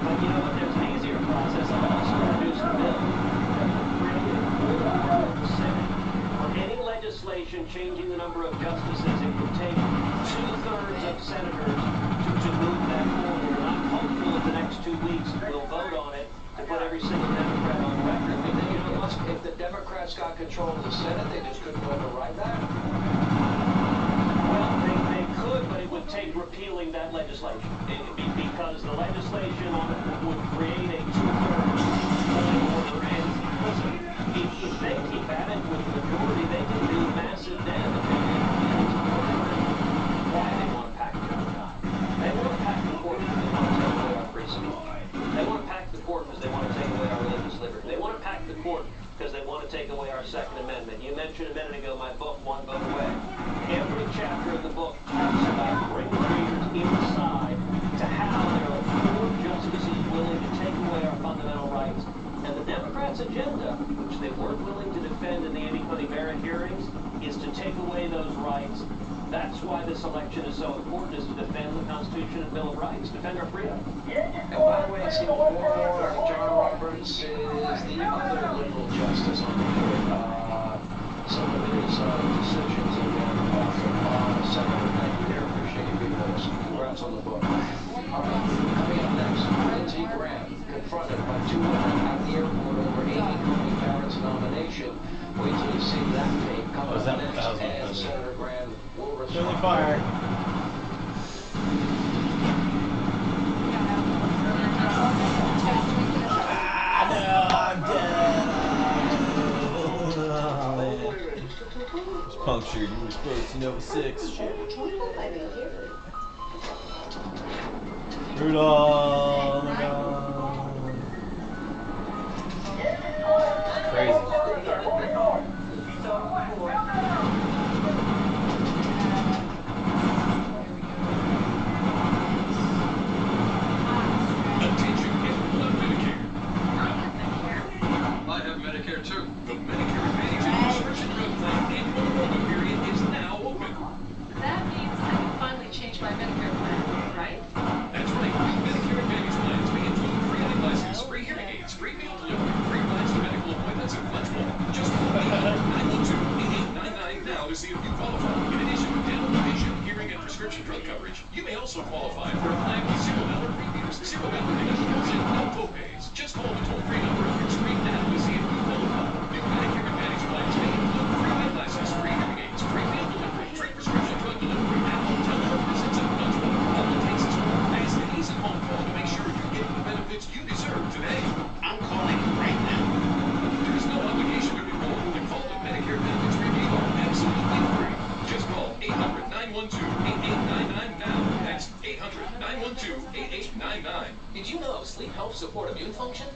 But you know what? There's an easier process. I also introduced a bill that would create a full part of the Senate. Any legislation changing the number of justices, it would take 2/3 of senators to move that forward. And I'm hopeful that the next 2 weeks we'll vote on it to put every single Democrat on record. Because you know what? If the Democrats got control of the Senate, they just couldn't override that. Well, they could, but it would take repealing that legislation. Because the legislation on it would create a 2/3 order. And listen, if they keep at it with the majority, they can do massive damage. Why they want to pack the court? They want to pack the court because they want to take away our free speech. They want to pack the court because they want to take away our religious liberty. They want to pack the court because they want to take away our Second Amendment. You mentioned a minute ago my book, One Vote Away. Every chapter of the book talks about bringing readers inside to how there are 4 justices willing to take away our fundamental rights. And the Democrats' agenda, which they weren't willing to defend in the Amy Barrett hearings, is to take away those rights. That's why this election is so important, is to defend the Constitution and Bill of Rights, defend our freedom. And by the way, it seems more and more like John Roberts is the other liberal justice on the court. Some of his decisions have been awesome. Senator, thank you there. Appreciate you being with us. Congrats on the book. All right, coming up next, Lindsey Graham confronted by 2 women at the airport over Amy Coney Barrett's nomination. Wait till you see that tape coming up next, and Senator Graham will Friendly fire. Ah, no, I'm dead. Oh, man. It's punctured. You were supposed to know 6. Shit. Rudolph. Oh my God. Crazy. I have Medicare too. The Medicare Advantage and prescription drug plan annual enrollment period is now open. That means I can finally change my Medicare plan, right? That's right. New Medicare Advantage plans may include free eyeglasses, free hearing aids, free meal delivery, free rides to medical appointments, and much more. Just call 800-912-8899 now to see if you qualify. In addition to dental, vision, hearing, and prescription drug coverage, you may also qualify for a plan with $0 premiums, $0 deductibles, and no copays. Just call the toll-free number on your screen now to see if you qualify. New Medicare Advantage plans may include free eyeglasses, free hearing aids, free meal delivery, free prescription drug delivery, at-home telehealth visits, and much more. All it takes is one fast and easy phone call to make sure you're getting the benefits you deserve today. I'm calling right now. There is no obligation to enroll. The call and Medicare benefits review are absolutely free. Just call 800-912-8899 now. That's 800-912-8899. Did you know sleep helps support immune function?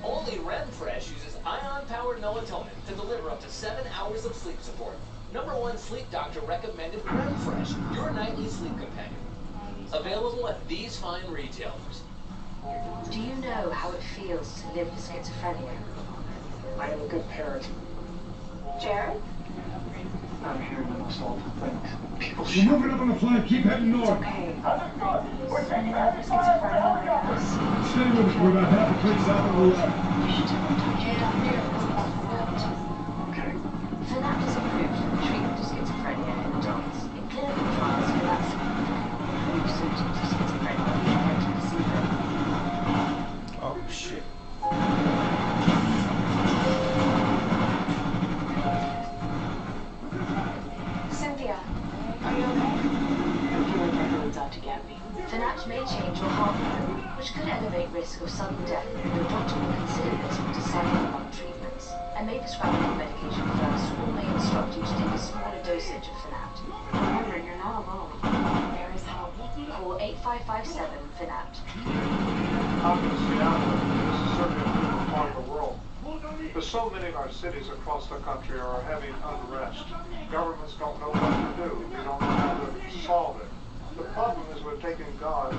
Only REM Fresh uses ion-powered melatonin to deliver up to 7 hours of sleep support. #1 sleep doctor recommended REM Fresh, your nightly sleep companion. Available at these fine retailers. Do you know how it feels to live with schizophrenia? I am a good parent. Jared? I'm hearing the most awful things. People We're moving up on the flank. Keep heading north. Okay. We're taking over schizophrenia in my house. Stay with us. We're about half a click south of the left. Okay. Fanapt is approved for the treatment of schizophrenia in adults. In clinical trials, Fanapt significantly improves symptoms of schizophrenia compared to placebo. Oh, shit. Cynthia, are you okay? I'm doing my words out to get me. Fanapt may change your heart rhythm, which could elevate risk of sudden death. Your doctor will consider this when deciding among treatments, and may prescribe your medication first, or may instruct you to take a smaller dosage of Fanapt. Remember, you're not alone. There is help. Call 8557-FANAPT. I'm in Seattle. This is certainly a different part of the world. But so many of our cities across the country are having unrest. Governments don't know what to do. They don't know how to solve it. The problem is we're taking God.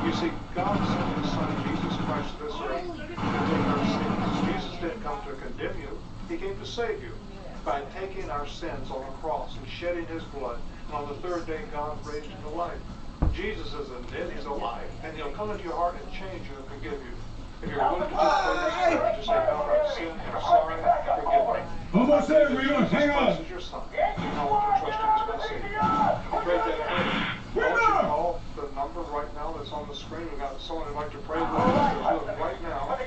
You see, God sent His Son Jesus Christ to this earth to take our sins. Jesus didn't come to condemn you. He came to save you by taking our sins on the cross and shedding His blood. And on the third day, God raised Him to life. Jesus isn't dead, He's alive. And He'll come into your heart and change you and forgive you. If you're willing to just pray this prayer, just say, God, I've sinned, I'm sorry, forgive me. Almost there, Reno. Hang on. This is your Son. You know what to trust Him as my Savior. Pray that prayer. Why don't you call the number right now that's on the screen? We've got someone who'd like to pray with us. Do it right now.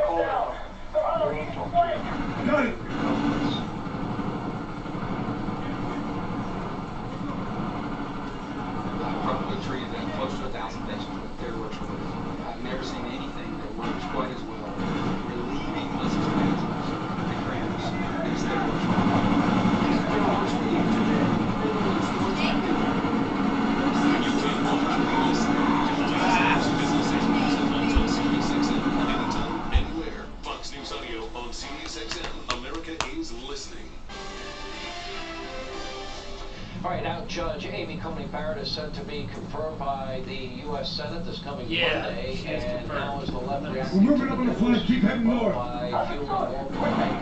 Call that number. We want to talk to you. Got it. Probably treated close to 1,000 patients with their works for I've never seen anything that works quite as well relieving muscle spasms and cramps as their works for Anywhere. Fox News Audio on SiriusXM. America is listening. All right, now Judge Amy Coney Barrett is said to be confirmed by the U.S. Senate this coming Monday, and how is the left reacting? We're moving up on the flank. Keep heading north. By fueling more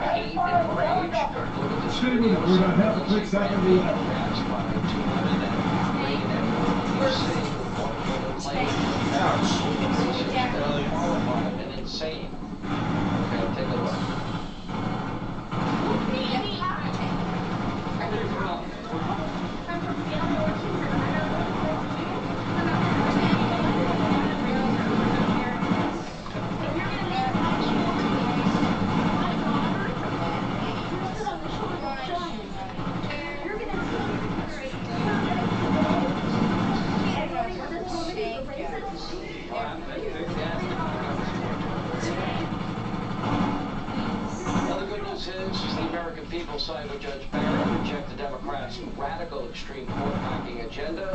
hate and rage. Look at this Stay with us. We're about half a click south of the left. Harassed by two women that made everyone city qualified and insane. Okay, take a look. people side with Judge Barrett, reject the Democrats' radical extreme court packing agenda.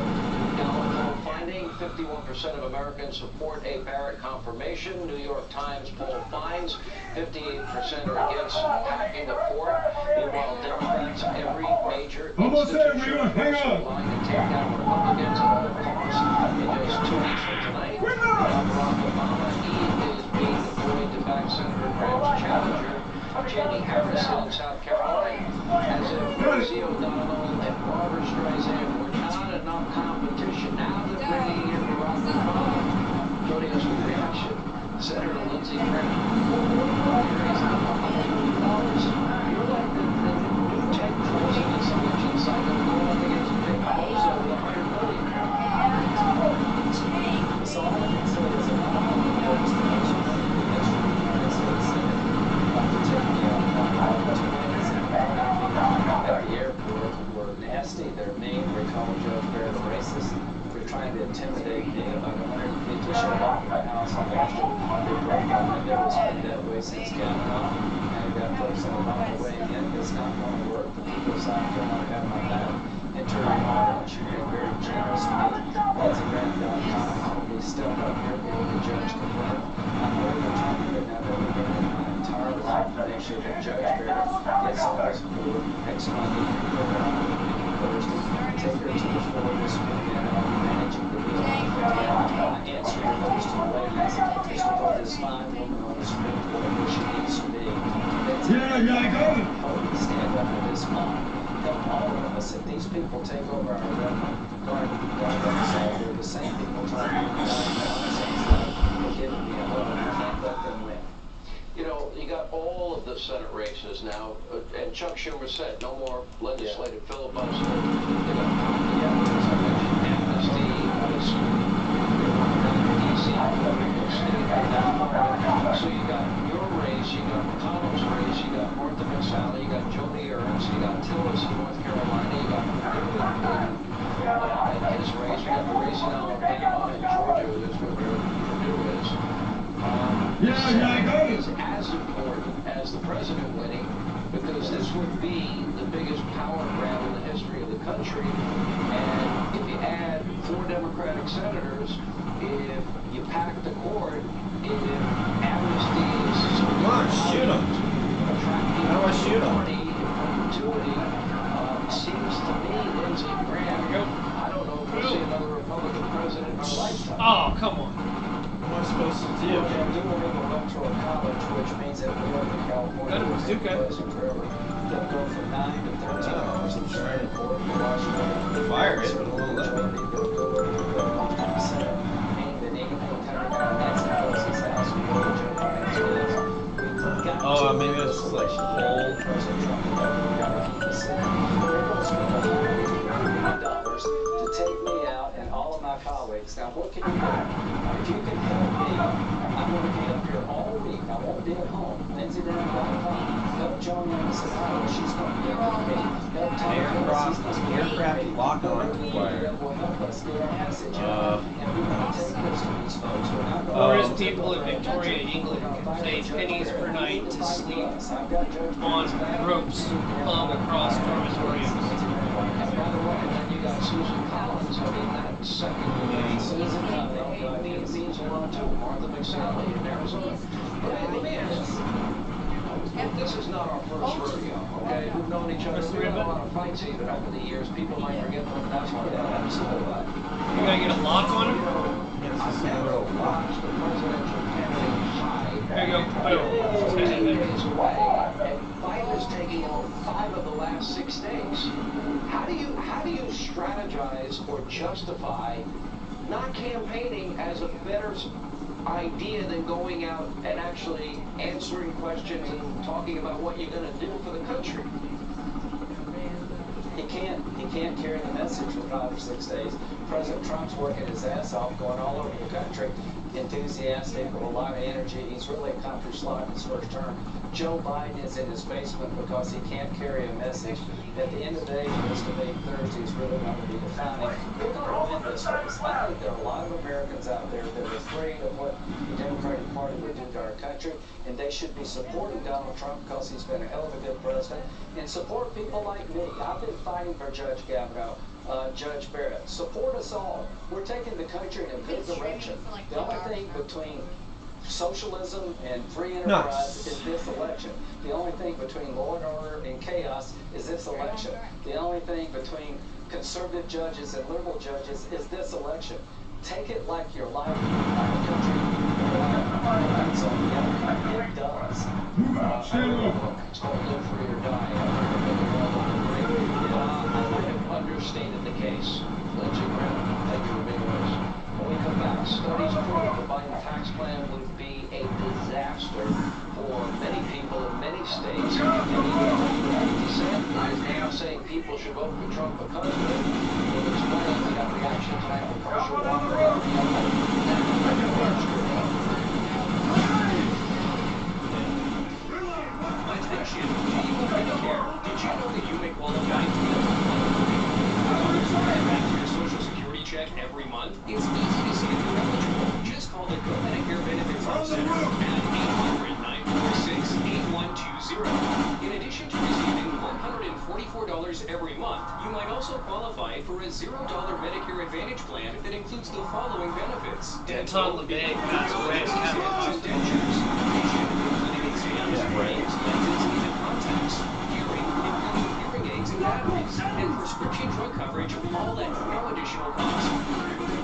Gallup poll finding 51% of Americans support a Barrett confirmation. New York Times poll finds 58% are against packing the court. Meanwhile, Democrats, every major institution aligned to take down Republicans at all costs. In just 2 weeks from tonight, Barack Obama, he is being deployed to back Senator Graham's challenger, Jamie Harris, in South Carolina. As if Rosie O'Donnell and Barbara Streisand were not enough competition, now they're bringing in Barack Obama. Joining us with reaction, Senator Lindsey Graham. You're like the new Ted Cruz in this election cycle going up against Big Bozo with $100 million. So all I can say is that I don't know the most at the airport were nasty, they're mean, they call Judge Barrett a racist. They're trying to intimidate me. About 100 people showed up at my house and watched it. They broke my window. It's been that way since Kavanaugh. And I've got folks on the way in. It's not going to work. The people of South Carolina have my back. Entering my lunch, you've been very generous to me. LindseyGraham.com. We stepped up here when the judge confirmed. I'm more determined than I've ever been in my entire life to make sure that Judge Barrett gets on this board next Monday. Thursday. Take her to the floor this weekend, and I'll be managing the bill. Answering those two ladies is to put this fine woman on the Supreme Court where she needs to be. Stand up for this mom. Help all of us. If these people take over our government, they're the same people talking about nonsense like giving me a vote. I can't let them win. You know, you got all of the Senate races now, and Chuck Schumer said no more legislative filibuster. You know, amnesty, so you got your race, you got McConnell's race, you got Martha McSally, you got Joni Ernst, you got Tillis in North Carolina, you got in his race, you got the race in Alabama and Georgia, is where Purdue is. Is as important as the president winning, because this would be the biggest power grab in the history of the country. And if you add 4 Democratic senators, if you pack the court, if amnesty is so shoot him. How do I shoot him? Perpetuity, seems to me, Lindsey Graham, I don't know if we'll see another Republican president in our lifetime. Oh, come on. What am I supposed to do? They're doing an electoral college, which means that New York and California will be present forever. They'll go from 9 to 13 hours of Supreme Court in Washington. Fire it, but a little less. They'll go to the Senate, meaning that anything coming out of Nancy Pelosi's house will go to Joe Biden's bills. Oh, maybe this is like old. President Trump will keep the Senate. They're going to spend $180 million to take me out and all of my colleagues. Now, what can you do? If you can help me, I'm going to be up here all week. I won't be at home. LindseyGraham.com. Help Joan Ernst in Iowa. She's going to be up with me. Help Tom Harris. He's going to be aircraft lock-on required. Will help us get our message out. And we're going to take this to these folks. We're not going Or as people in Victoria, England, pay pennies per night to sleep on ropes hung across dormitories. And by the way, then you got Susan Collins. I mean, that second Susan Collins means a lot too. Martha McSally in Arizona. But let me ask you, this is not our first rodeo, okay? We've known each other. We've had a lot of fights even over the years. People might forget them. That's what that absolutely. You gotta get a lock on him? I've never watched the presidential candidate hide. There you go. Boom. His way, and Biden is taking on 5 of the last 6 days. How do you strategize or justify not campaigning as a better idea than going out and actually answering questions and talking about what you're going to do for the country? He can't carry the message for 5 or 6 days. President Trump's working his ass off, going all over the country, enthusiastic, with a lot of energy. He's really accomplished a lot in his first term. Joe Biden is in his basement because he can't carry a message. At the end of the day, this debate Thursday is really going to be defining. We're going to win this race. I think there are a lot of Americans out there that are afraid of what the Democratic Party wholeheartedly to our country, and they should be supporting Donald Trump because he's been a hell of a good president, and support people like me. I've been fighting for Judge Kavanaugh, Judge Barrett. Support us all. We're taking the country in a good direction. The only thing between socialism and free enterprise is this election. The only thing between law and order and chaos is this election. The only thing between conservative judges and liberal judges is this election. Take it like your life, our country, depends on the outcome. It does. It's called live free or die. I might have understated the case. Lindsey Graham, thank you for being with us. When we come back, studies prove the Biden tax plan would be a disaster for many people in many states. DeSantis is now saying people should vote for Trump because of it. We'll explain. We got reaction tonight from Herschel Walker. Attention, people Medicare. Did you know that you may qualify to get back to your Social Security check every month? It's easy to see if you're eligible. Just call the Go Medicare Benefits Help Center at 800-946-8120. In addition to receiving $144 every month, you might also qualify for a $0 Medicare Advantage plan that includes the following benefits: dental, vision, dentures, vision, including exams, frames, lenses, even contacts, hearing, including hearing aids and batteries, and prescription drug coverage, all at no additional cost.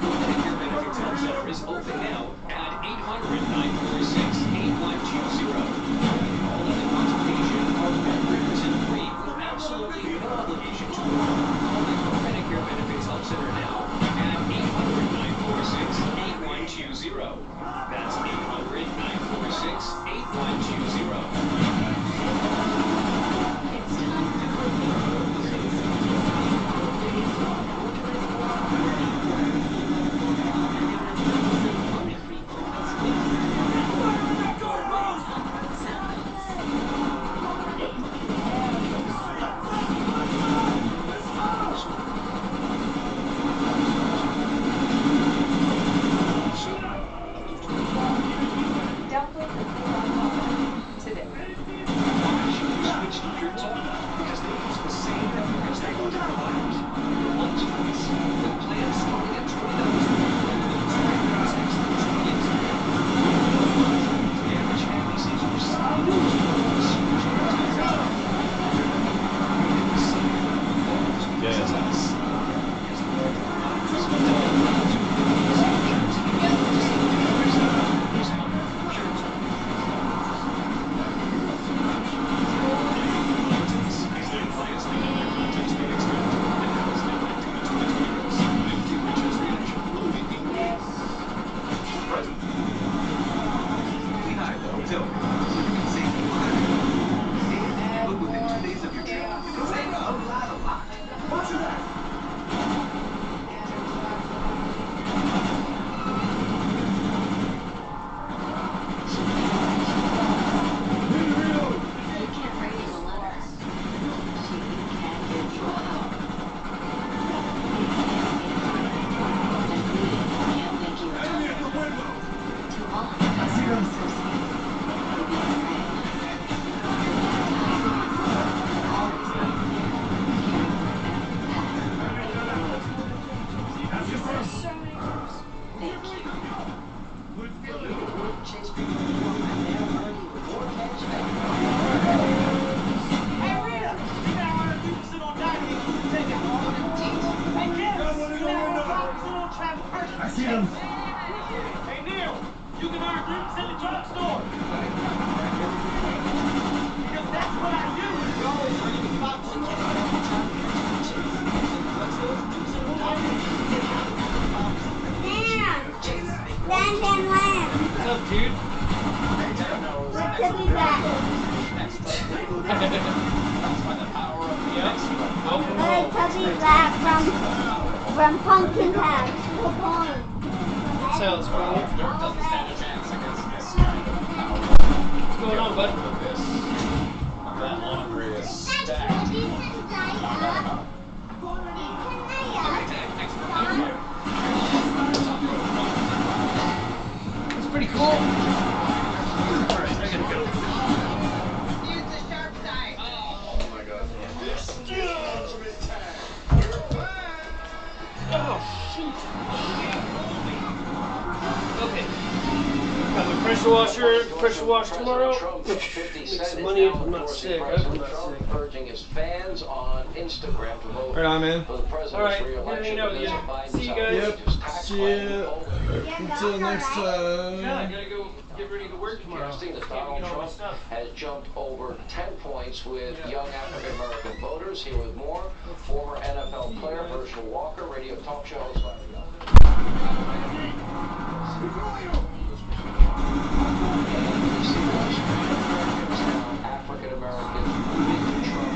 The Medicare Benefits Help Center is open now at 800-946-8120. All of the consultation are 100% free with absolutely no obligation to enroll. Call the Medicare Benefits Help Center now at 800-946-8120. That's 800-946-8120. From Pumpkin Patch. Good point. Sounds cool. Dirt doesn't stand a chance against this kind of power. What's going on, bud? That laundry is stacked. That's pretty cool. Okay. Got my pressure wash tomorrow. Make some money if I'm not sick. I hope I'm not sick. Urging his fans on Instagram to vote Right on, man. for the president's re-election. See you guys. Yep. See ya. Until next time. Yeah, I gotta go get ready to work tomorrow. Donald Trump has jumped over 10 points with young African American voters. Here with more, former NFL player Herschel Walker, radio talk show host. African Americans moving to Trump,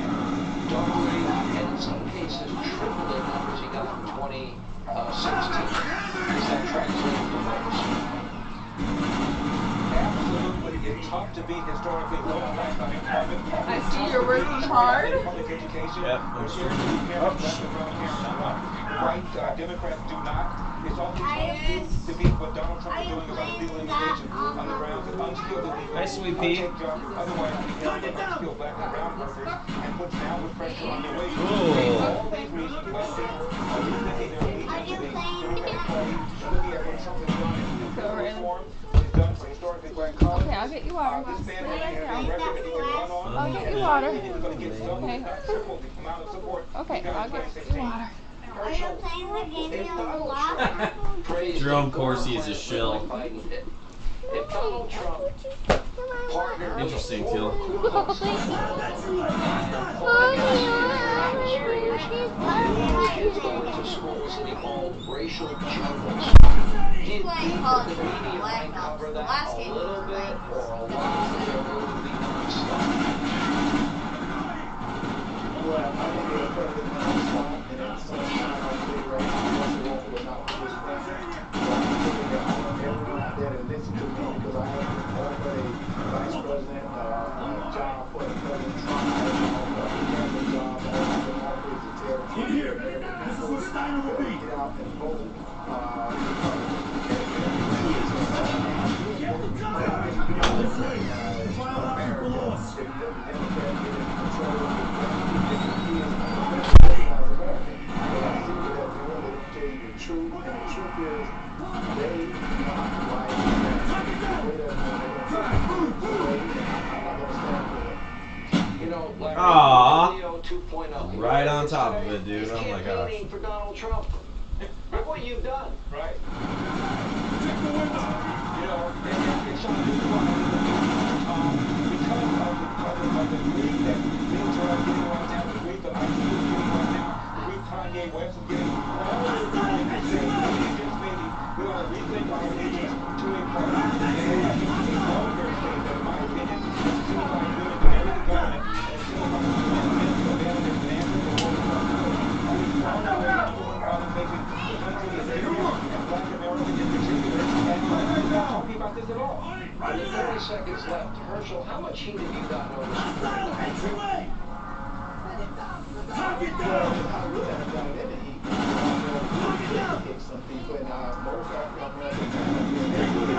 doubling and in some cases triple the numbers he got in 2016. Does that translate to votes? Absolutely. It's tough to beat historically low unemployment. I see you're working hard. Public education. Yep. White Democrats do not. It's also tough to beat what Donald Trump is doing about illegal immigration on the grounds of unskilled illegal. Hi, Sweet Pea. Otherwise, we have unskilled black and brown workers and puts downward pressure on their wages. Cool. All these reasons why people are rethinking their allegiance to the Democratic Party, looking at what Trump has done in reform, what he's done for historically black colleges. Okay, I'll get you water. This man has a record that he can run on. I'll get you water. He's going to get double, Okay. triple the amount of support. Okay, I'll get you water. Jerome Corsi is a shill. If Donald Trump partnered Interesting, Teal. kids going to schools in the old racial jungles, do you think that the media might cover that a little bit or a lot of it will be non-stop? Well, I think they're probably non-stop, and then sometimes I believe right now, Russell Walker will not participate. So I'm thinking that I want everyone out there to listen to me because I have already Vice President job for the President Trump. I have the job. I have been offered to tell the Here, this is what Steiner will be. get out and vote. This way. File out for loss. Truth, and the truth is, they not like You know, like Leo 2.0. Right on top of it, dude. Oh my gosh. Campaigning for Donald Trump. Look what you've done. Right. You know, and it's something because of the grief that things are getting right now, the grief that I'm getting right now, the grief Kanye West is getting, all of the things that say, maybe we want to rethink our allegiance to a party. And I think it's all very safe that, in my opinion, it's too much doing to marry the government, and it's too much doing to abandon their financial and political all the way to making the country as different and black Americans in particular, and we're not talking about this at all. With 30 seconds left, Herschel, how much heat have you gotten over this? Some people in most African American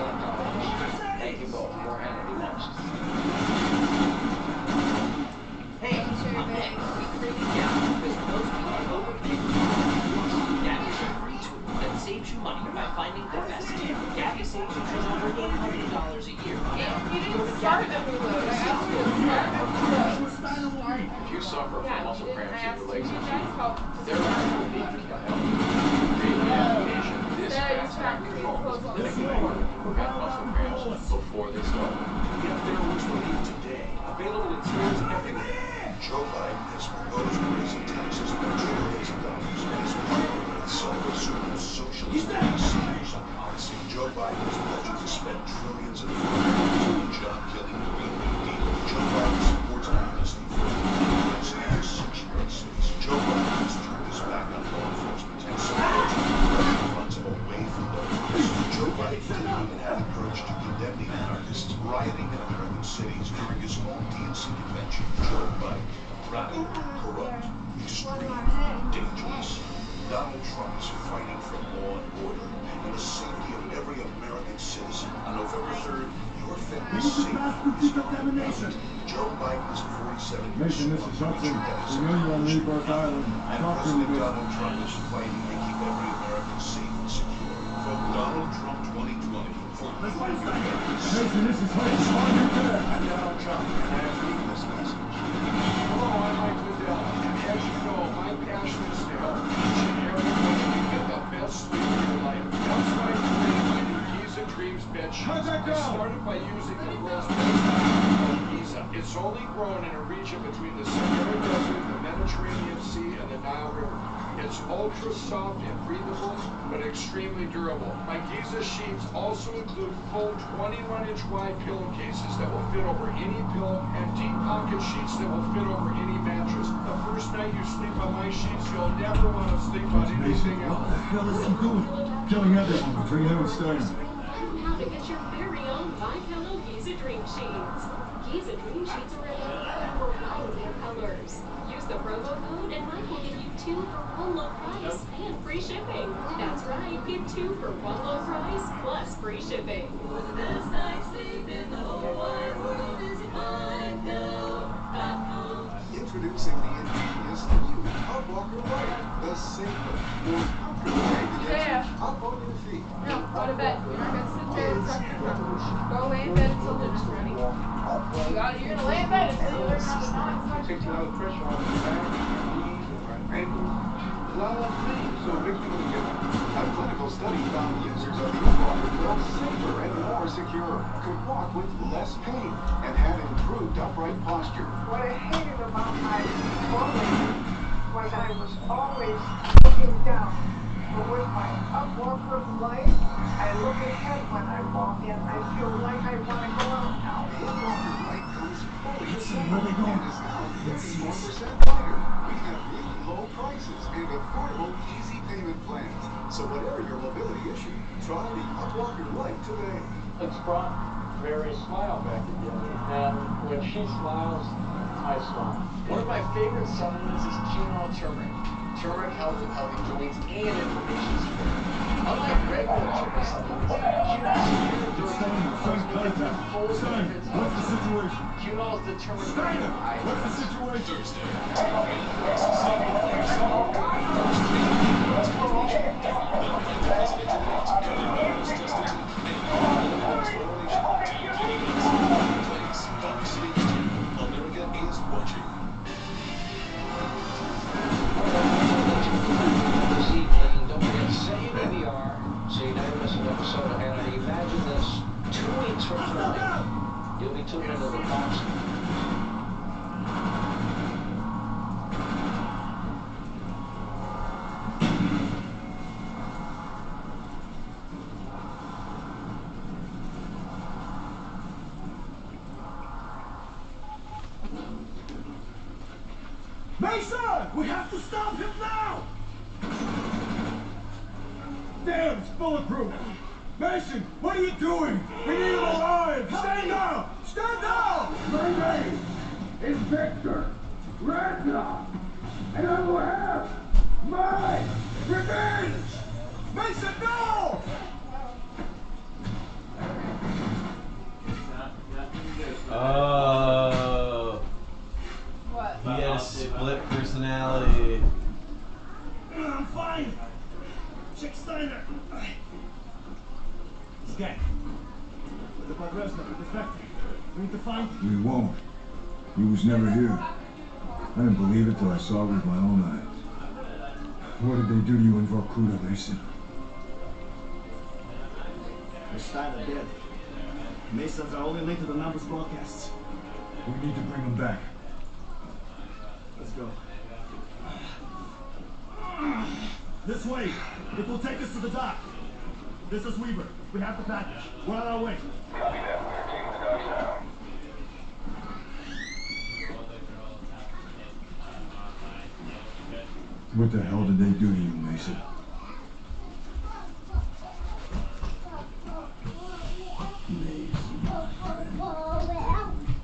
Thank you both. More Hannity next. Hey, I'm back. We created Gap because most people overpay for Gap is a free tool that saves you money by finding the best deal. Gap saves you just over $800 a year. If you suffer from muscle cramps in your legs and feet, there are people that help you. This fast act control is clinically proven to prevent muscle cramps before they start. Get their worst relief today. Available in stores everywhere. Joe Biden has proposed raising taxes by trillions of dollars and is partnering with self-assertive socialist seniors on policy. Joe Biden has pledged to spend trillions of dollars on job-killing Green New Deal. Joe Biden supports amnesty for sanctuary cities. Joe Biden has turned his back on law enforcement and supports pressure funds away from law enforcement. Joe Biden didn't even have the courage to condemn the anarchists rioting in American his own DNC convention, Joe Biden. Radical, corrupt, extreme, dangerous. Donald Trump is fighting for law and order and the safety of every American citizen. On November 3rd, your family's safety is paramount. Joe Biden is 47 years Mason, this is Hudson. We know you're on Rebirth Island. and Talk to me, President Donald Trump is fighting to keep every American safe and secure. Vote Donald Trump 2020 for Let's fight your Mason, safety. this is Hudson. On your back. I'm Donald Trump, and I am reading this message. Hello, I'm Mike Liddell, and as you know, my passion is to help each and every one of you get the best sleep of your life. That's why I created my new Giza Dreams bed sheets. I started by using the world's best fabric called Giza. It's only grown in a region between the Sahara Desert, the Mediterranean Sea, and the Nile River. It's ultra soft and breathable, but extremely durable. My Giza sheets also include full 21-inch wide pillowcases that will fit over any pillow and deep pocket sheets that will fit over any mattress. The first night you sleep on my sheets, you'll never want to sleep on anything else. What the hell is he doing? Killing everyone between him and Steiner. How to get your very own My Pillow Giza Dream Sheets. Giza Dream Sheets are available in a variety of colors. Use the promo code and Mike will give you 2 for 1 low price and free shipping. That's right, get 2 for 1 low price plus free shipping. For the best night's sleep in the whole wide world, visit mypillow.com. Introducing the ingenious new Upwalker Light, the safer, more comfortable way to get you up on your feet. No, go to bed. You're not going to sit there and go lay in bed until dinner's ready. You're going to lay in bed until you learn how to not. Takes a lot of pressure off the back, knees, and ankles. A lot less pain, so it makes people get up. A clinical study found users of the Upwalker felt safer and more secure, could walk with less pain, and had improved upright posture. What I hated about my walking was I was always looking down. But with my Upwalker Light, I look ahead when I walk in. I feel like I want to go out now. The Upwalker Light comes fully Where are they going? and is now 34% lighter. We have really low prices and affordable, easy payment plans. So whatever your mobility issue, try the Upwalker Light today. It's brought Mary's smile back again, and when she smiles, I smile. One of my favorite supplements is quinoa turmeric. Turmeric helps with healthy joints and inflammation support. Unlike regular turmeric supplements, quinoa Steiner, what's the situation? Quinoa is determined Steiner, what's the situation? America is watching. This evening, don't forget to save DVR so you never miss an episode of Hannity. Imagine this 2 weeks from tonight. You'll be tuned into the Fox. Mason! We have to stop him now! Damn, it's bulletproof! Mason, what are you doing? We need him alive! Stand down! Stand down! My name is Victor Randolph, and I will have my revenge! Mason, no! Oh. What? He had a split personality. I'm fine. Check Steiner. He's dead. What about Resnick with the factory? We need to find him. We won't. He was never here. I didn't believe it till I saw it with my own eyes. What did they do to you in Vorkuta, Mason? Is Steiner dead? Mason's our only link to the numbers broadcasts. We need to bring him back. Let's go. This way. It will take us to the dock. This is Weaver. We have the package. We're on our way. Copy that. We're taking the docks now. What the hell did they do to you, Mason?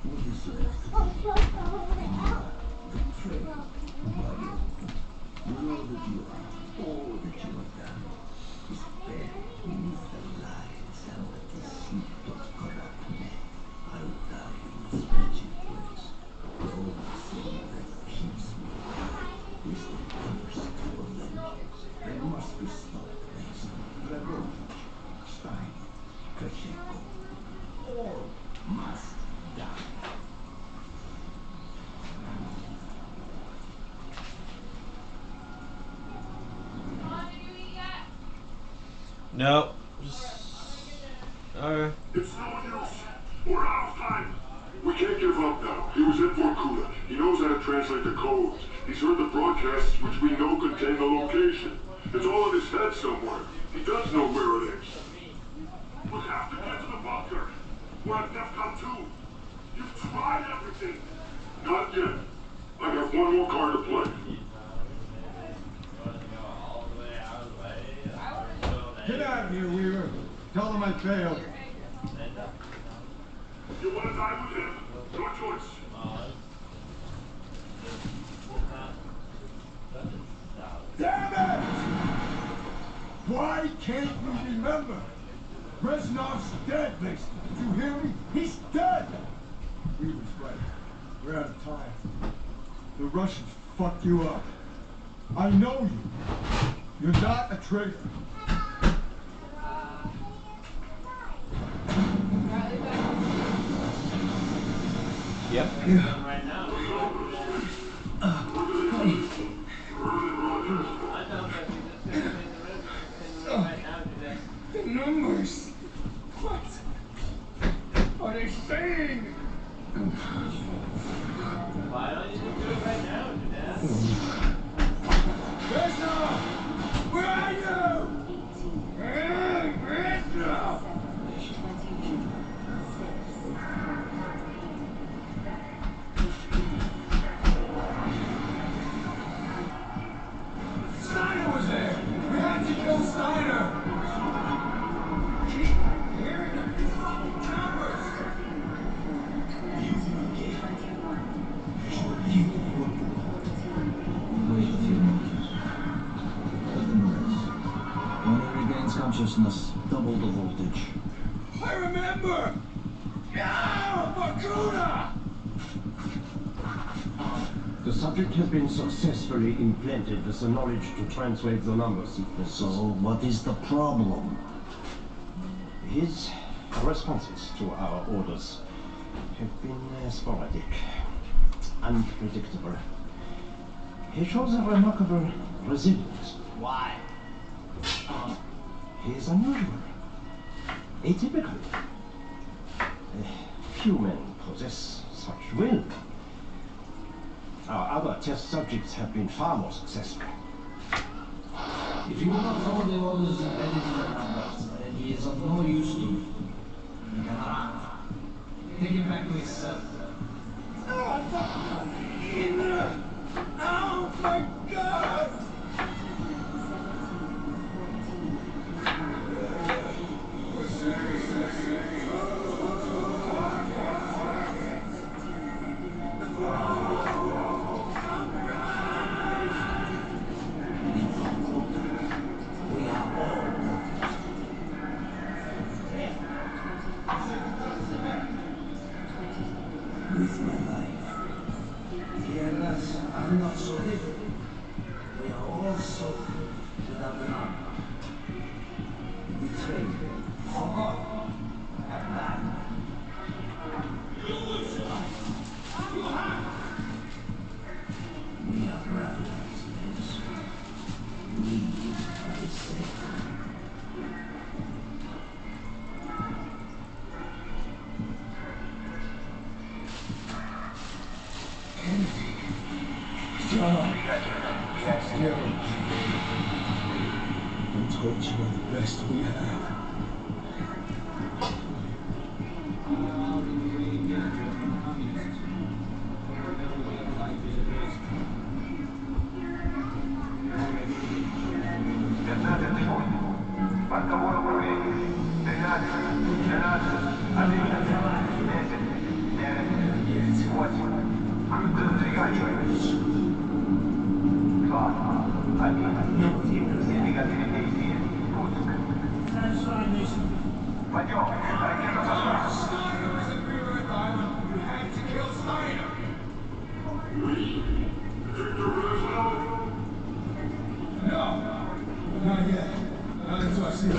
What is it? No. Alright. It's no use. We're out of time. We can't give up now. He was in Vorkuta. He knows how to translate the codes. He's heard the broadcasts, which we know contain the location. It's all in his head somewhere. He does know where it is. We have to get to the bunker. We're at DEFCON 2. You've tried everything. Not yet. I have one more card to play. Get out of here, Weaver. Tell them I failed. You want to die with him? Your choice. Damn it! Why can't you remember? Reznov's dead, Mason. Did you hear me? He's dead! Weaver's right. We're out of time. The Russians fucked you up. I know you. You're not a traitor. Yep. Right now. The numbers. What are they saying? Why don't you just do it right now, Dad? Reznov! Where are you? Reznov! Steiner was there! We had to kill Steiner! Keep hearing the fucking numbers! When he regains consciousness, double the voltage. I remember! Yeah! Vorkuta! The subject has been successfully implanted with the knowledge to translate the number sequences. So, what is the problem? His responses to our orders have been sporadic, unpredictable. He shows a remarkable resilience. Why? He is unusual, atypical. Few men possess such will. Our other test subjects have been far more successful. If you do not follow the orders embedded in the numbers, then he is of no use to you. He can run. Take him back to his cell. Oh my God! With my life. Yes, I'm not so different. We are all so without the number. Betrayed, forgotten, abandoned. We are brothers, yes. We are the same. Don't torture you are the best we have. Not yet. Not until I see the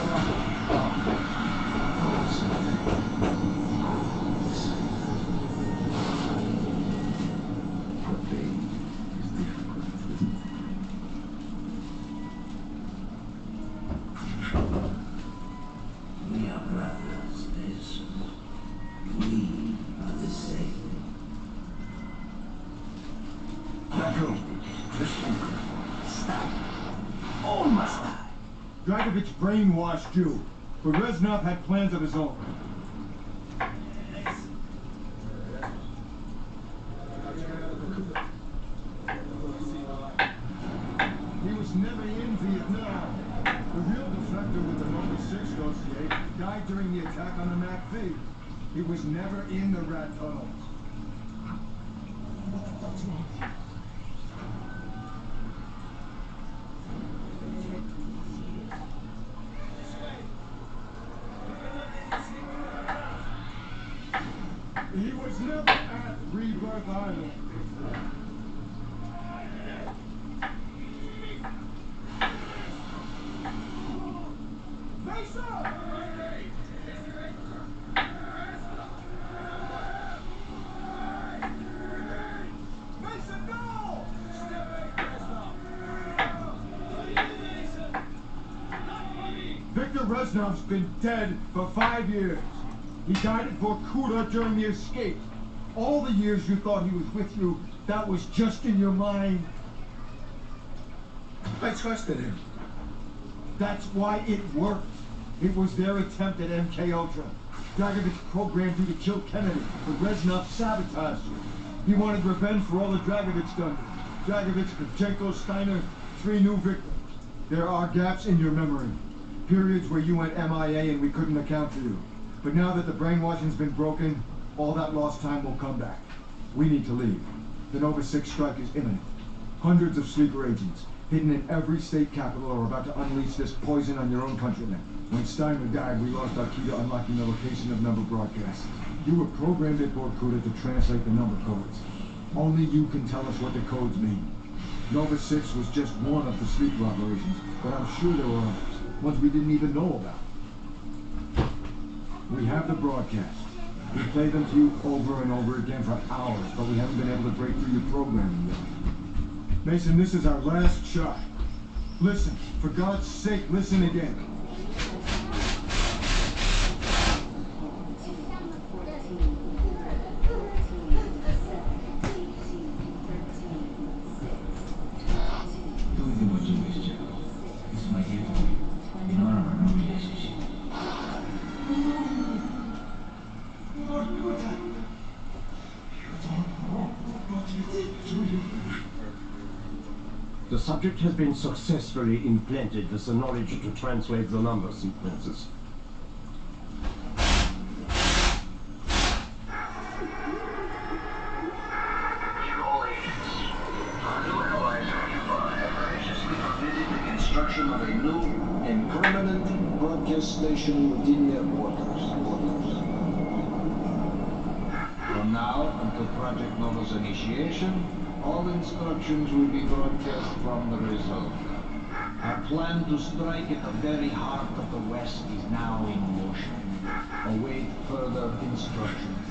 Joe. Listen. Stop. All must die. Dragovich brainwashed you, but Reznov had plans of his own. He was never in Vietnam. The real defector with the Number 6 dossier died during the attack on the MAC-V. He was never in the rat tunnels. He was never at Rebirth Island. Victor Reznov's been dead for 5 years. He died at Vorkuta during the escape. All the years you thought he was with you, that was just in your mind. I trusted him. That's why it worked. It was their attempt at MKUltra. Dragovich programmed you to kill Kennedy, but Reznov sabotaged you. He wanted revenge for all the Dragovich done. Dragovich, Kravchenko, Steiner, 3 new victims. There are gaps in your memory. Periods where you went MIA and we couldn't account for you. But now that the brainwashing's been broken, all that lost time will come back. We need to leave. The Nova 6 strike is imminent. Hundreds of sleeper agents, hidden in every state capital, are about to unleash this poison on your own countrymen. When Steiner died, we lost our key to unlocking the location of number broadcasts. You were programmed at Vorkuta to translate the number codes. Only you can tell us what the codes mean. Nova 6 was just one of the sleeper operations, but I'm sure there were others, ones we didn't even know about. We have the broadcasts. We play them to you over and over again for hours, but we haven't been able to break through your programming yet. Mason, this is our last shot. Listen, for God's sake, listen again. The subject has been successfully implanted with the knowledge to translate the number sequences. Construction of a new and permanent broadcast station within their borders. From now until Project Nova's initiation, all instructions will be broadcast from the result. Our plan to strike at the very heart of the West is now in motion. Await further instructions.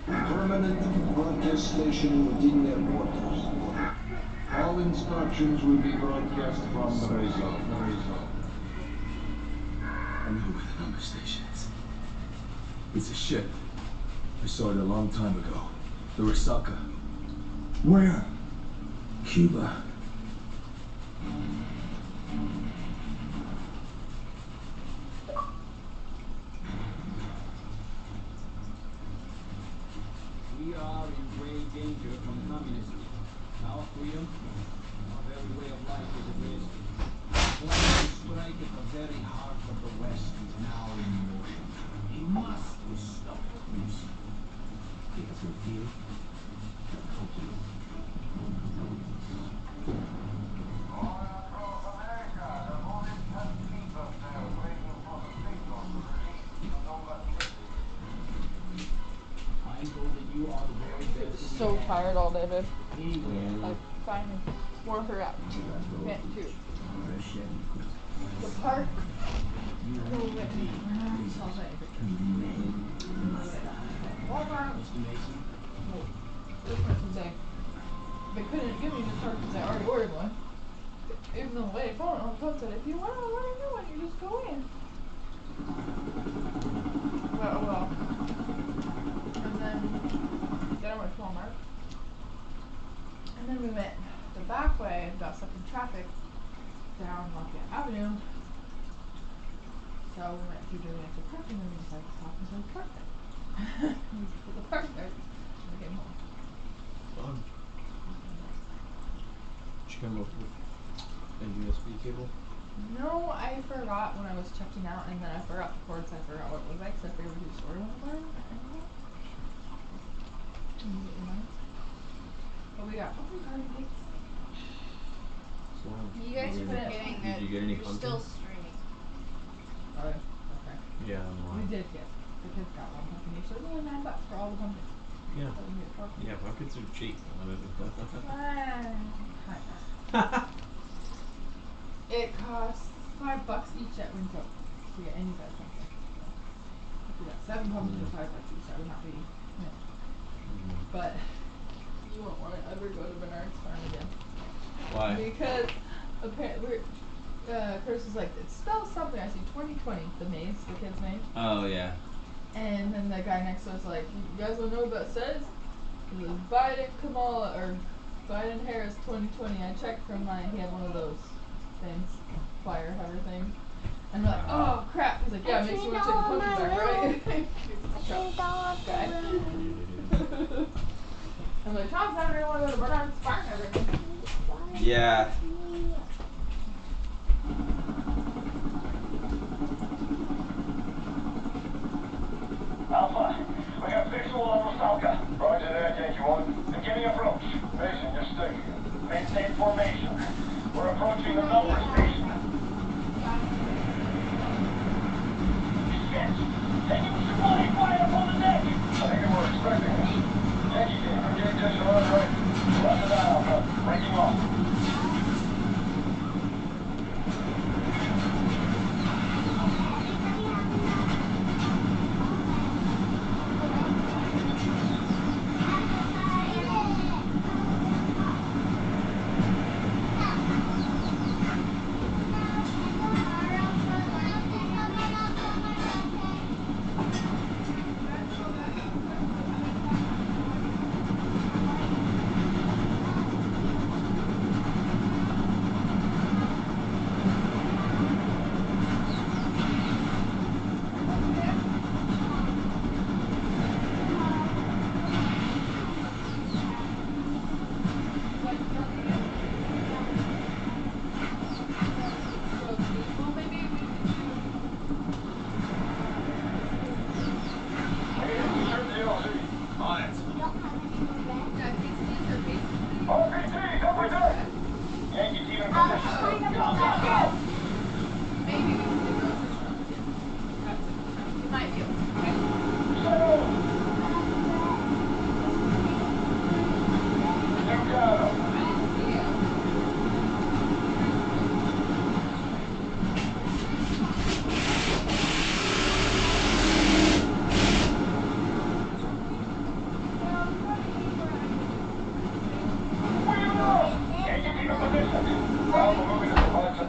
Permanent broadcast station within their borders. All instructions will be broadcast from the result. I know where the number station is. It's a ship. I saw it a long time ago. The Rusaka. Where? Cuba. We are in grave danger from communism. Our freedom, our very way of life is at risk. The plan to strike at the very heart of the West is now in motion. He must be stopped. Take us with you. So tired all day, babe. I finally wore her out. Went to the park. They couldn't give me the card because I already ordered one. even though the lady on the phone said, if you want to, what are you doing? You just go in. Well. And then I went to Walmart. And then we went the back way and got stuck in traffic down Lafayette Avenue. So we went through doing extra parking and we decided to stop and park there. We put the park there and we came home. Fun. Did you come up with a USB cable? No, I forgot when I was checking out, and then I forgot the cords. I forgot what it was like, so I figured we'd do a story one time. But we got pumpkin garden cakes. So, You guys couldn't getting did you get any pumpkin? Still streaming. Oh, okay. Yeah, I'm We did get. The kids got one pumpkin each. So it was only $9 for all the pumpkins. Yeah. So we get 4 pumpkins. Yeah, pumpkins are cheap. It costs $5 each at Winco to get any size pumpkin. If you got 7 pumpkins for $5 each, that would not be. But you won't want to ever go to Bernard's farm again. Why? Because apparently, Chris is like, it spells something. I see 2020, the maze, the kid's name. Oh yeah. And then the guy next to us like, you guys want to know what that says? It was Biden Kamala or Biden Harris 2020. I checked from he had one of those things, flyer hover things. And we're like, oh crap. He's like, yeah, it makes you want to take the pumpkin back, right? I'm like, Tom's not really want to go to Bernard's farm ever again. Yeah. Alpha, we got visual on Osaka. Roger that, Yankee 1. Beginning approach. Mason, you're still. Maintain formation. We're approaching the number station. Shit! Taking somebody fire up on the deck! I think they were expecting us. Yankee team, I'm getting just right. Roger that, Alpha. Breaking off. Well, we're moving to the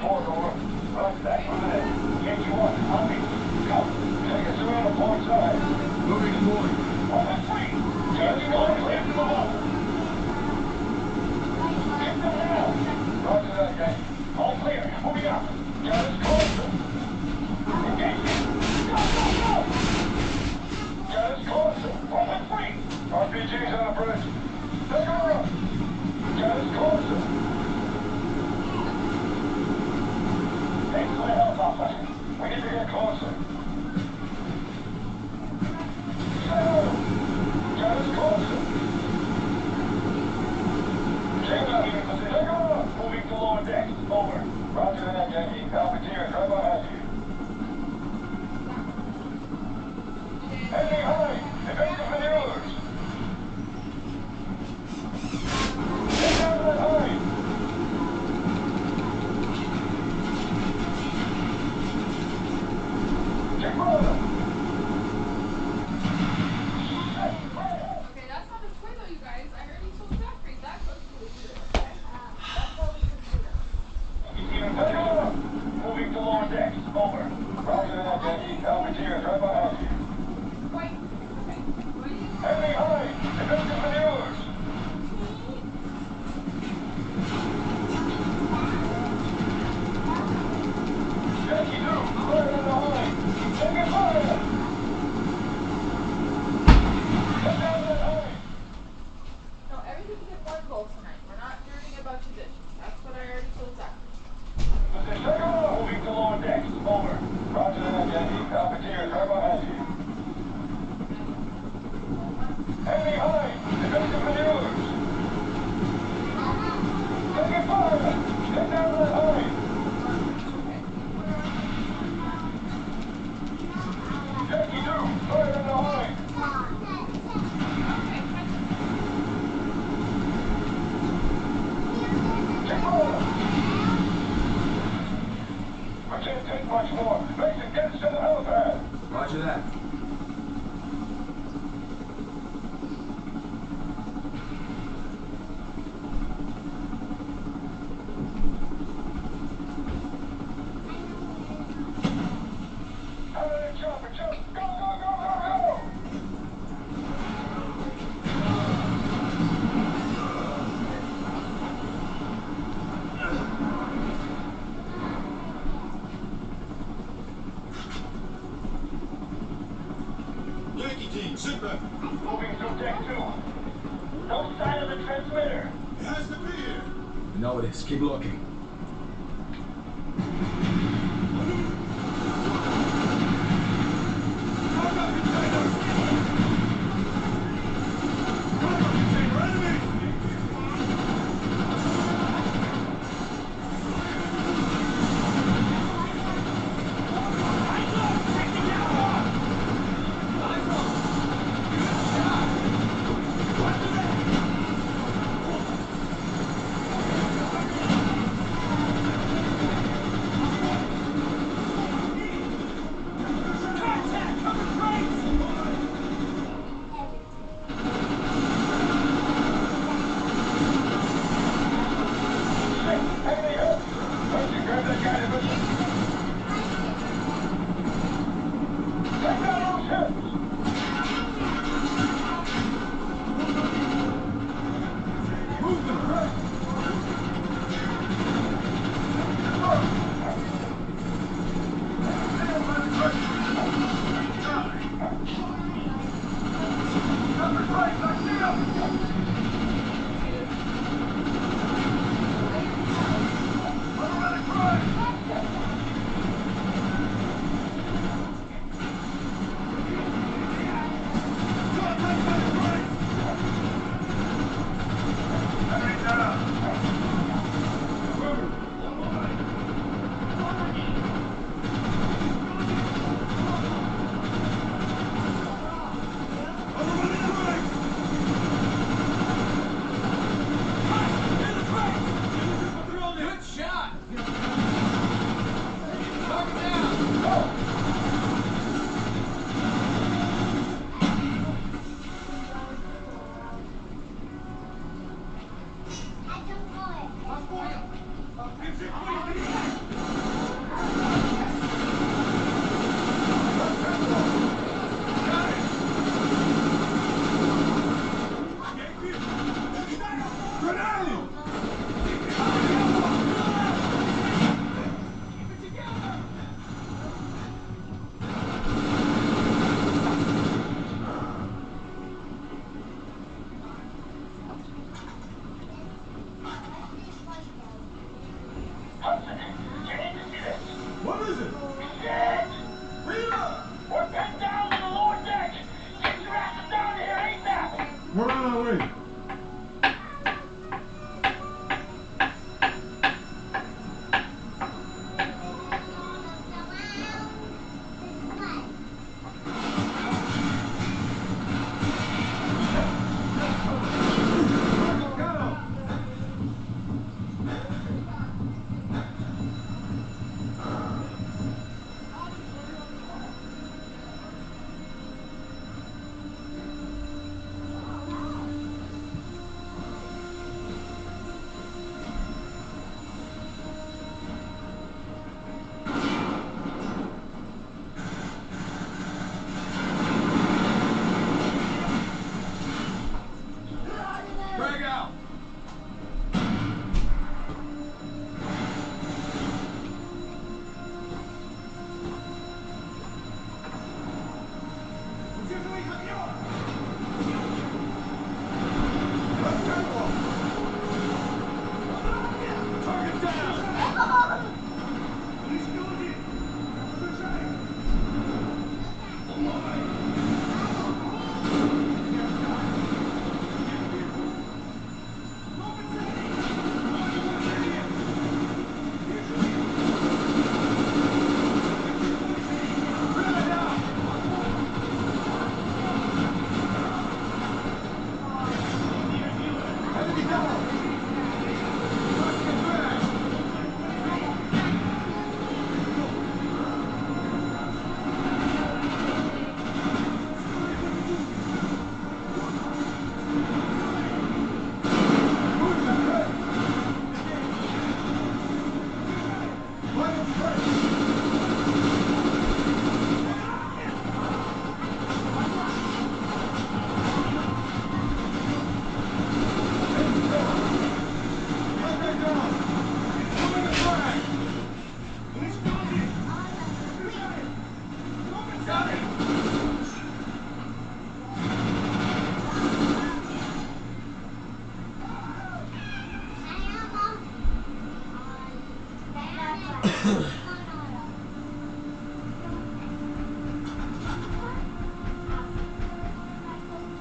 floor. Mason, get us to the helipad. Roger that. Yankee team, sit back. Moving through deck 2. No sign of the transmitter. It has to be here. You know it is. Keep looking.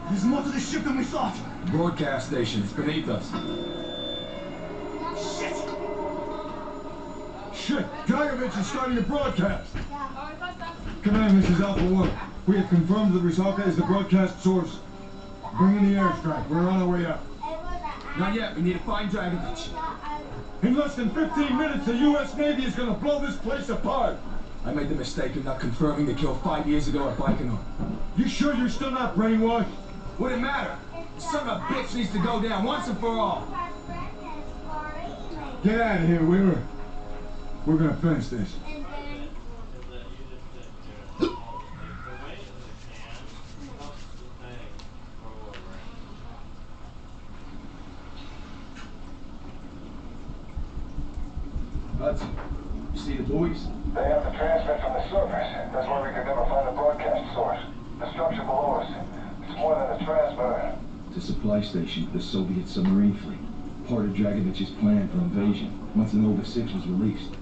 There's more to this ship than we thought. Broadcast station. It's beneath us. Shit! Dragovich is starting to broadcast. Command, this is Alpha 1. We have confirmed that Risaka is the broadcast source. Bring in the airstrike. We're on our way out. Not yet. We need to find Dragovich. In less than 15 minutes, the U.S. Navy is going to blow this place apart. I made the mistake of not confirming the kill 5 years ago at Baikonur. You sure you're still not brainwashed? Wouldn't matter. The son of a bitch needs to go down once and for all. Get out of here, Weaver. We're going to finish this. Hudson, you see the buoys? They have to transmit from the surface. That's why we could never find a broadcast source. The structure below us. It's more than a transmitter. It's a supply station for the Soviet submarine fleet. Part of Dragovich's plan for invasion, once the Nova 6 was released.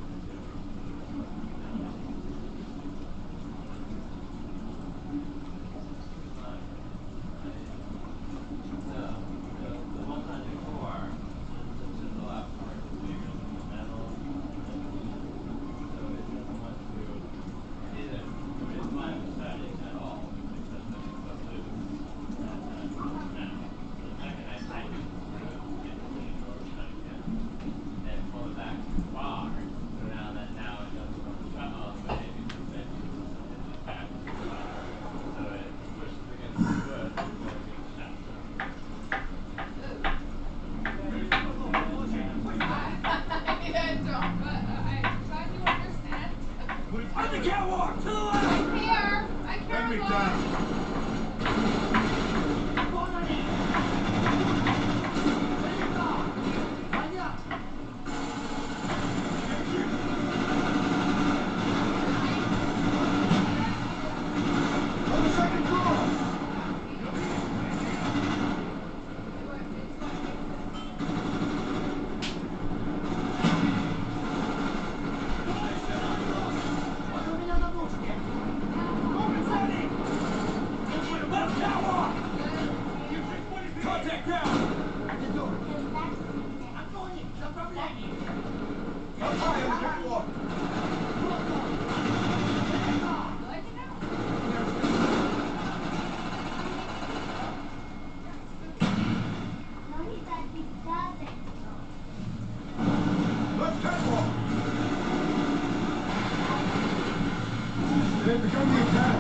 They've begun the attack.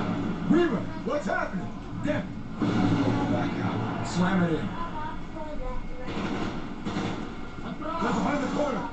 Weaver, what's happening? Damn. Back out. Slam it in. They're behind the corner.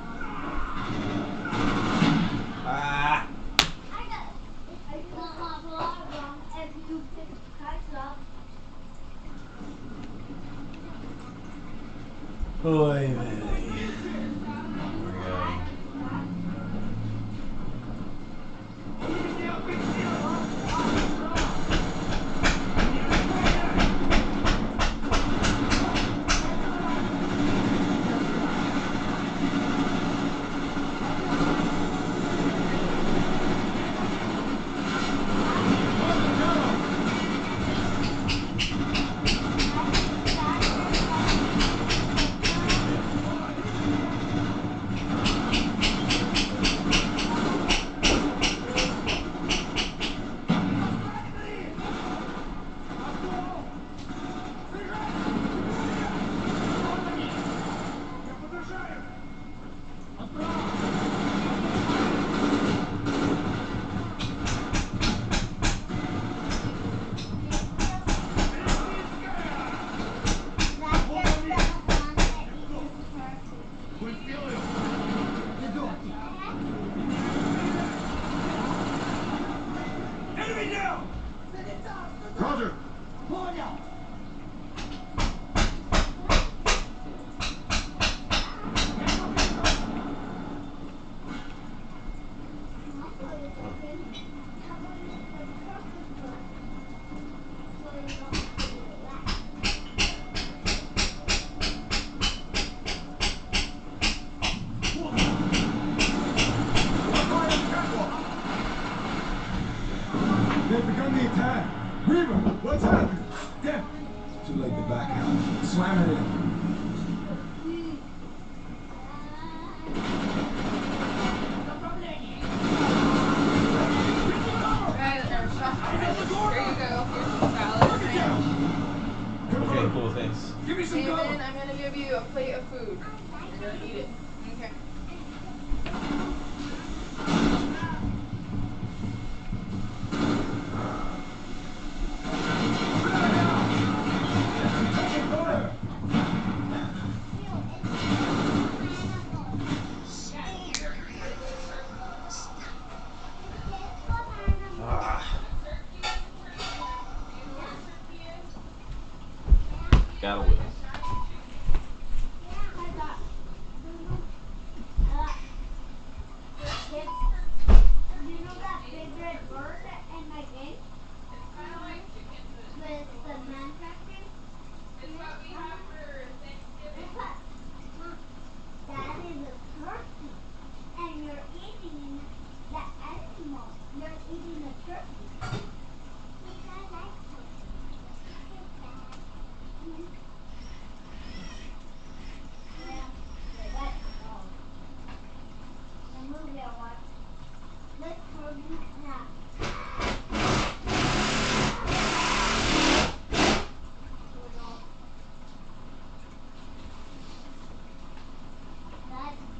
That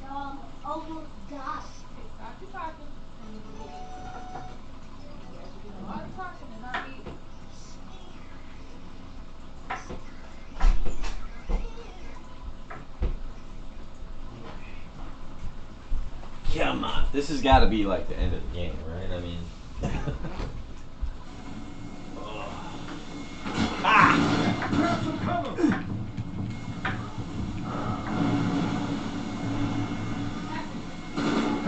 dog almost died. Stop your talking. You guys are doing a lot of talking and not eating. Come on. This has got to be like the end of the game, right? I mean. Ah! Grab some cover!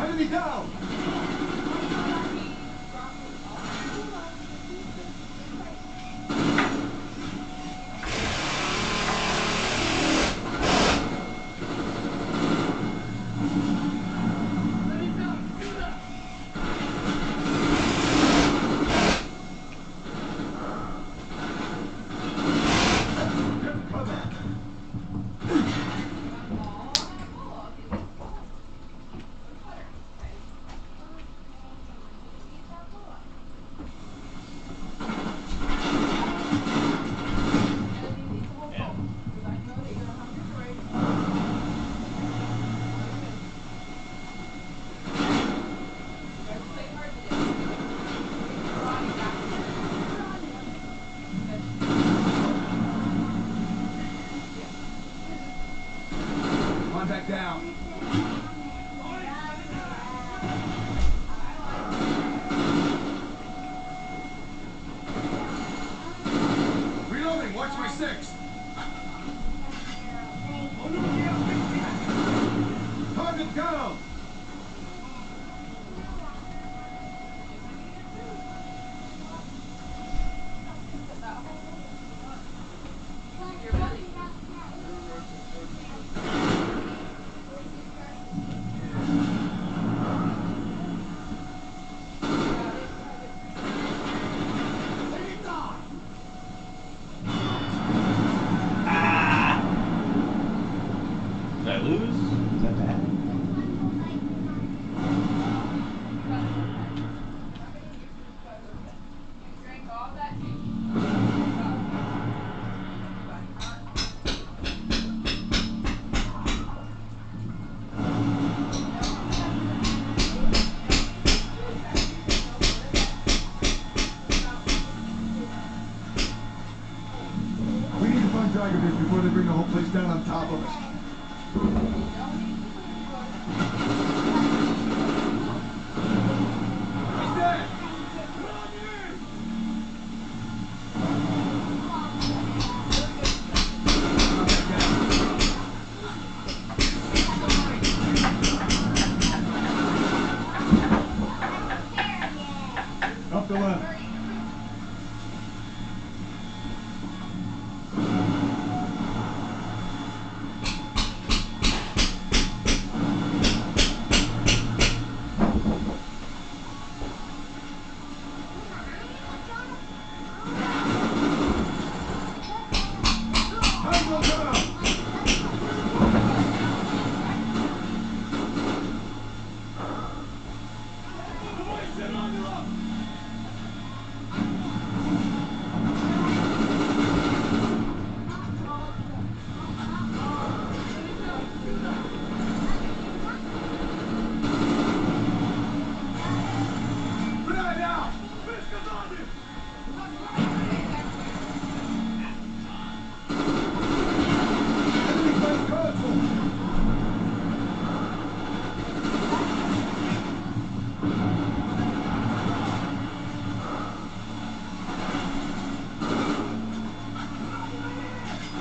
Enemy down! Contact down. Reloading, watch my six. Target down. Did I lose? Is that bad? We need to find Dragovich before they bring the whole place down on top of us. He's dead! Up the left.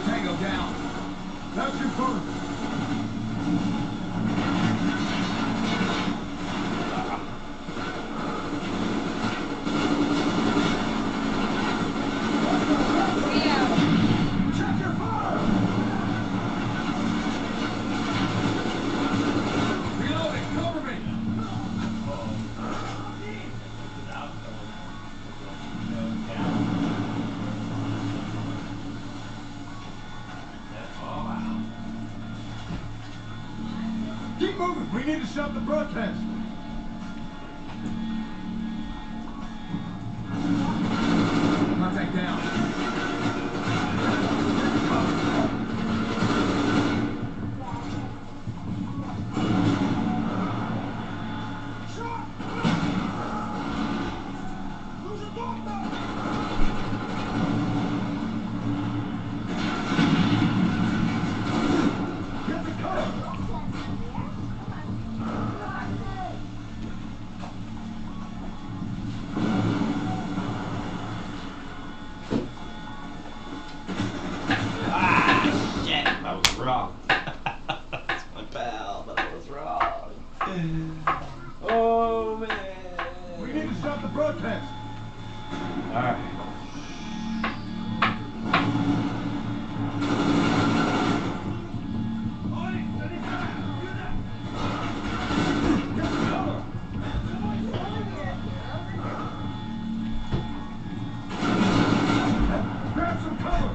Tango down. That's your first. Check your fire! Reloading, cover me! Keep moving, we need to stop the broadcast. down. Wrong. That's my pal, but I was wrong. Oh man. We need to stop the broadcast. Alright. Grab some cover.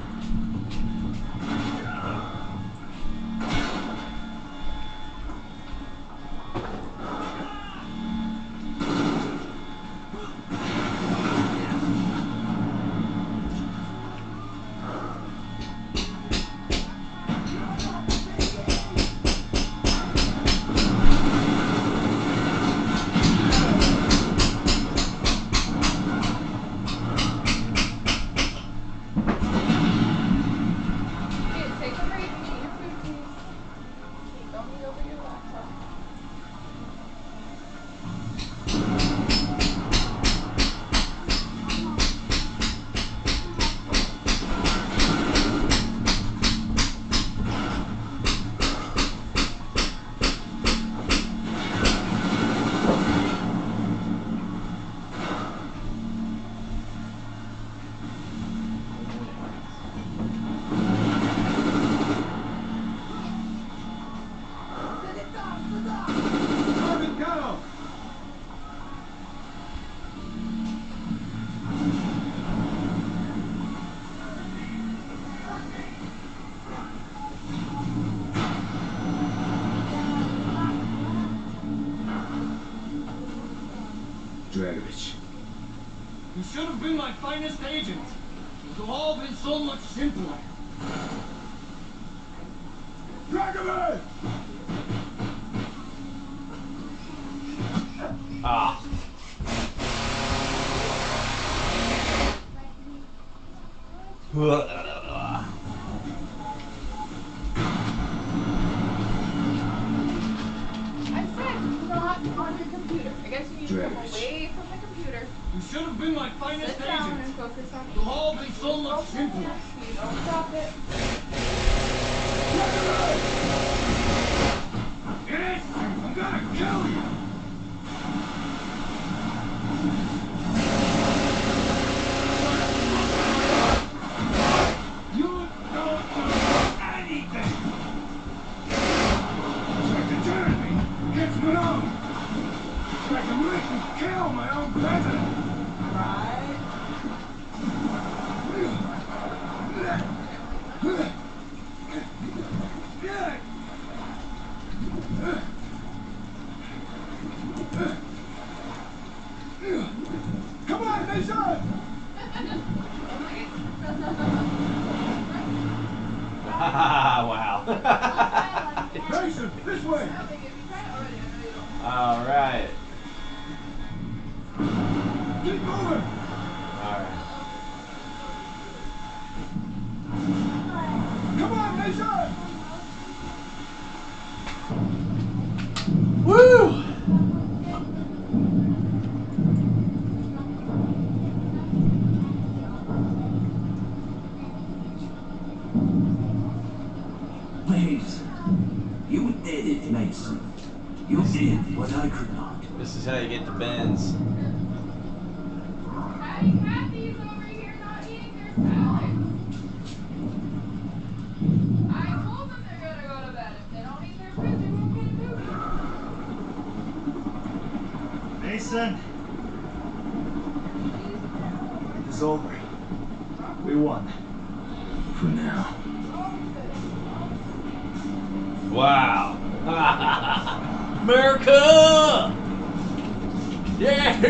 Dragovich. You should have been my finest agent. It would have all been so much simpler. Dragovich! Ah. I said not on your computer. I guess you need to come away from the computer. You should have been my finest Sit down agent. and focus on It would have all been so much simpler. You don't stop it. Yes! I'm gonna kill you! You don't know anything! Try to turn me, gets me on! Try to make me kill my own president! Right? Come on, Mason! Wow. Mason, this way! All right. Keep moving! All right. Come on, Mason! Woo! Please, you did it, Mason. You did what I could not. This is how you get the bends. Kathy's over here not eating their salad. I told them they're gonna go to bed. If they don't eat their food, they won't get moving. Mason! It's over. We won. For now. Wow. America! Yeah!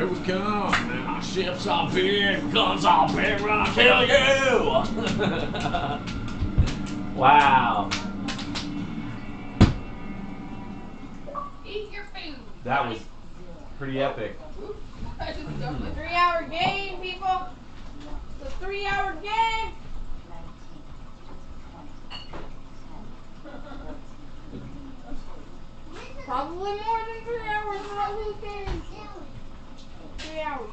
Here we come, man. Our ships are big, guns are big, we're gonna kill you! Wow. Eat your food. That was pretty epic. I just dumped it. 3-hour game, people. It's a 3-hour game. Probably more than 3 hours for all these games. 3 hours.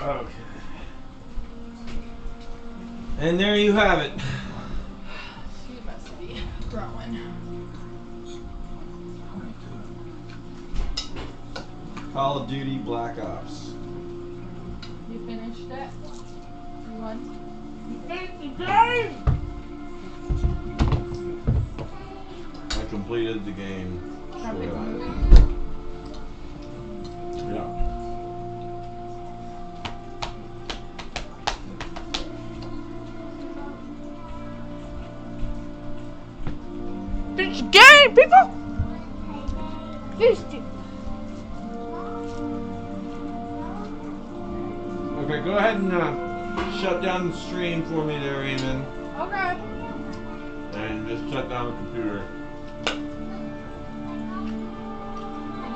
Okay. And there you have it. She must be growing. Call of Duty Black Ops. You finished it? You won? You finished the game! I completed the game. How big the movie? Yeah. Finish the game, people! Finish it. Okay, go ahead and shut down the stream for me there, Eamon. Okay. And just shut down the computer. Do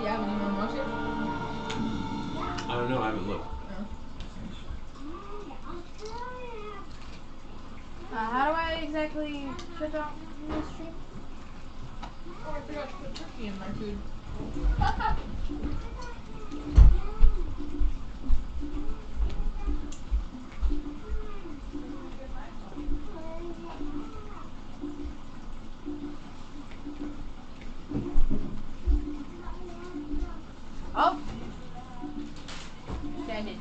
you have anyone watching? I don't know, I haven't looked. How do I exactly shut down the stream? Oh, I forgot to put turkey in my food. Oh! Stand it.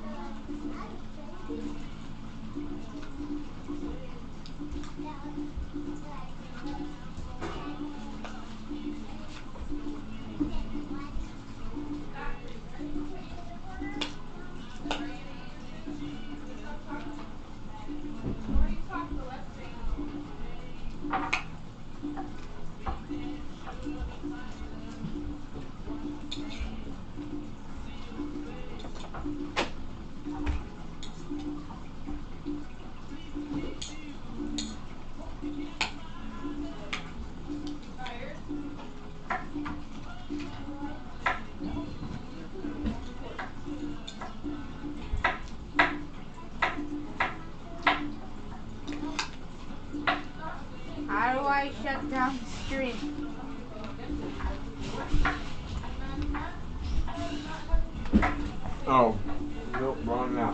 How do I shut down the stream? Oh, nope, wrong now.